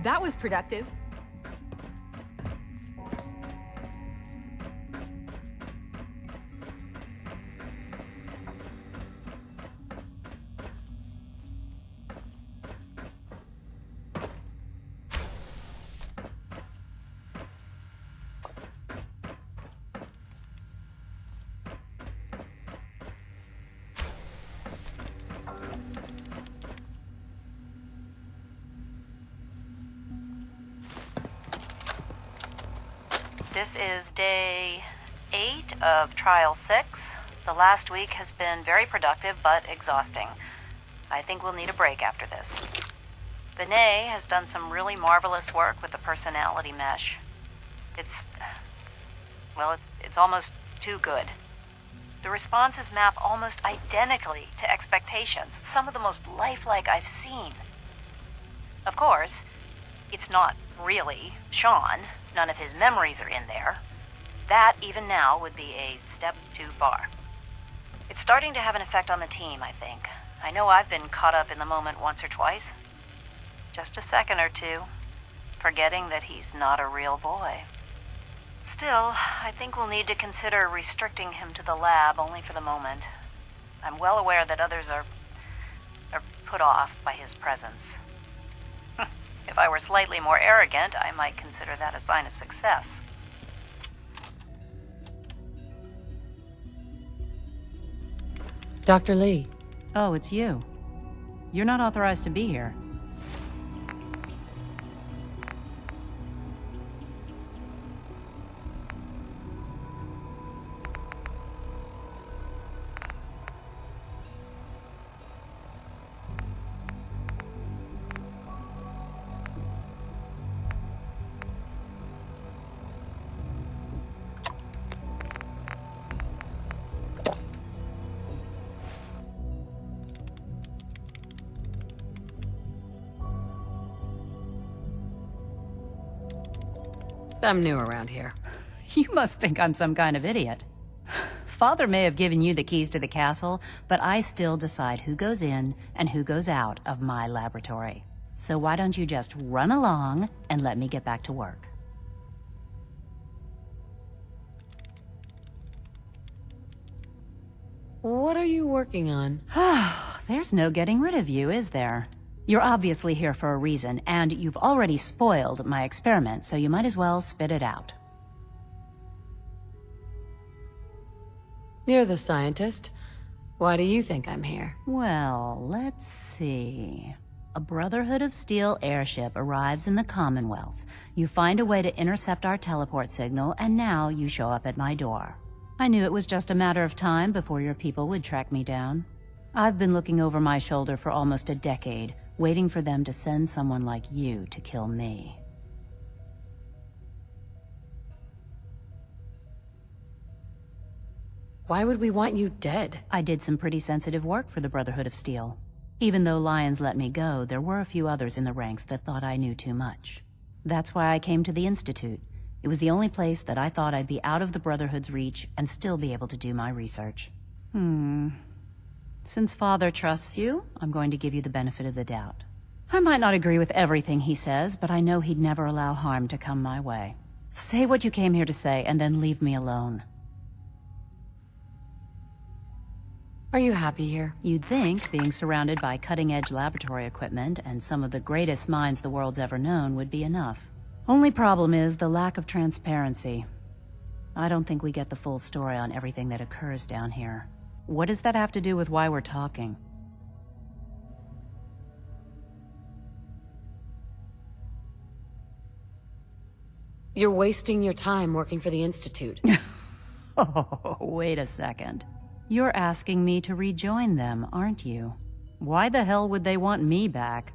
that was productive. This is day 8 of Trial 6. The last week has been very productive, but exhausting. I think we'll need a break after this. Vinay has done some really marvelous work with the personality mesh. It's almost too good. The responses map almost identically to expectations, some of the most lifelike I've seen. Of course, it's not really Sean. None of his memories are in there. That, even now, would be a step too far. It's starting to have an effect on the team, I think. I know I've been caught up in the moment once or twice. Just a second or two, forgetting that he's not a real boy. Still, I think we'll need to consider restricting him to the lab only for the moment. I'm well aware that others are put off by his presence. If I were slightly more arrogant, I might consider that a sign of success. Dr. Lee. Oh, it's you. You're not authorized to be here. I'm new around here. You must think I'm some kind of idiot. Father may have given you the keys to the castle, but I still decide who goes in and who goes out of my laboratory. So why don't you just run along and let me get back to work? What are you working on? There's no getting rid of you, is there? You're obviously here for a reason, and you've already spoiled my experiment, so you might as well spit it out. You're the scientist. Why do you think I'm here? Well, let's see. A Brotherhood of Steel airship arrives in the Commonwealth. You find a way to intercept our teleport signal, and now you show up at my door. I knew it was just a matter of time before your people would track me down. I've been looking over my shoulder for almost a decade, waiting for them to send someone like you to kill me. Why would we want you dead? I did some pretty sensitive work for the Brotherhood of Steel. Even though Lyons let me go, there were a few others in the ranks that thought I knew too much. That's why I came to the Institute. It was the only place that I thought I'd be out of the Brotherhood's reach and still be able to do my research. Since Father trusts you, I'm going to give you the benefit of the doubt. I might not agree with everything he says, but I know he'd never allow harm to come my way. Say what you came here to say, and then leave me alone. Are you happy here? You'd think being surrounded by cutting-edge laboratory equipment and some of the greatest minds the world's ever known would be enough. Only problem is the lack of transparency. I don't think we get the full story on everything that occurs down here. What does that have to do with why we're talking? You're wasting your time working for the Institute. Oh, wait a second. You're asking me to rejoin them, aren't you? Why the hell would they want me back?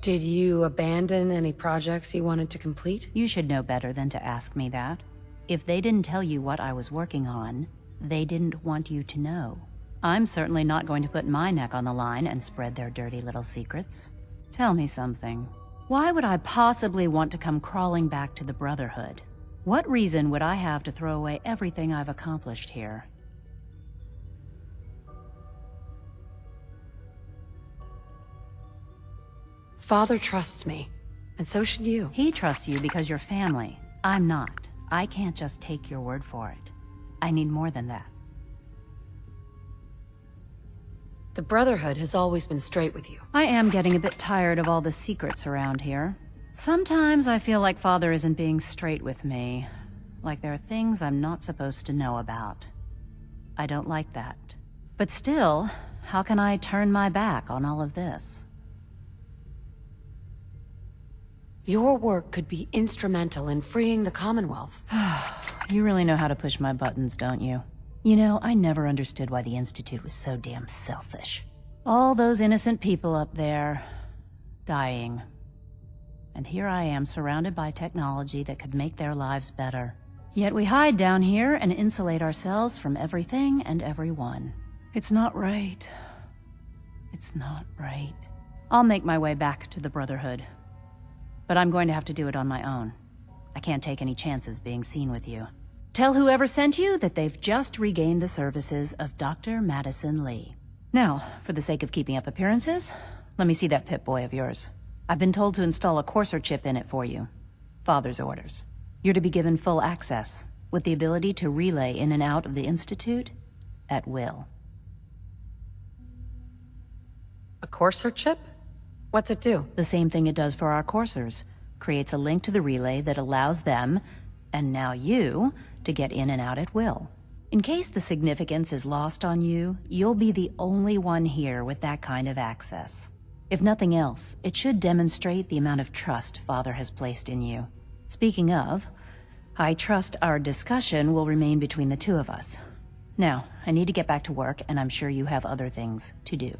Did you abandon any projects you wanted to complete? You should know better than to ask me that. If they didn't tell you what I was working on, they didn't want you to know. I'm certainly not going to put my neck on the line and spread their dirty little secrets. Tell me something. Why would I possibly want to come crawling back to the Brotherhood? What reason would I have to throw away everything I've accomplished here? Father trusts me, and so should you. He trusts you because you're family. I'm not. I can't just take your word for it. I need more than that. The Brotherhood has always been straight with you. I am getting a bit tired of all the secrets around here. Sometimes I feel like Father isn't being straight with me. Like there are things I'm not supposed to know about. I don't like that. But still, how can I turn my back on all of this? Your work could be instrumental in freeing the Commonwealth. You really know how to push my buttons, don't you? You know, I never understood why the Institute was so damn selfish. All those innocent people up there, dying. And here I am surrounded by technology that could make their lives better. Yet we hide down here and insulate ourselves from everything and everyone. It's not right. It's not right. I'll make my way back to the Brotherhood. But I'm going to have to do it on my own. I can't take any chances being seen with you. Tell whoever sent you that they've just regained the services of Dr. Madison Lee. Now, for the sake of keeping up appearances, let me see that Pip-Boy of yours. I've been told to install a Courser chip in it for you. Father's orders. You're to be given full access, with the ability to relay in and out of the Institute at will. A Courser chip? What's it do? The same thing it does for our coursers. Creates a link to the relay that allows them, and now you, to get in and out at will. In case the significance is lost on you, you'll be the only one here with that kind of access. If nothing else, it should demonstrate the amount of trust Father has placed in you. Speaking of, I trust our discussion will remain between the two of us. Now, I need to get back to work, and I'm sure you have other things to do.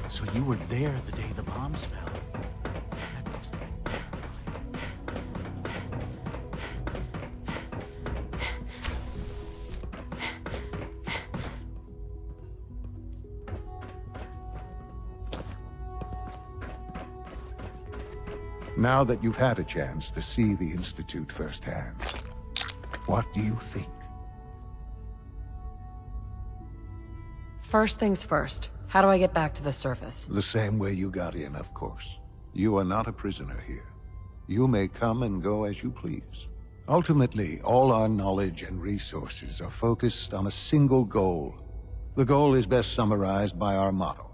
So you were there the day the bombs fell. That must have been terrifying. Now that you've had a chance to see the Institute firsthand, what do you think? First things first. How do I get back to the surface? The same way you got in, of course. You are not a prisoner here. You may come and go as you please. Ultimately, all our knowledge and resources are focused on a single goal. The goal is best summarized by our motto: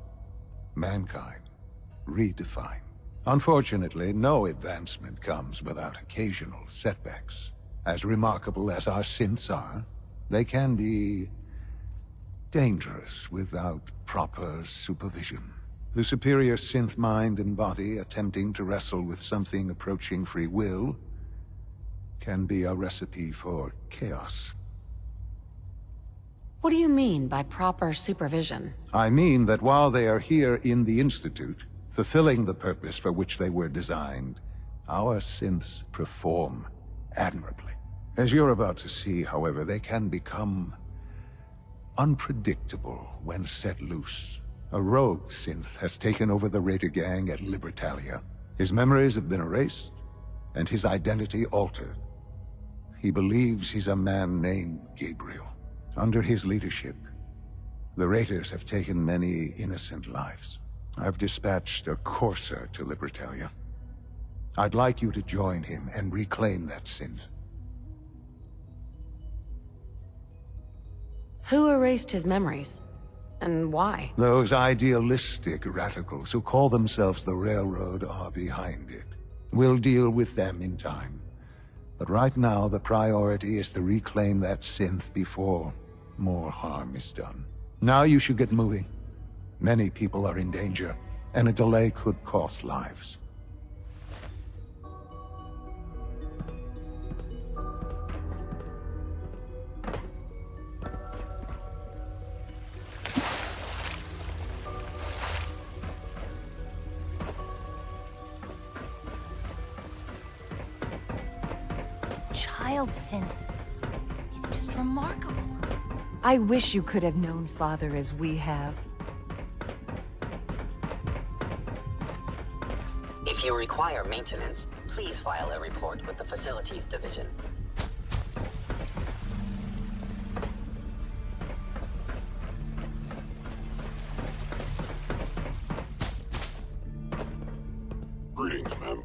mankind, redefined. Unfortunately, no advancement comes without occasional setbacks. As remarkable as our synths are, they can be dangerous without proper supervision. The superior synth mind and body attempting to wrestle with something approaching free will can be a recipe for chaos. What do you mean by proper supervision? I mean that while they are here in the Institute, fulfilling the purpose for which they were designed, our synths perform admirably. As you're about to see, however, they can become unpredictable when set loose. A rogue synth has taken over the Raider gang at Libertalia. His memories have been erased, and his identity altered. He believes he's a man named Gabriel. Under his leadership, the Raiders have taken many innocent lives. I've dispatched a courser to Libertalia. I'd like you to join him and reclaim that synth. Who erased his memories? And why? Those idealistic radicals who call themselves the Railroad are behind it. We'll deal with them in time. But right now, the priority is to reclaim that synth before more harm is done. Now you should get moving. Many people are in danger, and a delay could cost lives. Child synth. It's just remarkable. I wish you could have known Father as we have. If you require maintenance, please file a report with the Facilities Division. Greetings, ma'am.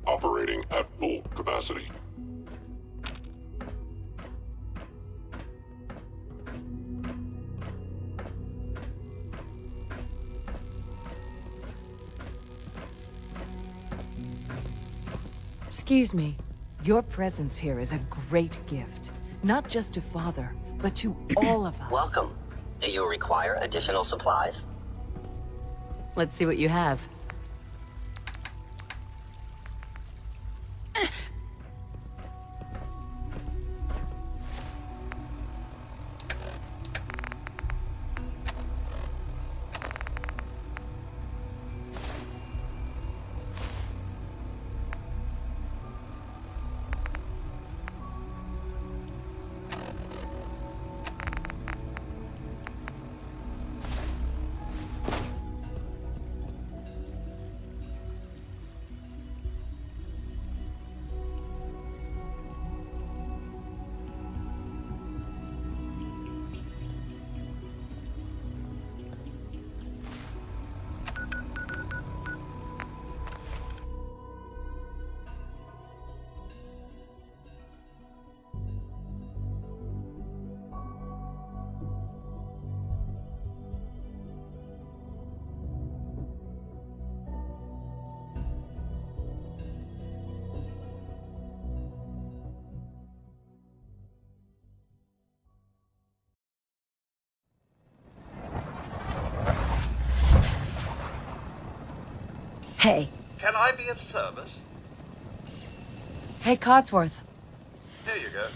Operating at full capacity. Excuse me. Your presence here is a great gift. Not just to Father, but to all of us. Welcome. Do you require additional supplies? Let's see what you have. Hey. Can I be of service? Hey, Codsworth. Here you go.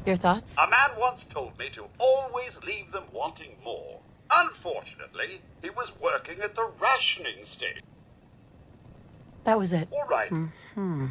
Your thoughts? A man once told me to always leave them wanting more. Unfortunately, he was working at the rationing station. That was it. All right. Mm-hmm.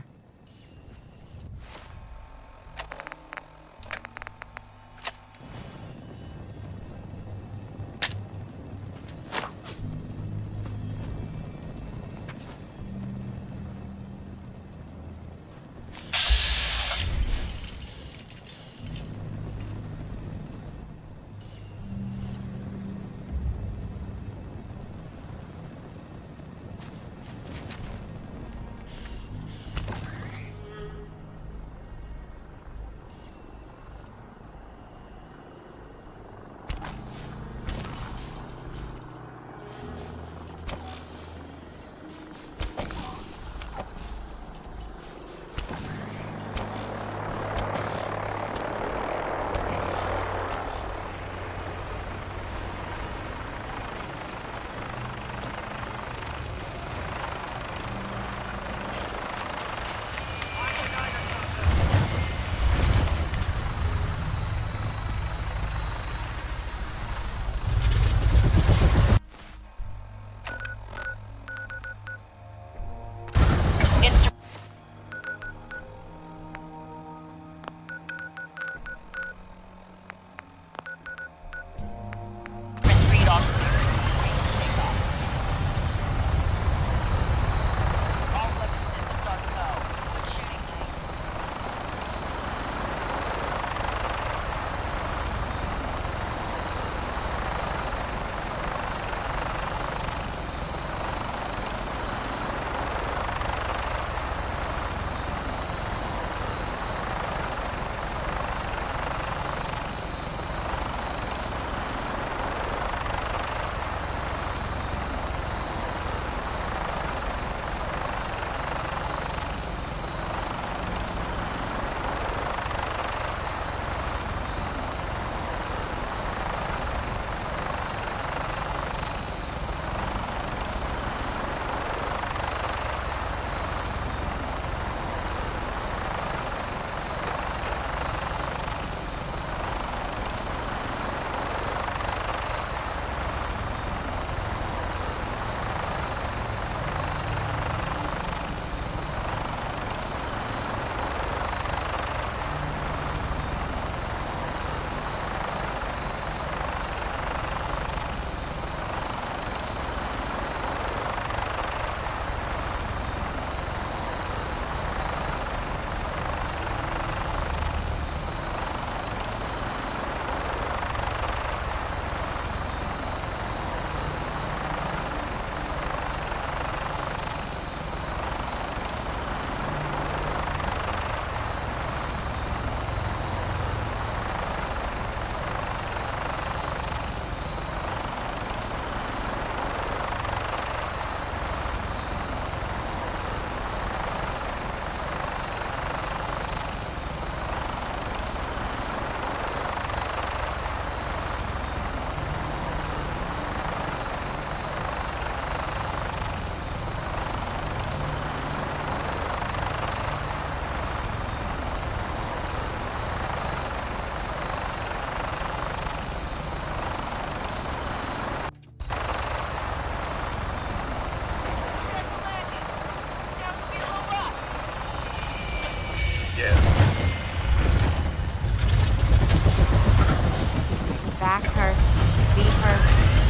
Back hurts, feet hurt,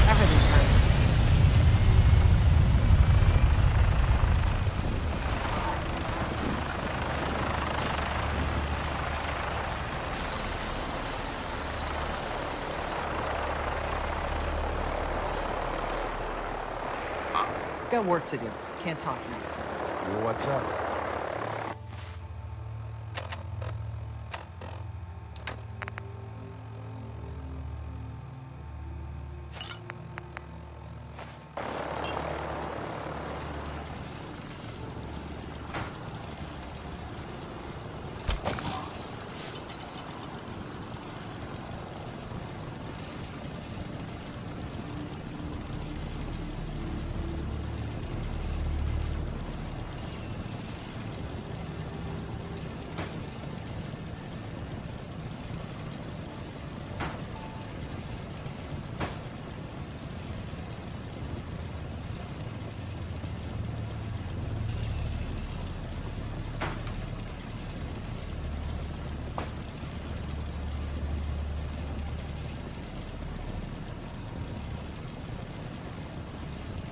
everything hurts. Got work to do. Can't talk now. What's up?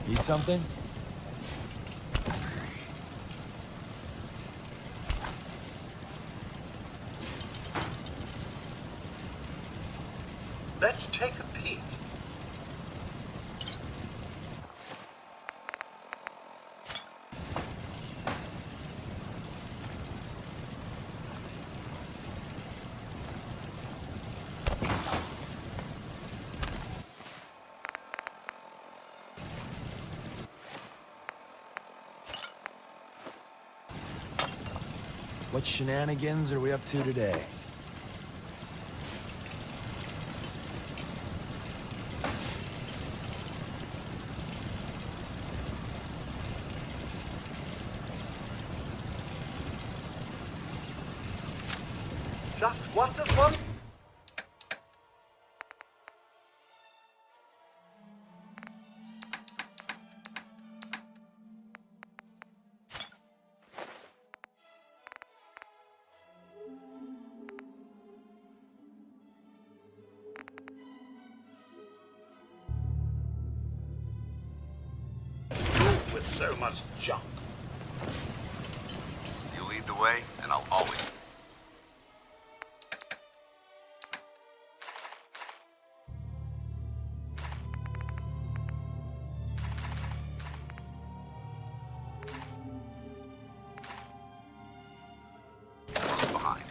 Need something? Let's take a peek. What shenanigans are we up to today? Just what does one... with so much junk? You lead the way, and I'll always... behind.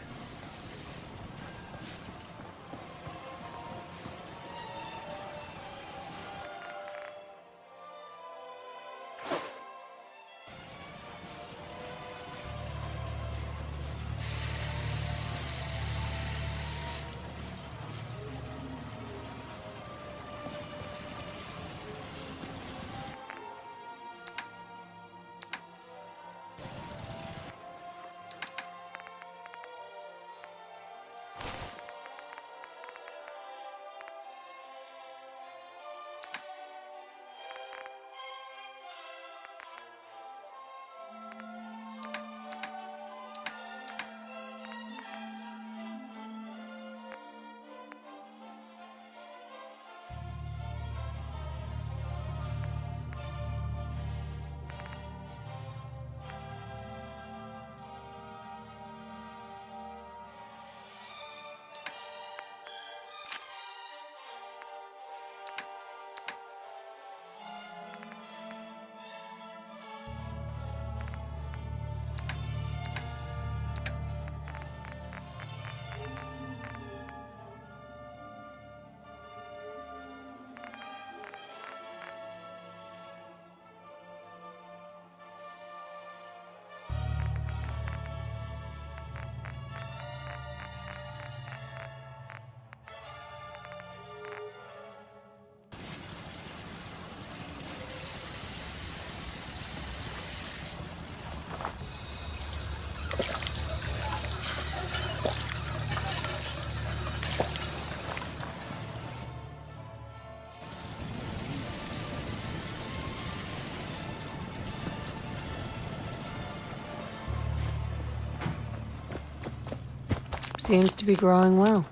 Seems to be growing well.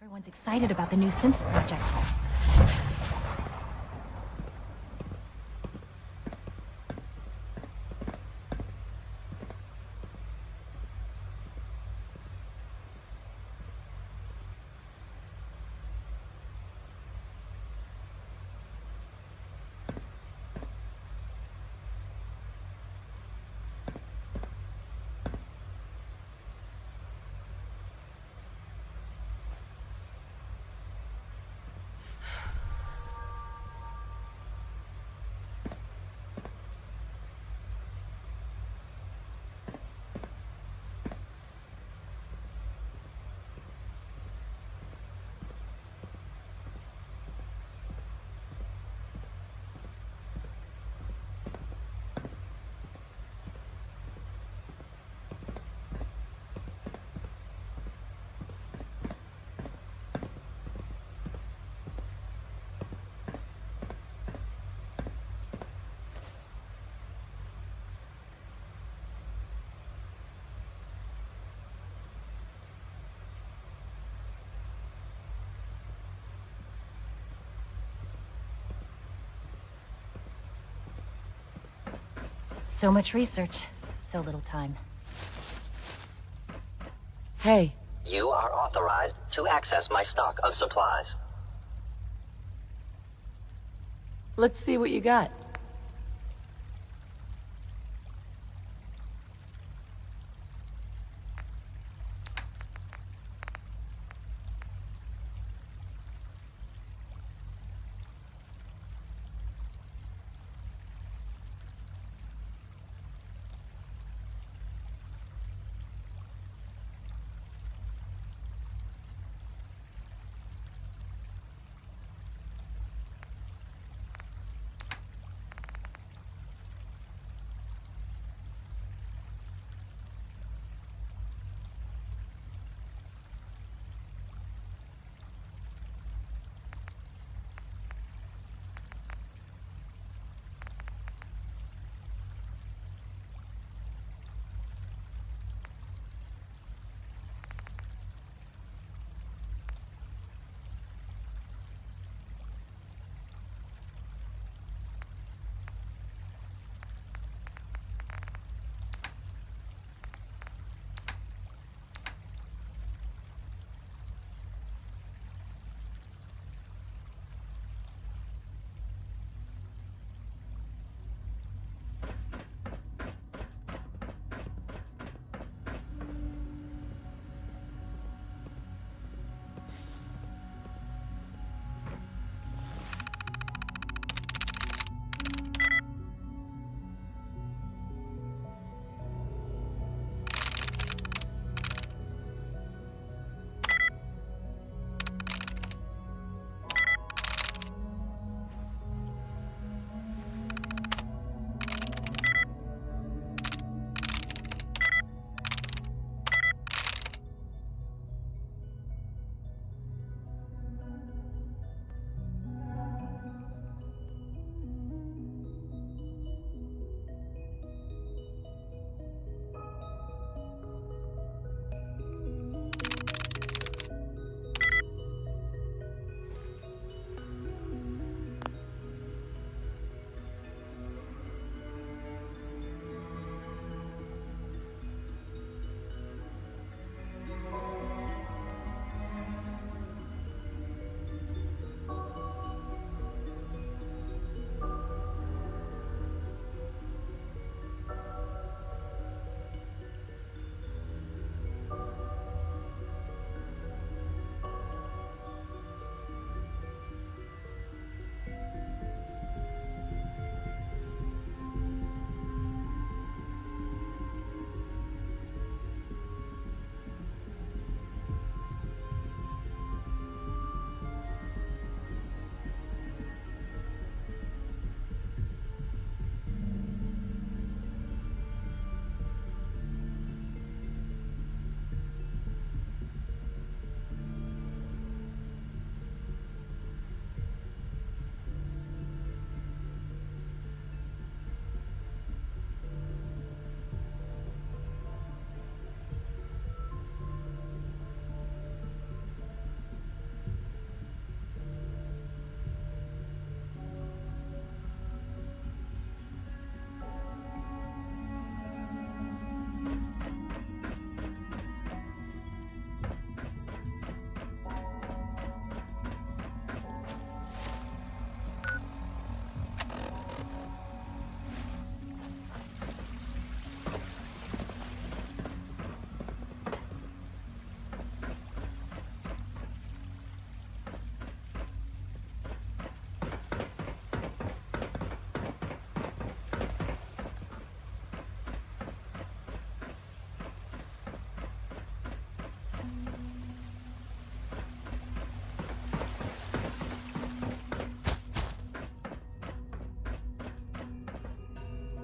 Everyone's excited about the new synth project. So much research, so little time. Hey. You are authorized to access my stock of supplies. Let's see what you got.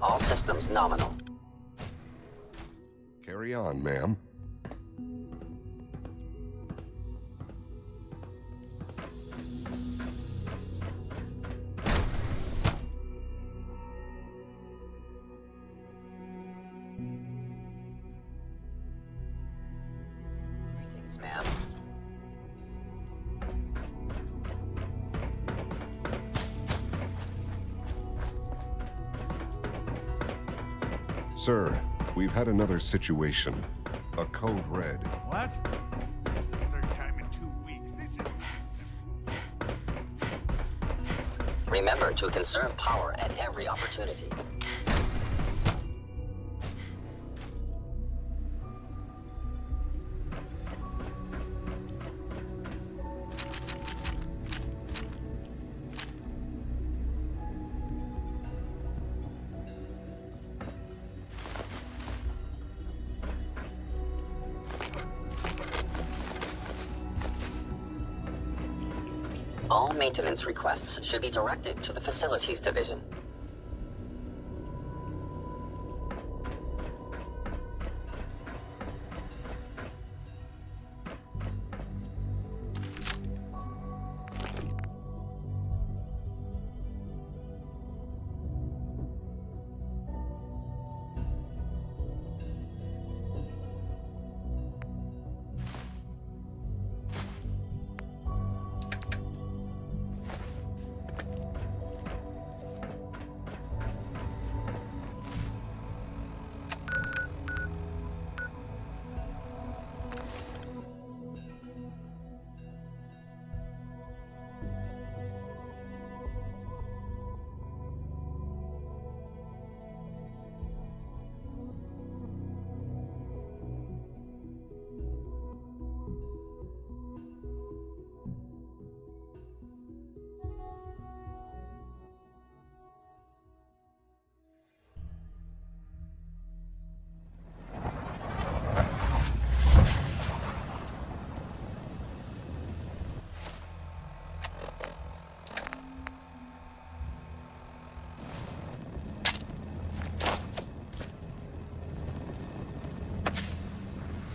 All systems nominal. Carry on, ma'am. Greetings, ma'am. Sir, we've had another situation. A code red. What? This is the third time in 2 weeks. This is... Remember to conserve power at every opportunity. All maintenance requests should be directed to the Facilities Division.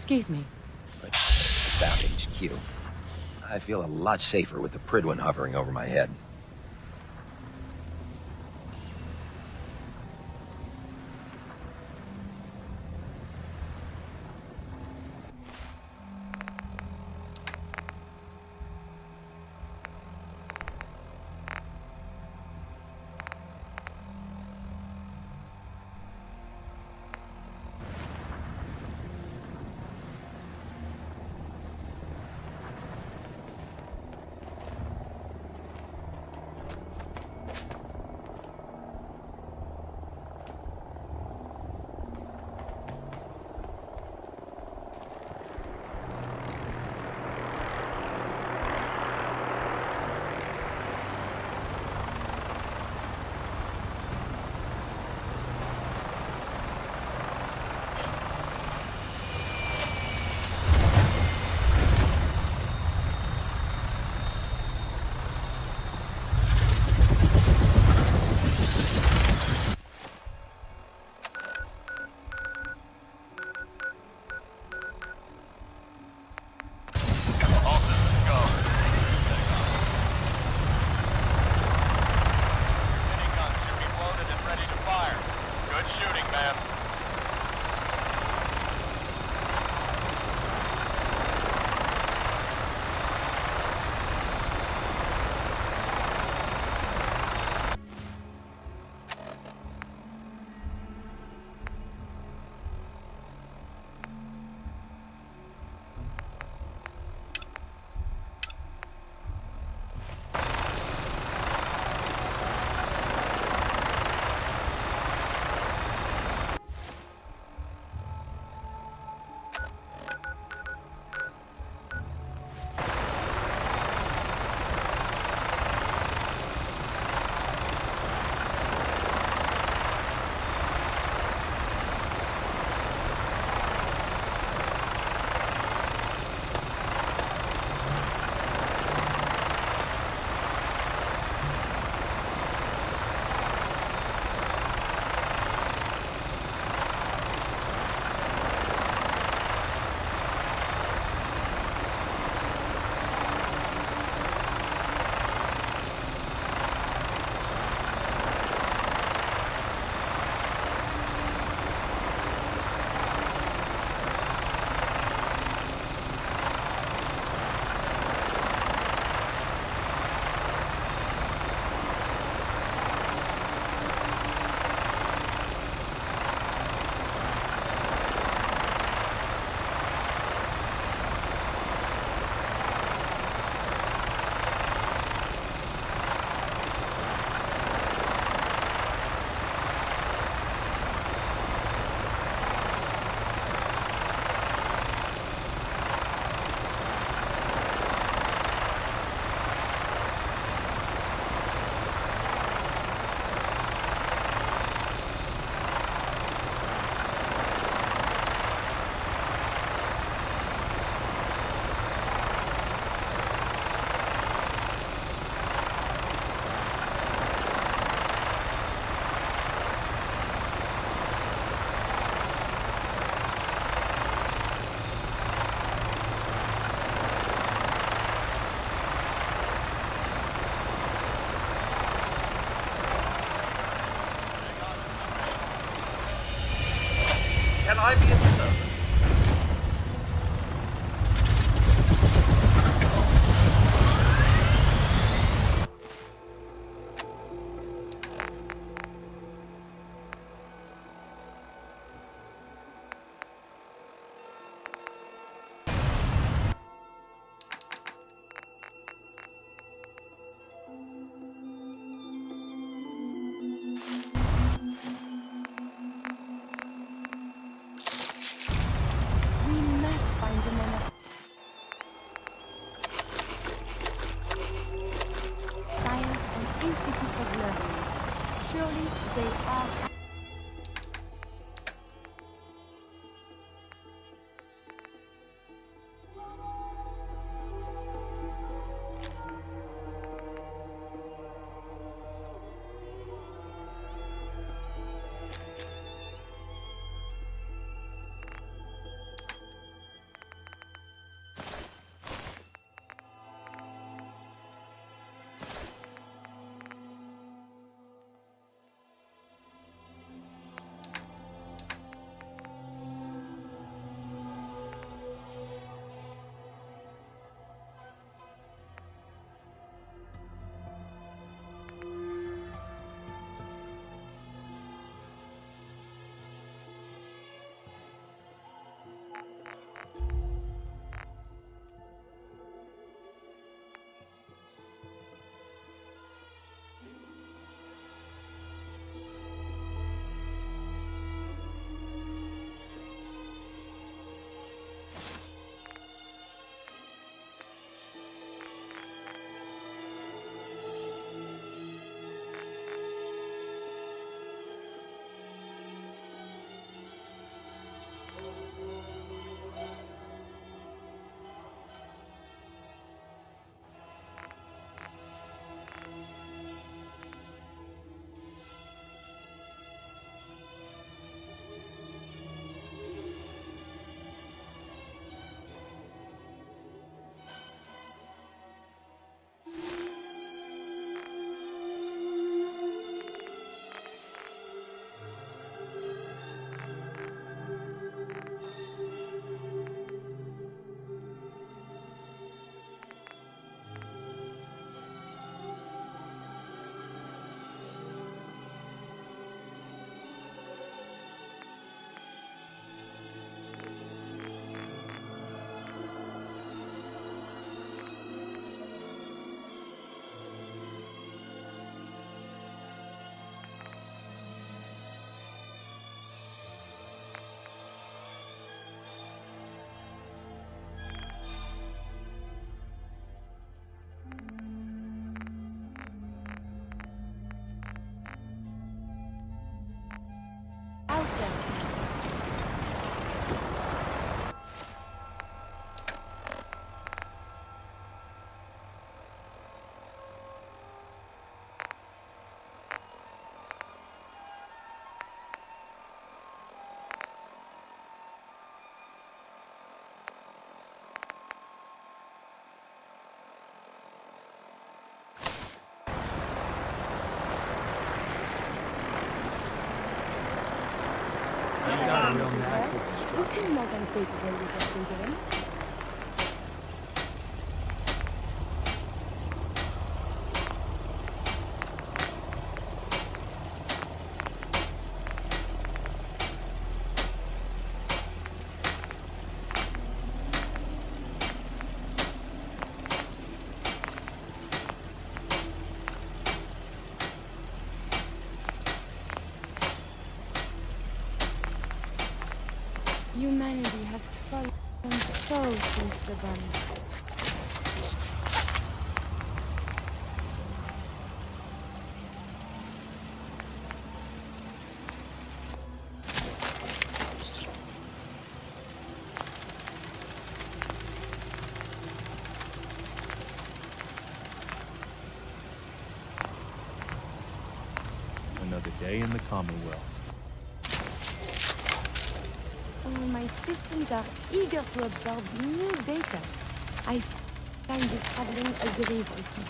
Excuse me. About HQ. I feel a lot safer with the Prydwen hovering over my head. Hybian service. We must find the men of science and institutes of learning. Surely they are. You seem more than capable with your fingerings. Humanity has fallen so since the bombs. Another day in the Commonwealth. Oh, my systems are eager to absorb new data. I find this traveling a breeze with me.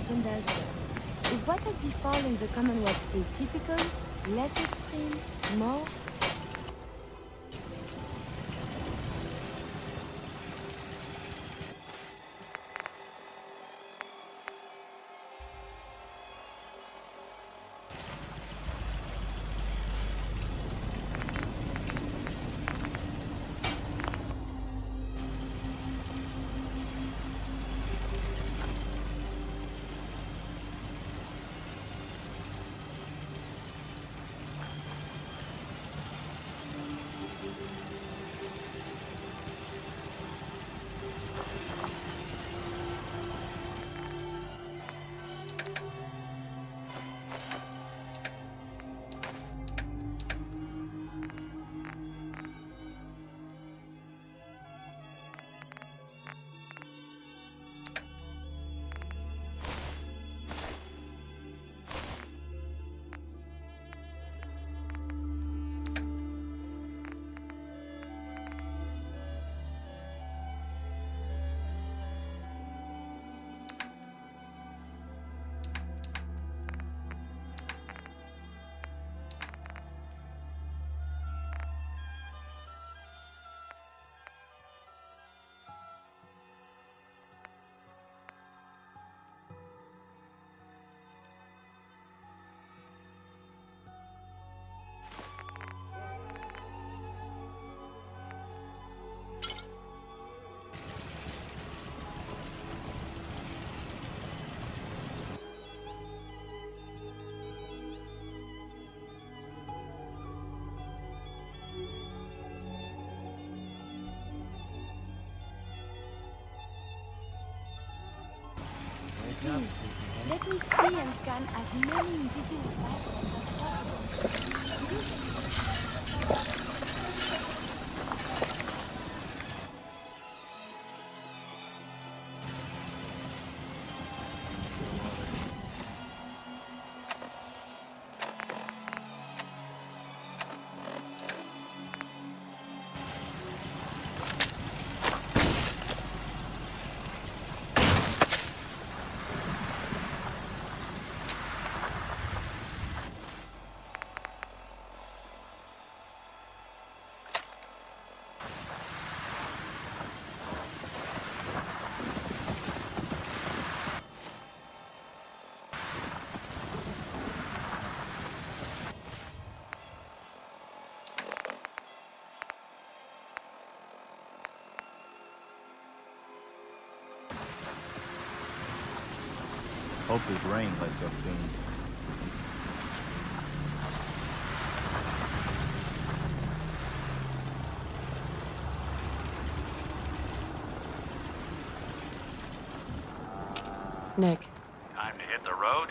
happened elsewhere. Is what has befallen the Commonwealth atypical, less extreme, more? Please, let me see and scan as many indigenous backgrounds as possible. Hope this rain lets up soon. Nick. Time to hit the road?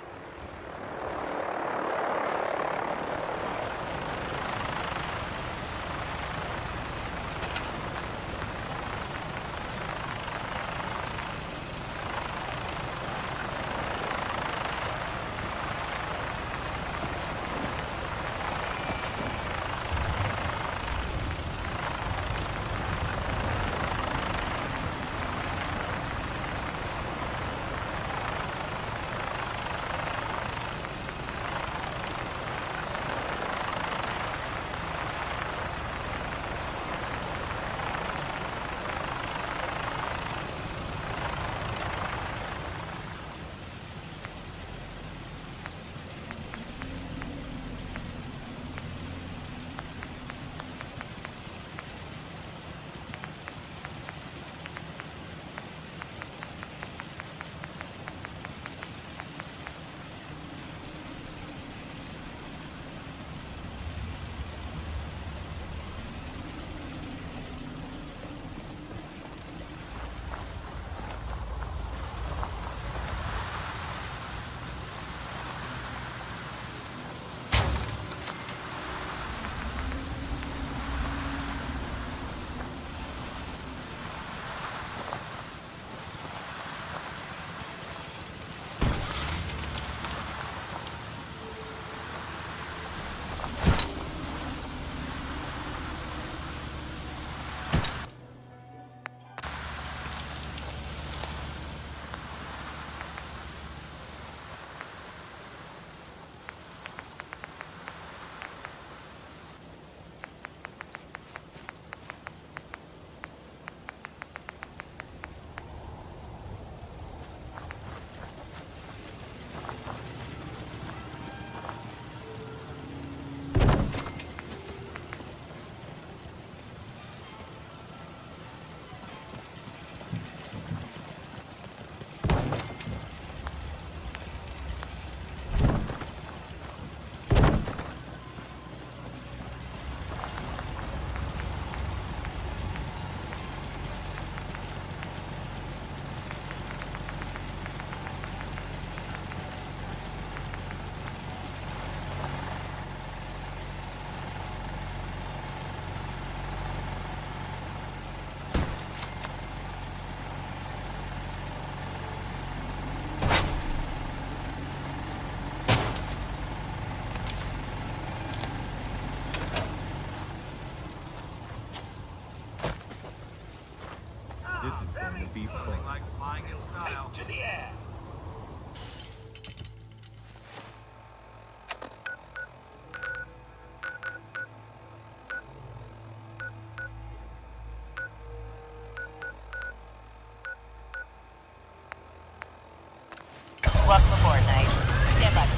be fun. Like flying in style. To the air. Welcome aboard, Knight. Stand by.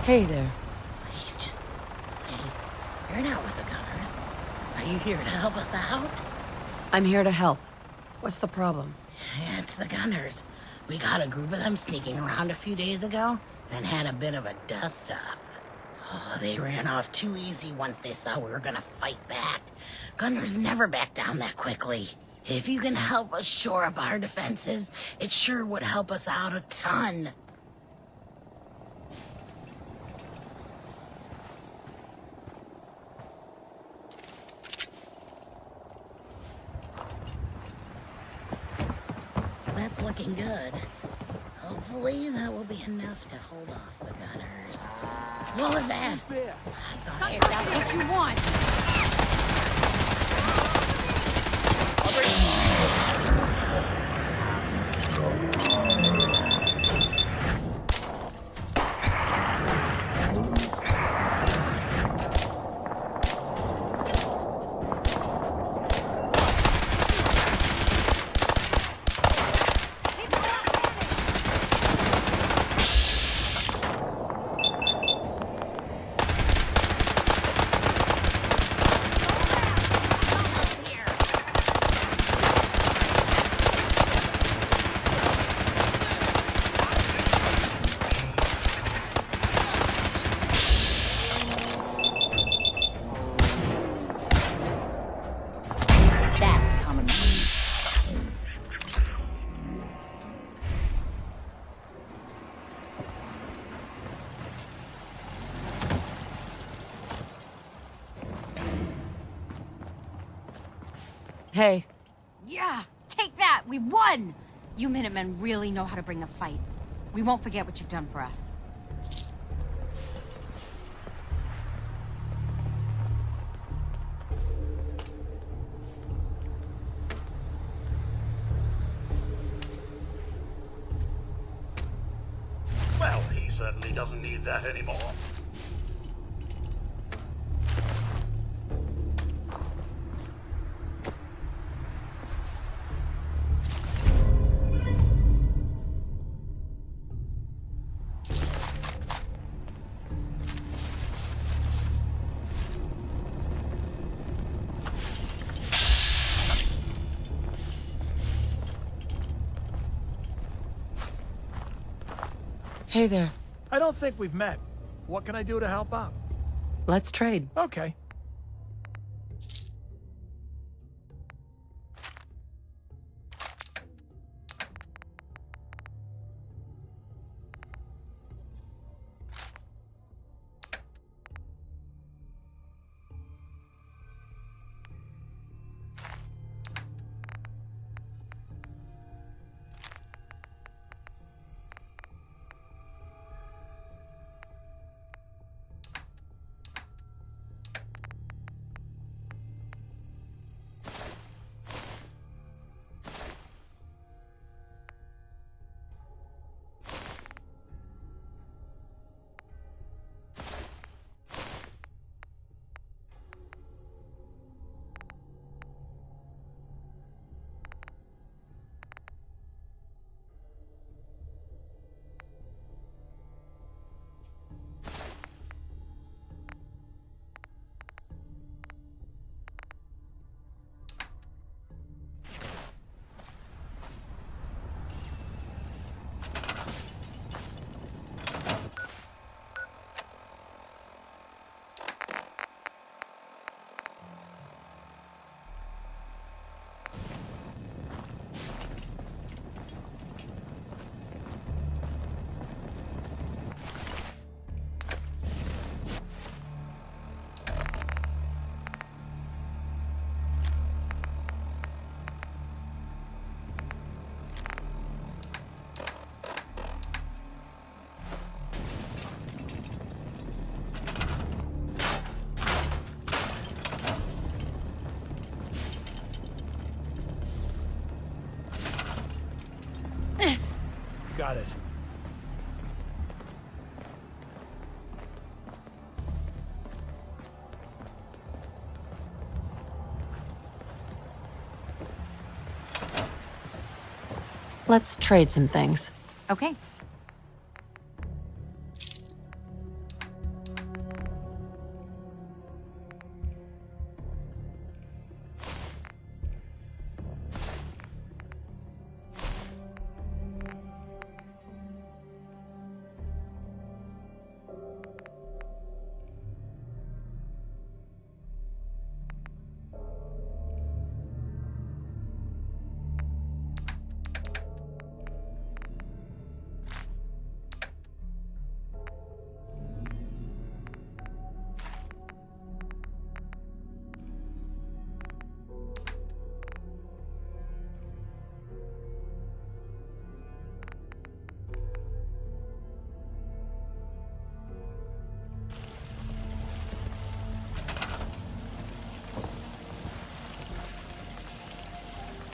Hey there. Please just... Hey, you're not with the Gunners. Are you here to help us out? I'm here to help. What's the problem? Yeah, it's the Gunners. We got a group of them sneaking around a few days ago and had a bit of a dust-up. Oh, they ran off too easy once they saw we were gonna fight back. Gunners never back down that quickly. If you can help us shore up our defenses, it sure would help us out a ton. That's looking good. Hopefully that will be enough to hold off the Gunners. What was that? Who's there? Hey, that's what you want. Hey. Yeah, take that! We won! You Minutemen really know how to bring the fight. We won't forget what you've done for us. Well, he certainly doesn't need that anymore. Hey there. I don't think we've met. What can I do to help out? Let's trade. Okay. Got it. Let's trade some things. Okay.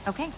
Okay.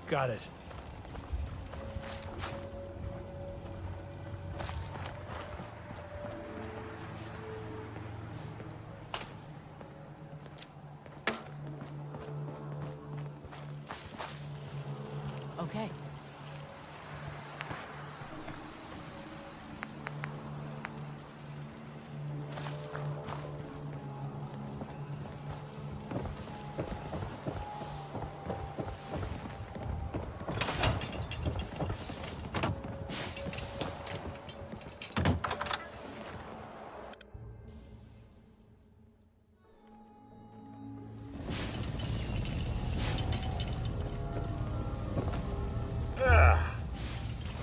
Got it. Okay.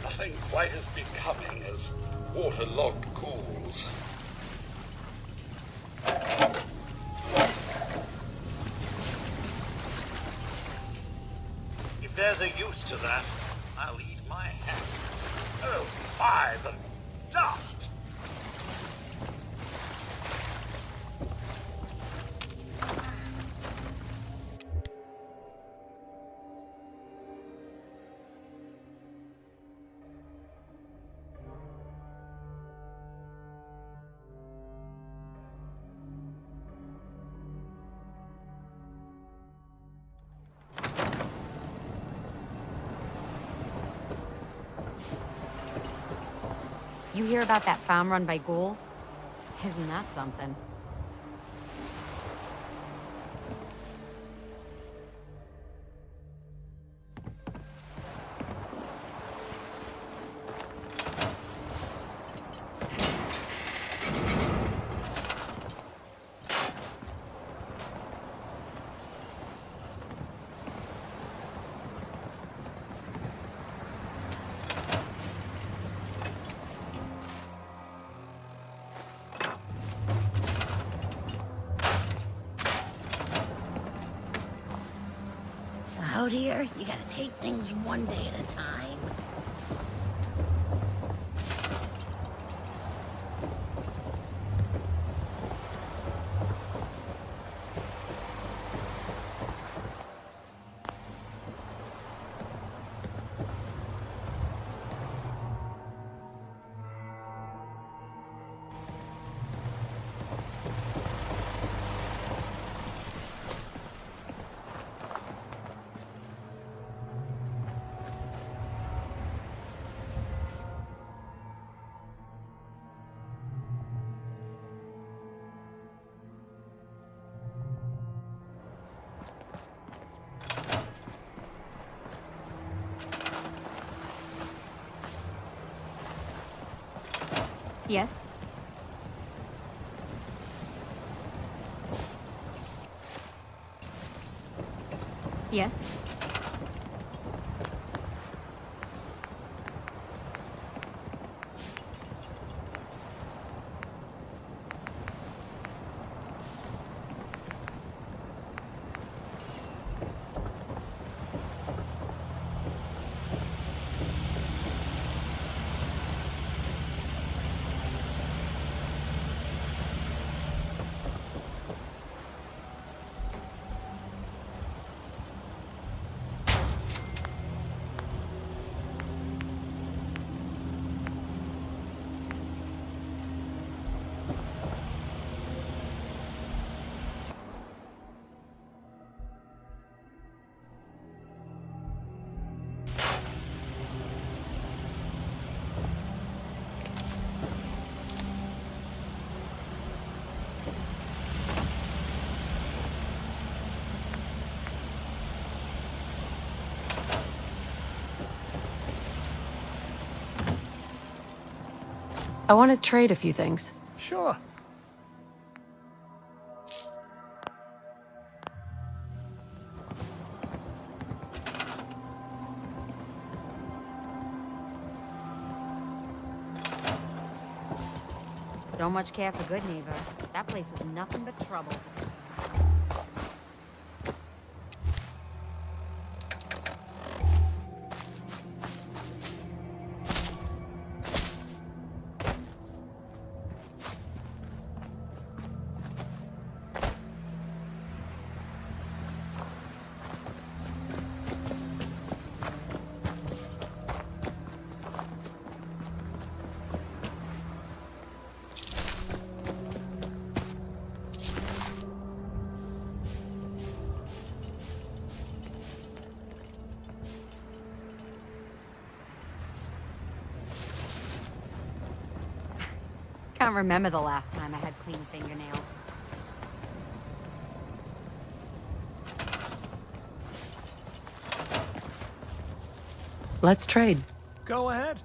Nothing quite as becoming as waterlogged ghouls. If there's a use to that, I'll eat my hat. Oh my, the dust! You hear about that farm run by ghouls? Isn't that something? Out here, you gotta take things one day at a time. Yes? Yes? I want to trade a few things. Sure. Don't much care for good neighbor. That place is nothing but trouble. don't remember the last time I had clean fingernails. Let's trade. Go ahead.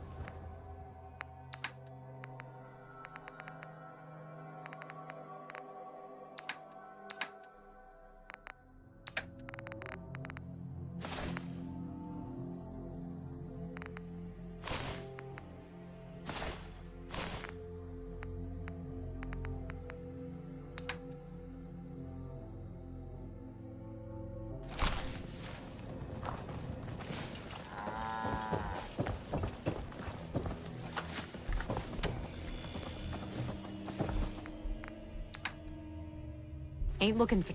Ain't looking for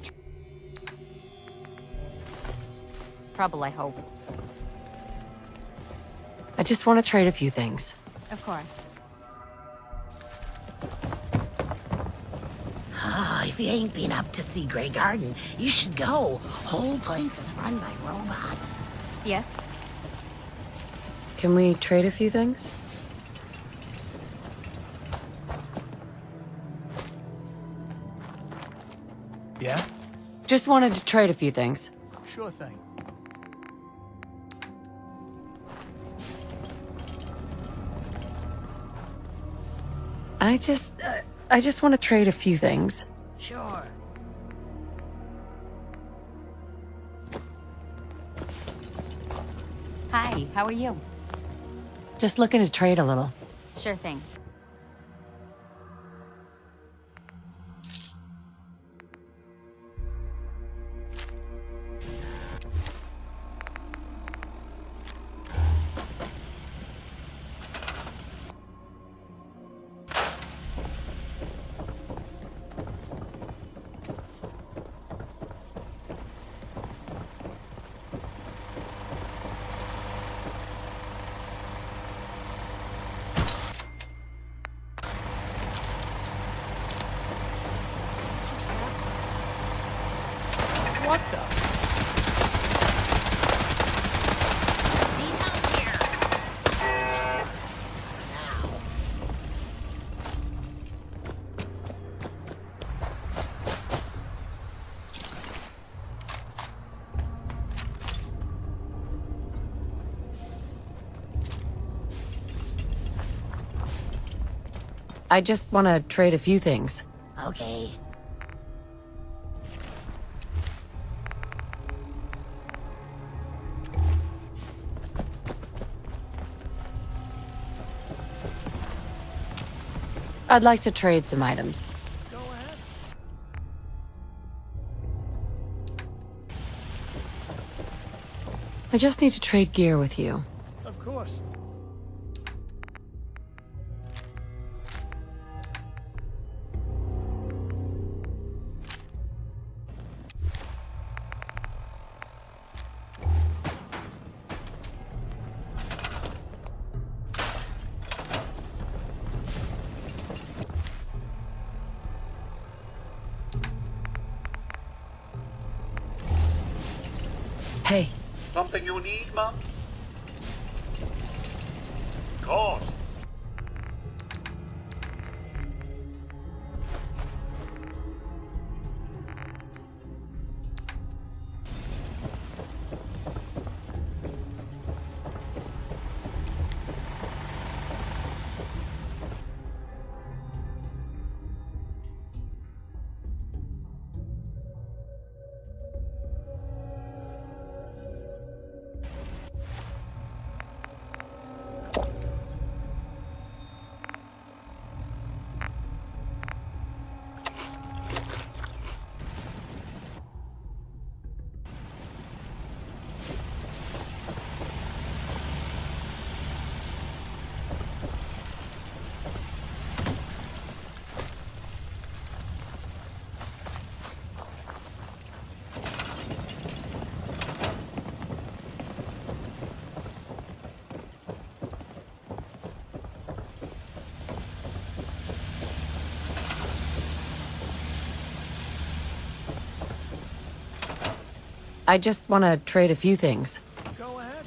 trouble, I hope. I just want to trade a few things. Of course. Oh, if you ain't been up to see Grey Garden, you should go. Whole place is run by robots. Yes? Can we trade a few things? Yeah? Just wanted to trade a few things. Sure thing. I just want to trade a few things. Sure. Hi, how are you? Just looking to trade a little. Sure thing. What the? Need help here. Now. I just want to trade a few things. Okay. I'd like to trade some items. Go ahead. I just need to trade gear with you. Of course. Hey. Something you need, Mum? Of course. I just want to trade a few things. Go ahead.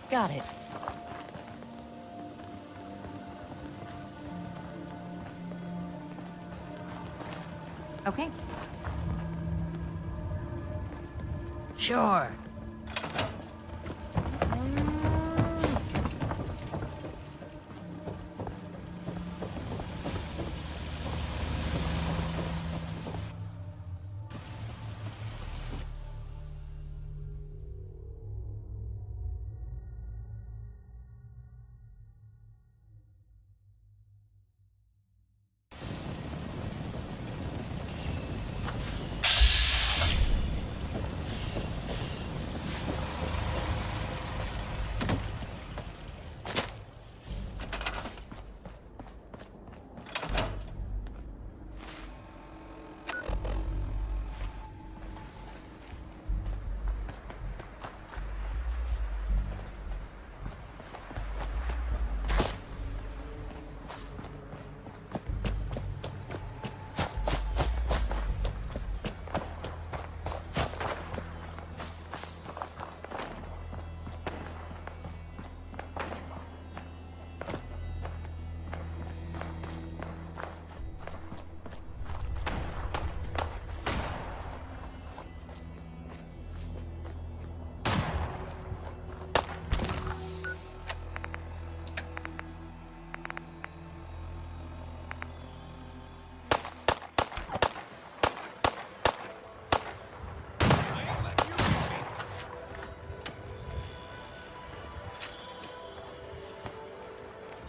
Got it. Okay. Sure.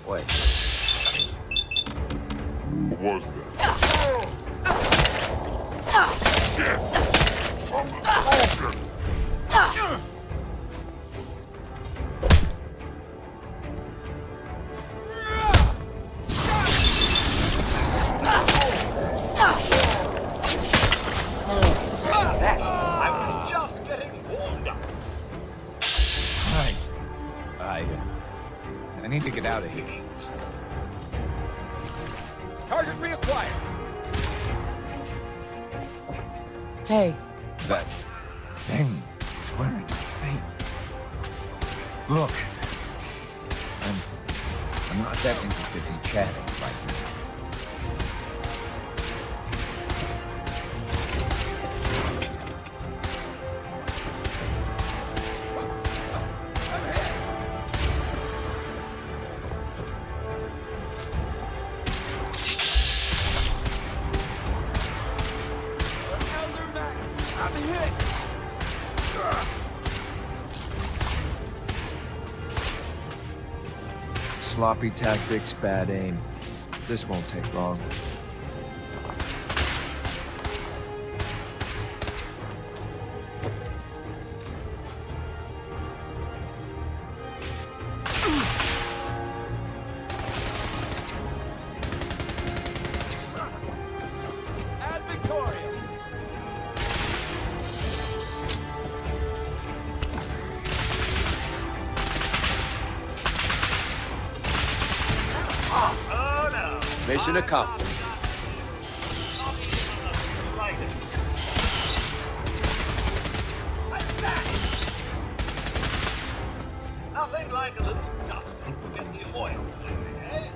Wait. What was that? I was just getting warmed up. Christ. I need to get out of here. Target reacquired. Hey. That thing is wearing your face. Look. I'm not that interested in chatting right now. Sloppy tactics, bad aim. This won't take long. Ad Victoria. Mission accomplished. Nothing like a little dusting to get the oil flowing, eh?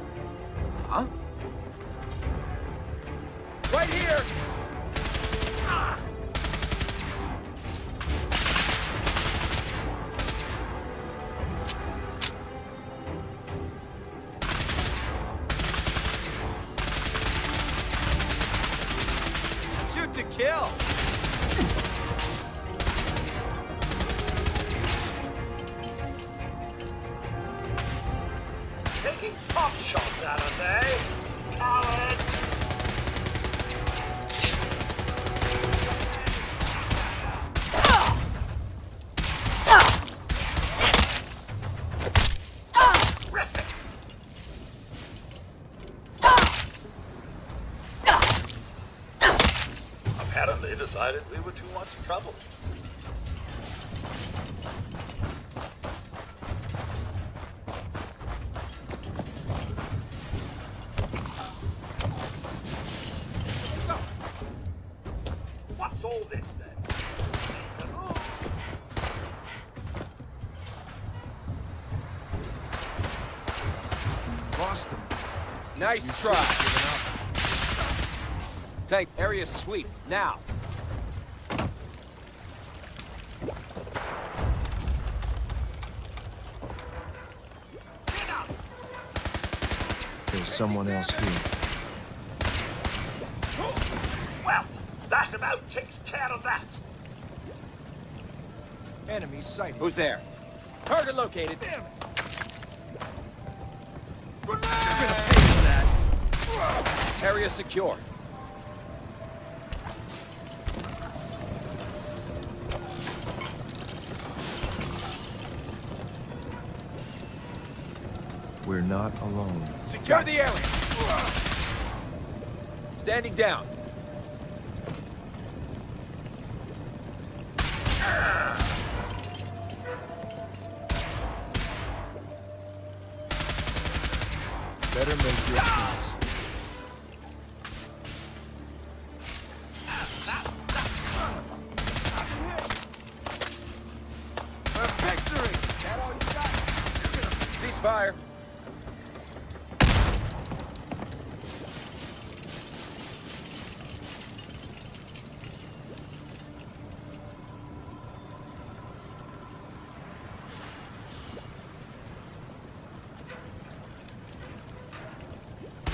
Huh? Right here. Shoot to kill. Taking pot shots at us, eh? Cowards! Apparently decided we were too much trouble. What's all this then? Nice try. Tank area sweep, now. There's someone else here. Well, that about takes care of that. Enemy sighted. Who's there? Target located. Damn it. You're gonna pay for that. Area secure. We're not alone. Secure the area. Standing down. Better make your peace. A victory! That all you got? Ceasefire.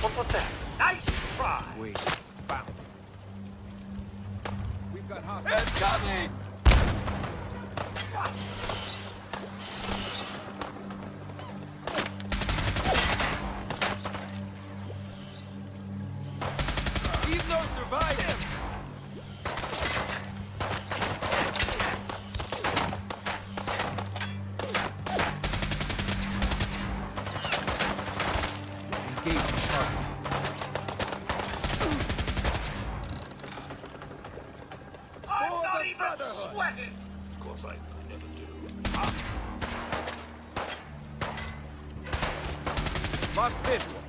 What was that? Nice try. Wait. Found. We've got hostiles coming. He's no survivor. Engage the target. I'm not even sweating. Of course I never do. Lost visual.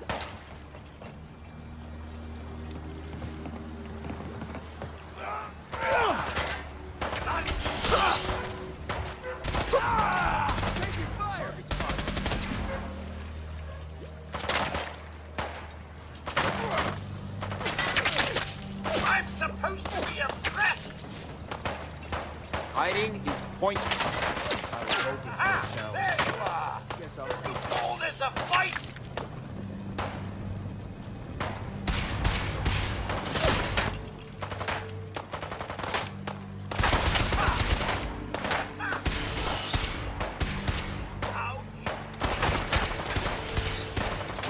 I'm supposed to be impressed. Hiding is pointless. I was hoping for Ah, a challenge. there you are. Guess I'll You call this a fight?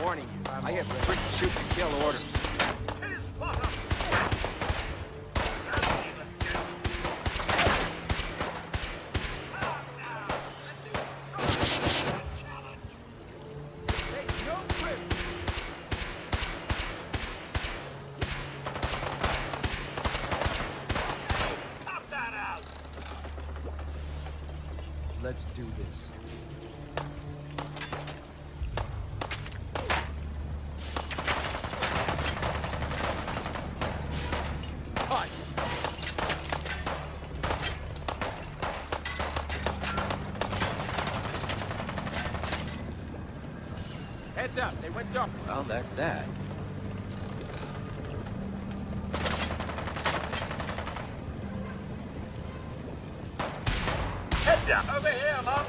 Warning you, I have strict shoot and kill orders. Here's what a snap. That'll even do. Ah, now, a new try challenge. Take no prisoners. Cut that out. Let's do this. Hot. Heads up, they went dark. Well, that's that. Head down. Over here, Mom.